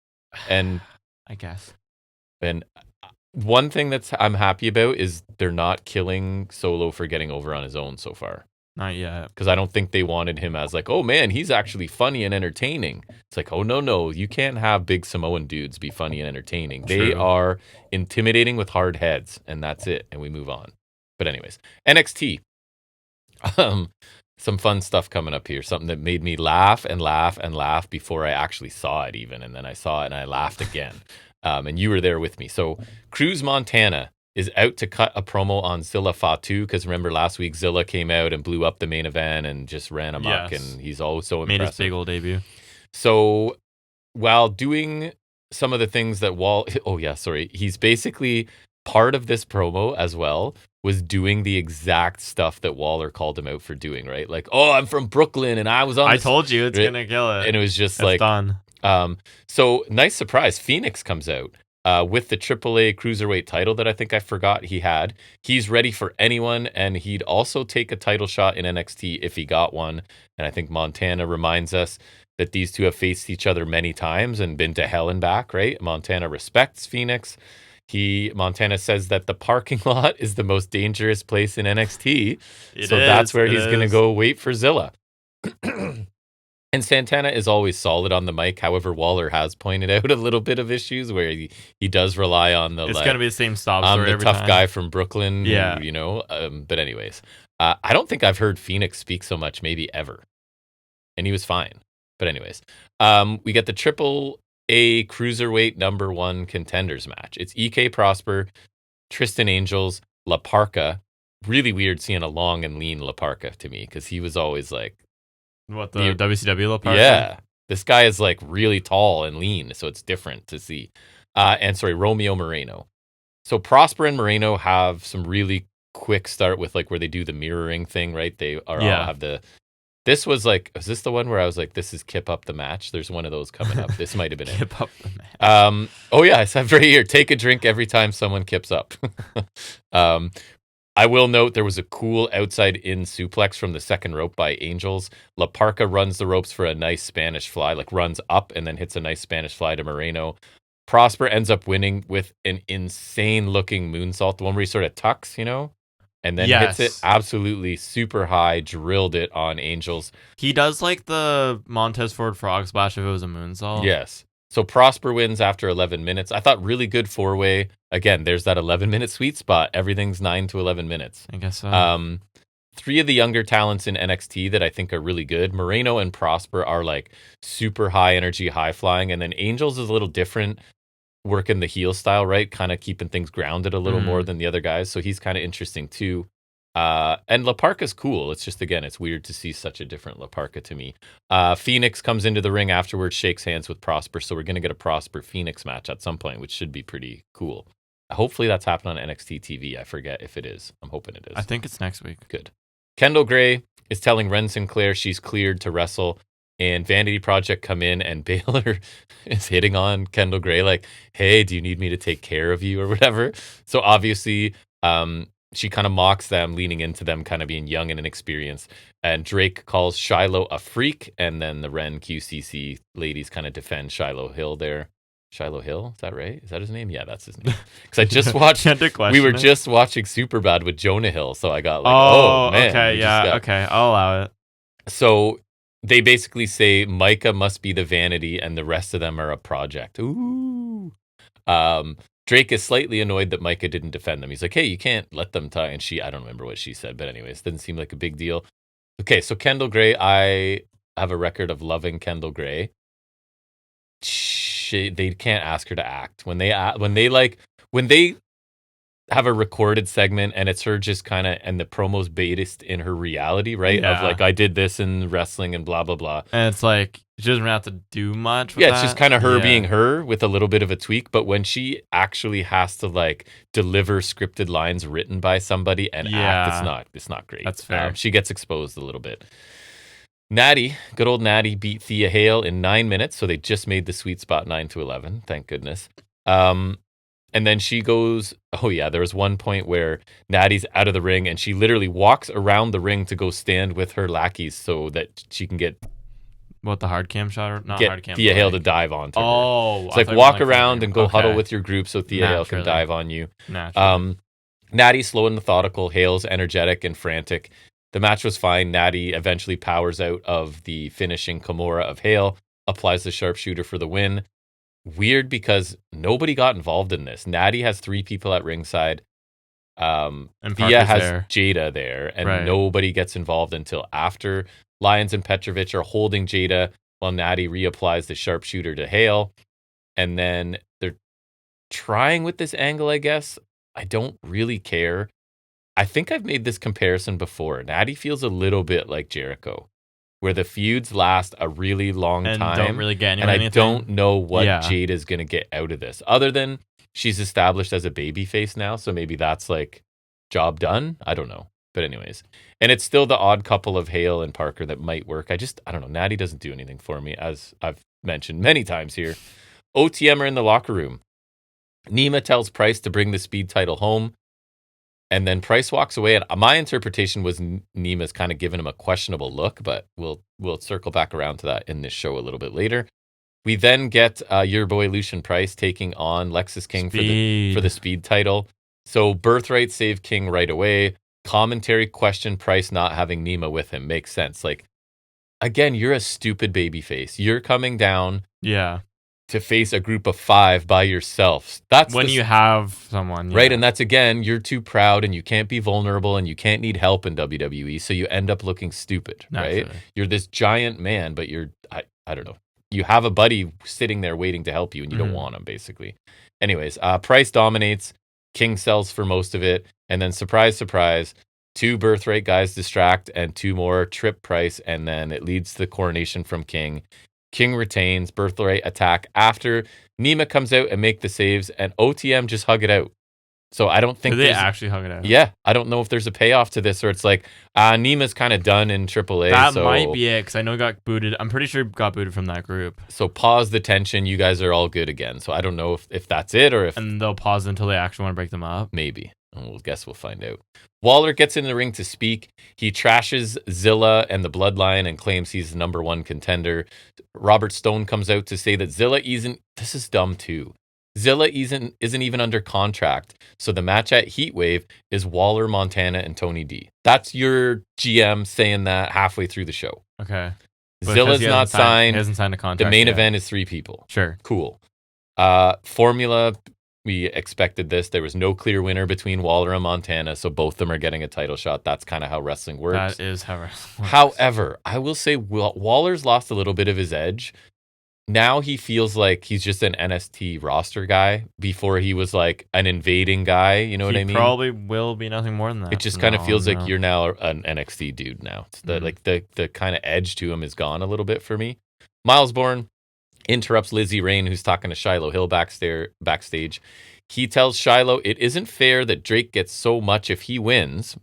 And I guess. And one thing I'm happy about is they're not killing Solo for getting over on his own so far. Not yet. Because I don't think they wanted him as like, oh man, he's actually funny and entertaining. It's like, oh no, you can't have big Samoan dudes be funny and entertaining. True. They are intimidating with hard heads, and that's it. And we move on. But anyways, NXT. Some fun stuff coming up here. Something that made me laugh and laugh and laugh before I actually saw it even. And then I saw it and I laughed again. And you were there with me. So Cruz Montana is out to cut a promo on Zilla Fatu, because remember last week Zilla came out and blew up the main event and just ran amok, and he's always so impressive. Made his big old debut. So while doing some of the things that he's basically part of this promo as well, was doing the exact stuff that Waller called him out for doing, right? Like, oh, I'm from Brooklyn and I was on I told you it's gonna kill it. And it was just it's done. So nice surprise. Phoenix comes out with the AAA Cruiserweight title that I think I forgot he had. He's ready for anyone, and he'd also take a title shot in NXT if he got one. And I think Montana reminds us that these two have faced each other many times and been to hell and back, right? Montana respects Phoenix. Montana says that the parking lot is the most dangerous place in NXT. That's where he's going to go wait for Zilla. And Santana is always solid on the mic. However, Waller has pointed out a little bit of issues where he does rely on the it's going to be the same stop story the every tough time. guy from Brooklyn. Yeah. But anyways, I don't think I've heard Phoenix speak so much, maybe ever. And he was fine. But anyways, we get the AAA Cruiserweight number 1 contenders match. It's EK Prosper, Tristan Angels, La Parka. Really weird seeing a long and lean La Parka to me, because he was always like, what, the WCW La Parka? Yeah. This guy is like really tall and lean, so it's different to see. Romeo Moreno. So Prosper and Moreno have some really quick start with like where they do the mirroring thing, right? They all have the... This was like, is this the one where I was like, this is Kip Up the Match? There's one of those coming up. This might have been Kip Up the Match. I have right here. Take a drink every time someone kips up. I will note there was a cool outside-in suplex from the second rope by Angels. La Parka runs the ropes for a nice Spanish fly, like runs up and then hits a nice Spanish fly to Moreno. Prosper ends up winning with an insane-looking moonsault, the one where he sort of tucks, and then hits it absolutely super high, drilled it on Angels. He does like the Montez Ford frog splash if it was a moonsault. Yes. So Prosper wins after 11 minutes. I thought really good four-way. Again, there's that 11-minute sweet spot. Everything's 9 to 11 minutes. I guess so. 3 of the younger talents in NXT that I think are really good. Moreno and Prosper are like super high energy, high flying. And then Angels is a little different, working the heel style, right? Kind of keeping things grounded a little more than the other guys. So he's kind of interesting too. And La Parka's cool. It's just, again, it's weird to see such a different La Parka to me. Phoenix comes into the ring afterwards, shakes hands with Prosper. So we're going to get a Prosper Phoenix match at some point, which should be pretty cool. Hopefully that's happening on NXT TV. I forget if it is. I'm hoping it is. I think it's next week. Good. Kendall Gray is telling Ren Sinclair she's cleared to wrestle, and Vanity Project come in, and Baylor is hitting on Kendall Gray like, hey, do you need me to take care of you or whatever? So obviously she kind of mocks them, leaning into them kind of being young and inexperienced. And Drake calls Shiloh a freak, and then the Ren QCC ladies kind of defend Shiloh Hill there. Shiloh Hill, is that right? Is that his name? Yeah, that's his name. Because I just watched. We were just watching Superbad with Jonah Hill, so I got like, oh man. Okay, yeah, okay, I'll allow it. So they basically say Micah must be the Vanity, and the rest of them are a project. Ooh. Drake is slightly annoyed that Micah didn't defend them. He's like, hey, you can't let them tie. And I don't remember what she said, but anyways, didn't seem like a big deal. Okay, so Kendall Gray, I have a record of loving Kendall Gray. They can't ask her to act when they have a recorded segment and it's her just kind of, and the promo's based in her reality, right? Yeah. Of like, I did this in wrestling and blah blah blah, and it's like she doesn't have to do much with it's just kind of her being her with a little bit of a tweak. But when she actually has to like deliver scripted lines written by somebody and act, it's not great. That's fair. She gets exposed a little bit. Natty, good old Natty, beat Thea Hale in 9 minutes, so they just made the sweet spot 9 to 11. Thank goodness. And then she goes, oh yeah, there was one point where Natty's out of the ring, and she literally walks around the ring to go stand with her lackeys so that she can get the hard cam shot or not get hard cam? Thea Hale to dive onto her. Oh, it's like walk around and go huddle with your group so Thea Hale can dive on you. Natty's slow and methodical. Hale's energetic and frantic. The match was fine. Natty eventually powers out of the finishing Kimura of Hale, applies the sharpshooter for the win. Weird because nobody got involved in this. Natty has 3 people at ringside. And Thea has Jada there, and nobody gets involved until after. Lyons and Petrovic are holding Jada while Natty reapplies the sharpshooter to Hale. And then they're trying with this angle, I guess. I don't really care. I think I've made this comparison before. Natty feels a little bit like Jericho, where the feuds last a really long time. Don't really get anywhere. And I don't know what Jada is going to get out of this, other than she's established as a babyface now. So maybe that's like job done. I don't know. But anyways, and it's still the odd couple of Hale and Parker that might work. I don't know. Natty doesn't do anything for me, as I've mentioned many times here. OTM are in the locker room. Nima tells Price to bring the speed title home. And then Price walks away. And my interpretation was Nima's kind of giving him a questionable look, but we'll circle back around to that in this show a little bit later. We then get your boy Lucian Price taking on Lexus King for the speed title. So Birthright saved King right away. Commentary question Price not having Nima with him. Makes sense. Like, again, you're a stupid babyface. You're coming down. Yeah. To face a group of 5 by yourself. That's when you have someone. Right, and that's, again, you're too proud and you can't be vulnerable and you can't need help in WWE, so you end up looking stupid, right? You're this giant man, but you're, I don't know. You have a buddy sitting there waiting to help you and you don't want him, basically. Anyways, Price dominates. King sells for most of it. And then, surprise, surprise, 2 Birthright guys distract and 2 more trip Price, and then it leads to the coronation from King. King retains. Birthright attack after Nima comes out and make the saves, and OTM just hug it out. So I don't think they actually hug it out. Yeah, I don't know if there's a payoff to this, or it's like Nima's kind of done in AAA. That might be it, because I know he got booted. I'm pretty sure he got booted from that group. So pause the tension. You guys are all good again. So I don't know if that's it, or if and they'll pause until they actually want to break them up. Maybe. We'll guess we'll find out. Waller gets in the ring to speak. He trashes Zilla and the Bloodline and claims he's the number 1 contender. Robert Stone comes out to say that Zilla isn't. This is dumb too. Zilla isn't even under contract. So the match at Heatwave is Waller, Montana, and Tony D. That's your GM saying that halfway through the show. Okay. Zilla's not signed. He hasn't signed a contract. The main yet. event is 3 people. Sure. Cool. Formula, we expected this. There was no clear winner between Waller and Montana, so both of them are getting a title shot. That's kind of how wrestling works. That is how wrestling works. However, I will say Waller's lost a little bit of his edge. Now he feels like he's just an NXT roster guy. Before he was like an invading guy, you know what I mean? He probably will be nothing more than that. It just kind of feels like you're now an NXT dude now. It's the kind of edge to him is gone a little bit for me. Miles Bourne interrupts Lizzie Rain, who's talking to Shiloh Hill backstage. He tells Shiloh it isn't fair that Drake gets so much if he wins,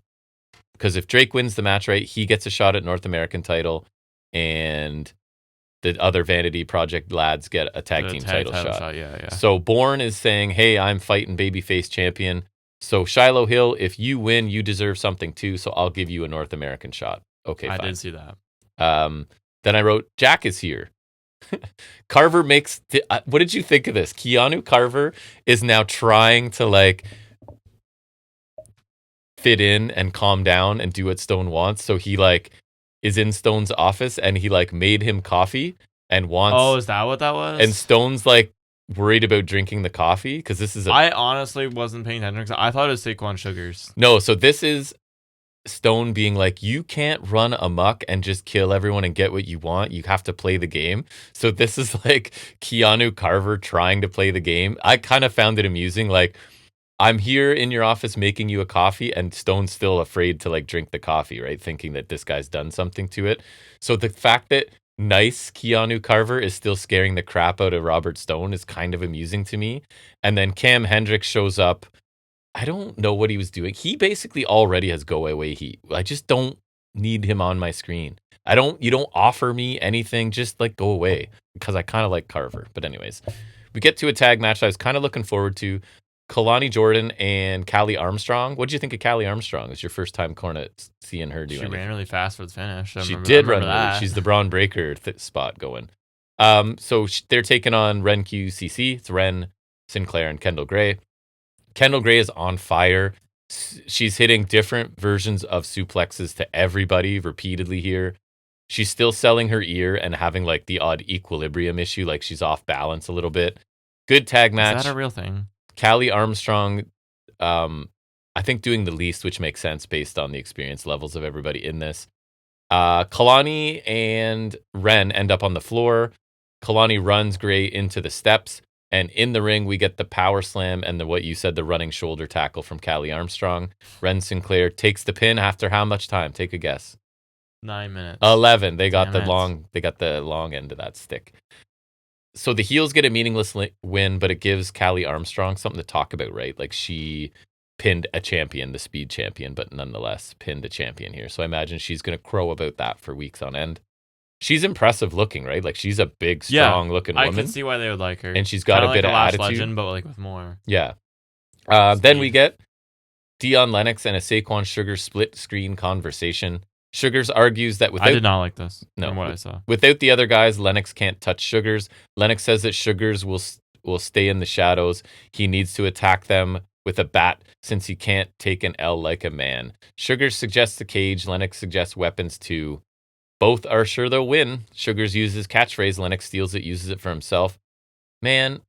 because if Drake wins the match, right, he gets a shot at North American title, and the other Vanity Project lads get a tag team title shot. Yeah. So Bourne is saying, hey, I'm fighting babyface champion. So Shiloh Hill, if you win, you deserve something too. So I'll give you a North American shot. Okay, fine. I did see that. Then I wrote, Jack is here. Carver makes... what did you think of this? Keanu Carver is now trying to like fit in and calm down and do what Stone wants. So he like is in Stone's office and he like made him coffee and wants... Oh, is that what that was? And Stone's like worried about drinking the coffee because this is I honestly wasn't paying attention because I thought it was Saquon Sugars. No, so this is Stone being like, you can't run amok and just kill everyone and get what you want. You have to play the game. So this is like Keanu Carver trying to play the game. I kind of found it amusing. Like, I'm here in your office making you a coffee and Stone's still afraid to like drink the coffee, right? Thinking that this guy's done something to it. So the fact that nice Keanu Carver is still scaring the crap out of Robert Stone is kind of amusing to me. And then Cam Hendricks shows up. I don't know what he was doing. He basically already has go away heat. I just don't need him on my screen. You don't offer me anything. Just like go away because I kind of like Carver. But anyways, we get to a tag match I was kind of looking forward to. Kalani Jordan and Callie Armstrong. What did you think of Callie Armstrong? It's your first time seeing her do anything. She ran really fast for the finish. She did run really. She's the Braun Breaker spot going. So they're taking on Ren QCC. It's Ren, Sinclair, and Kendall Gray. Kendall Gray is on fire. She's hitting different versions of suplexes to everybody repeatedly here. She's still selling her ear and having like the odd equilibrium issue, like she's off balance a little bit. Good tag match. Is that a real thing? Callie Armstrong, I think doing the least, which makes sense based on the experience levels of everybody in this. Kalani and Ren end up on the floor. Kalani runs Gray into the steps. And in the ring, we get the power slam and what you said, the running shoulder tackle from Callie Armstrong. Ren Sinclair takes the pin after how much time? Take a guess. 9 minutes. 11. They got the long end of that stick. So the heels get a meaningless win, but it gives Callie Armstrong something to talk about, right? Like she pinned a champion, the speed champion, but nonetheless pinned a champion here. So I imagine she's going to crow about that for weeks on end. She's impressive looking, right? Like she's a big, strong looking woman. I can see why they would like her. And she's got kinda a bit like of Last attitude. Legend, but like with more. Yeah. Then we get Dion Lennox and a Saquon Sugar split screen conversation. Sugars argues that I did not like this. From what I saw. Without the other guys, Lennox can't touch Sugars. Lennox says that Sugars will stay in the shadows. He needs to attack them with a bat since he can't take an L like a man. Sugars suggests a cage. Lennox suggests weapons too. Both are sure they'll win. Sugars uses catchphrase. Lennox steals it, uses it for himself. Man,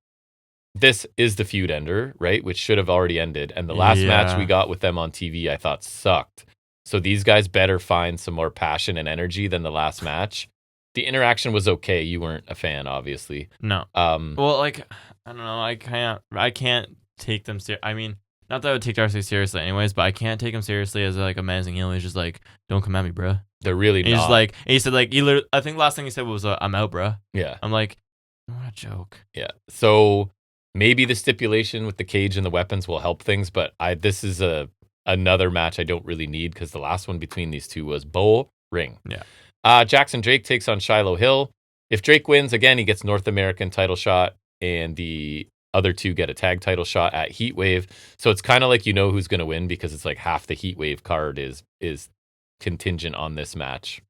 this is the feud ender, right? Which should have already ended. And the last match we got with them on TV, I thought sucked. So these guys better find some more passion and energy than the last match. The interaction was okay. You weren't a fan, obviously. No. Well, like, I don't know. I can't take them seriously. I mean, not that I would take Darcy seriously anyways, but I can't take him seriously as like a menacing heel. He's just like, don't come at me, bruh. They're really and not. He's like, and he said like, I think last thing he said was, I'm out, bruh. Yeah. I'm like, what a joke. Yeah. So maybe the stipulation with the cage and the weapons will help things, but this is another match I don't really need because the last one between these two was boring. Yeah. Jackson Drake takes on Shiloh Hill. If Drake wins, again, he gets North American title shot, and the other two get a tag title shot at Heatwave. So it's kind of like you know who's going to win because it's like half the Heatwave card is contingent on this match.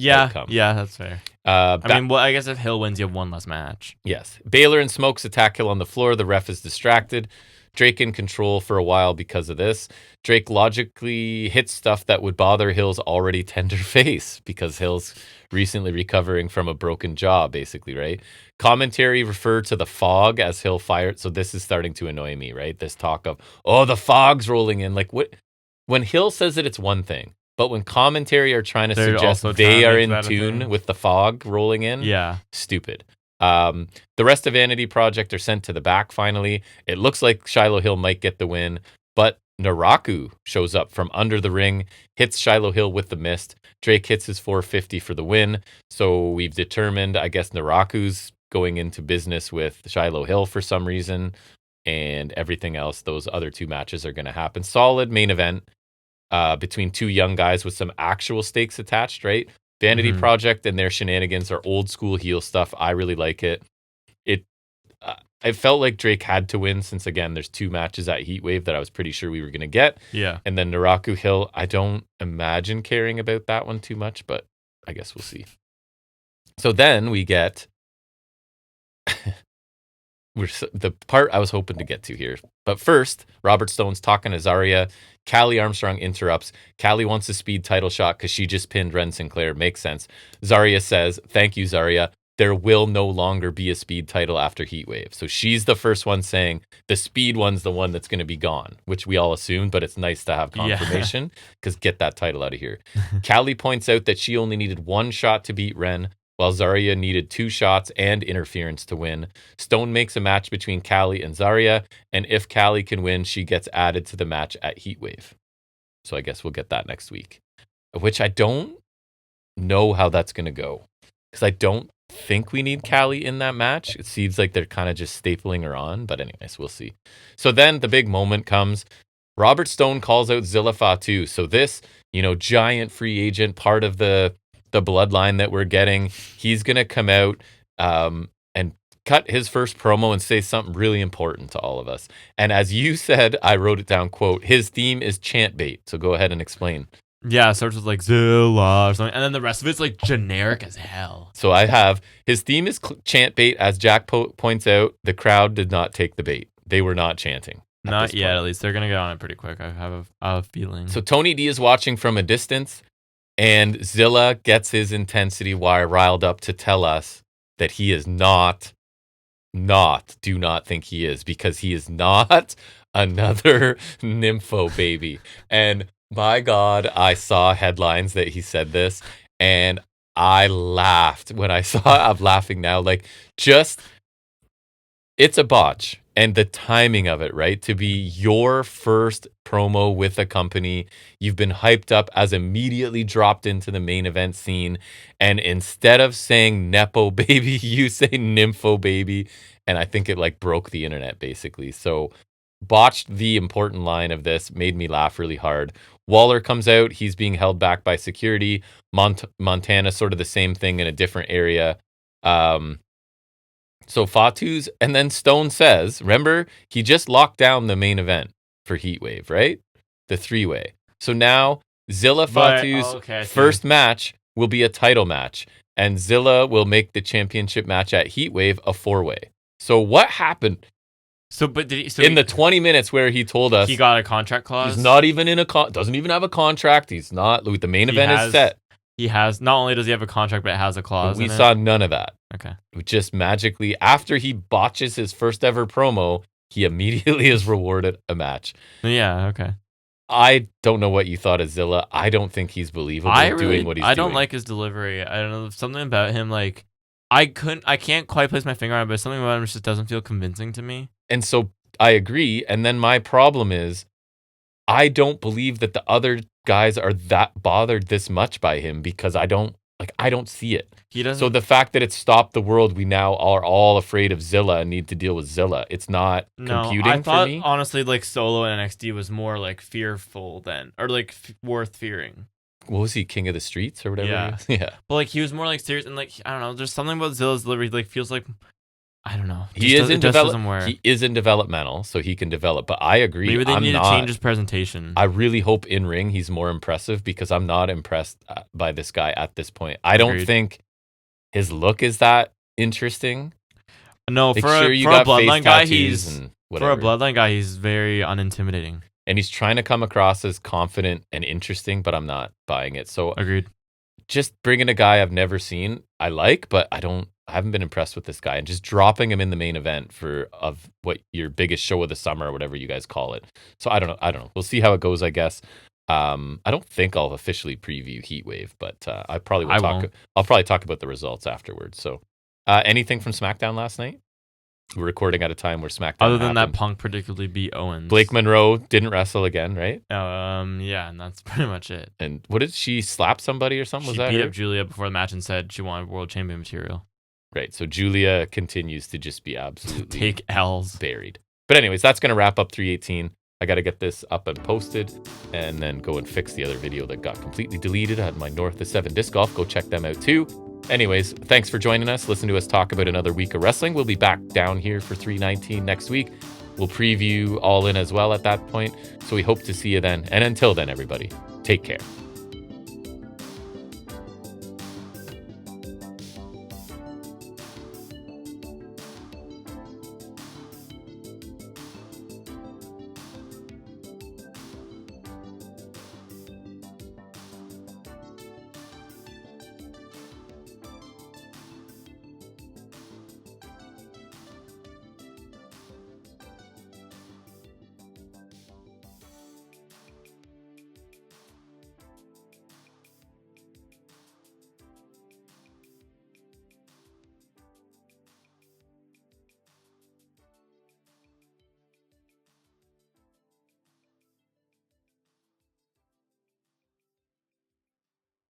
outcome. Yeah, that's fair. I mean, well, I guess if Hill wins, you have one less match. Yes. Baylor and Smokes attack Hill on the floor. The ref is distracted. Drake in control for a while because of this. Drake logically hits stuff that would bother Hill's already tender face because Hill's recently recovering from a broken jaw, basically, right? Commentary referred to the fog as Hill fired. So this is starting to annoy me, right? This talk of, oh, the fog's rolling in. Like, what? When Hill says it, it's one thing. But when commentary are trying to suggest they are in tune with the fog rolling in, stupid. The rest of Vanity Project are sent to the back finally. It looks like Shiloh Hill might get the win, but Naraku shows up from under the ring, hits Shiloh Hill with the mist. Drake hits his 450 for the win. So we've determined, I guess, Naraku's going into business with Shiloh Hill for some reason, and everything else, those other two matches are going to happen. Solid main event between two young guys with some actual stakes attached, right? Vanity Project and their shenanigans are old school heel stuff. I really like it. I felt like Drake had to win since, again, there's two matches at Heatwave that I was pretty sure we were going to get. Yeah. And then Naraku Hill, I don't imagine caring about that one too much, but I guess we'll see. So then we get the part I was hoping to get to here. But first, Robert Stone's talking to Zarya. Callie Armstrong interrupts. Callie wants a speed title shot because she just pinned Ren Sinclair. Makes sense. Zarya says, thank you, Zarya. There will no longer be a speed title after Heatwave. So she's the first one saying the speed one's the one that's going to be gone, which we all assumed, but it's nice to have confirmation because get that title out of here. Callie points out that she only needed one shot to beat Ren, while Zarya needed 2 shots and interference to win. Stone makes a match between Callie and Zarya, and if Callie can win, she gets added to the match at Heatwave. So I guess we'll get that next week, which I don't know how that's going to go because I don't think we need Callie in that match. It seems like they're kind of just stapling her on, but anyways, we'll see. So then the big moment comes. Robert Stone calls out Zilla Fatu. So this, giant free agent, part of the bloodline that we're getting, he's going to come out and cut his first promo and say something really important to all of us. And as you said, I wrote it down, quote, his theme is chant bait. So go ahead and explain. Yeah, it starts with like Zilla or something, and then the rest of it's like generic as hell. So I have his theme is chant bait. As Jack points out, the crowd did not take the bait. They were not chanting. Not yet, at least. They're going to get on it pretty quick. I have a feeling. So Tony D is watching from a distance, and Zilla gets his intensity wire riled up to tell us that he is not, do not think he is, because he is not another Nympho baby. And my God, I saw headlines that he said this, and I laughed when I saw it. I'm laughing now. Like, it's a botch. And the timing of it, right? To be your first promo with a company, you've been hyped up as immediately dropped into the main event scene. And instead of saying Nepo baby, you say Nympho baby. And I think it broke the internet, basically. So botched the important line of this, made me laugh really hard. Waller comes out. He's being held back by security. Montana, sort of the same thing in a different area. So Fatu's, and then Stone says, remember, he just locked down the main event for Heatwave, right? The 3-way. So now Zilla Fatu's first match will be a title match, and Zilla will make the championship match at Heatwave a 4-way. So what happened? In the 20 minutes where he told us he got a contract clause, he's not even doesn't even have a contract. He's not. The main event is set. He has, not only does he have a contract, but it has a clause. We saw none of that. Okay. Just magically, after he botches his first ever promo, he immediately is rewarded a match. Yeah, okay. I don't know what you thought of Zilla. I don't think he's believable doing what he's doing. I don't like his delivery. I don't know, something about him, I can't quite place my finger on it, but something about him just doesn't feel convincing to me. And so I agree. And then my problem is, I don't believe that the other guys are that bothered this much by him because I don't see it. He doesn't. So the fact that it stopped the world, we now are all afraid of Zilla and need to deal with Zilla. It's not computing I thought, for me. Honestly, Solo and NXT was more fearful than, or worth fearing. What was he, King of the Streets or whatever? Yeah. Yeah. But he was more serious and I don't know. There's something about Zilla's delivery feels like I don't know. He is in developmental, so he can develop. But I agree. Maybe they need to change his presentation. I really hope in ring he's more impressive because I'm not impressed by this guy at this point. I don't think his look is that interesting. No, for a bloodline guy, he's very unintimidating. And he's trying to come across as confident and interesting, but I'm not buying it. So agreed. Just bringing a guy I've never seen, I like, but I haven't been impressed with this guy, and just dropping him in the main event of what your biggest show of the summer or whatever you guys call it. So I don't know. We'll see how it goes, I guess. I don't think I'll officially preview Heatwave, but I'll probably talk about the results afterwards. So anything from SmackDown last night? We're recording at a time where SmackDown other than happened. that Punk predictably beat Owens. Blake Monroe didn't wrestle again, right? Yeah, and that's pretty much it. And what did she slap somebody or something? She beat up Julia before the match and said she wanted world champion material. Right, so Julia continues to just be absolutely take L's, buried. But anyways, that's going to wrap up 318. I got to get this up and posted and then go and fix the other video that got completely deleted. I had my North of 7 Disc Golf. Go check them out too. Anyways, thanks for joining us. Listen to us talk about another week of wrestling. We'll be back down here for 319 next week. We'll preview All In as well at that point. So we hope to see you then. And until then, everybody, take care.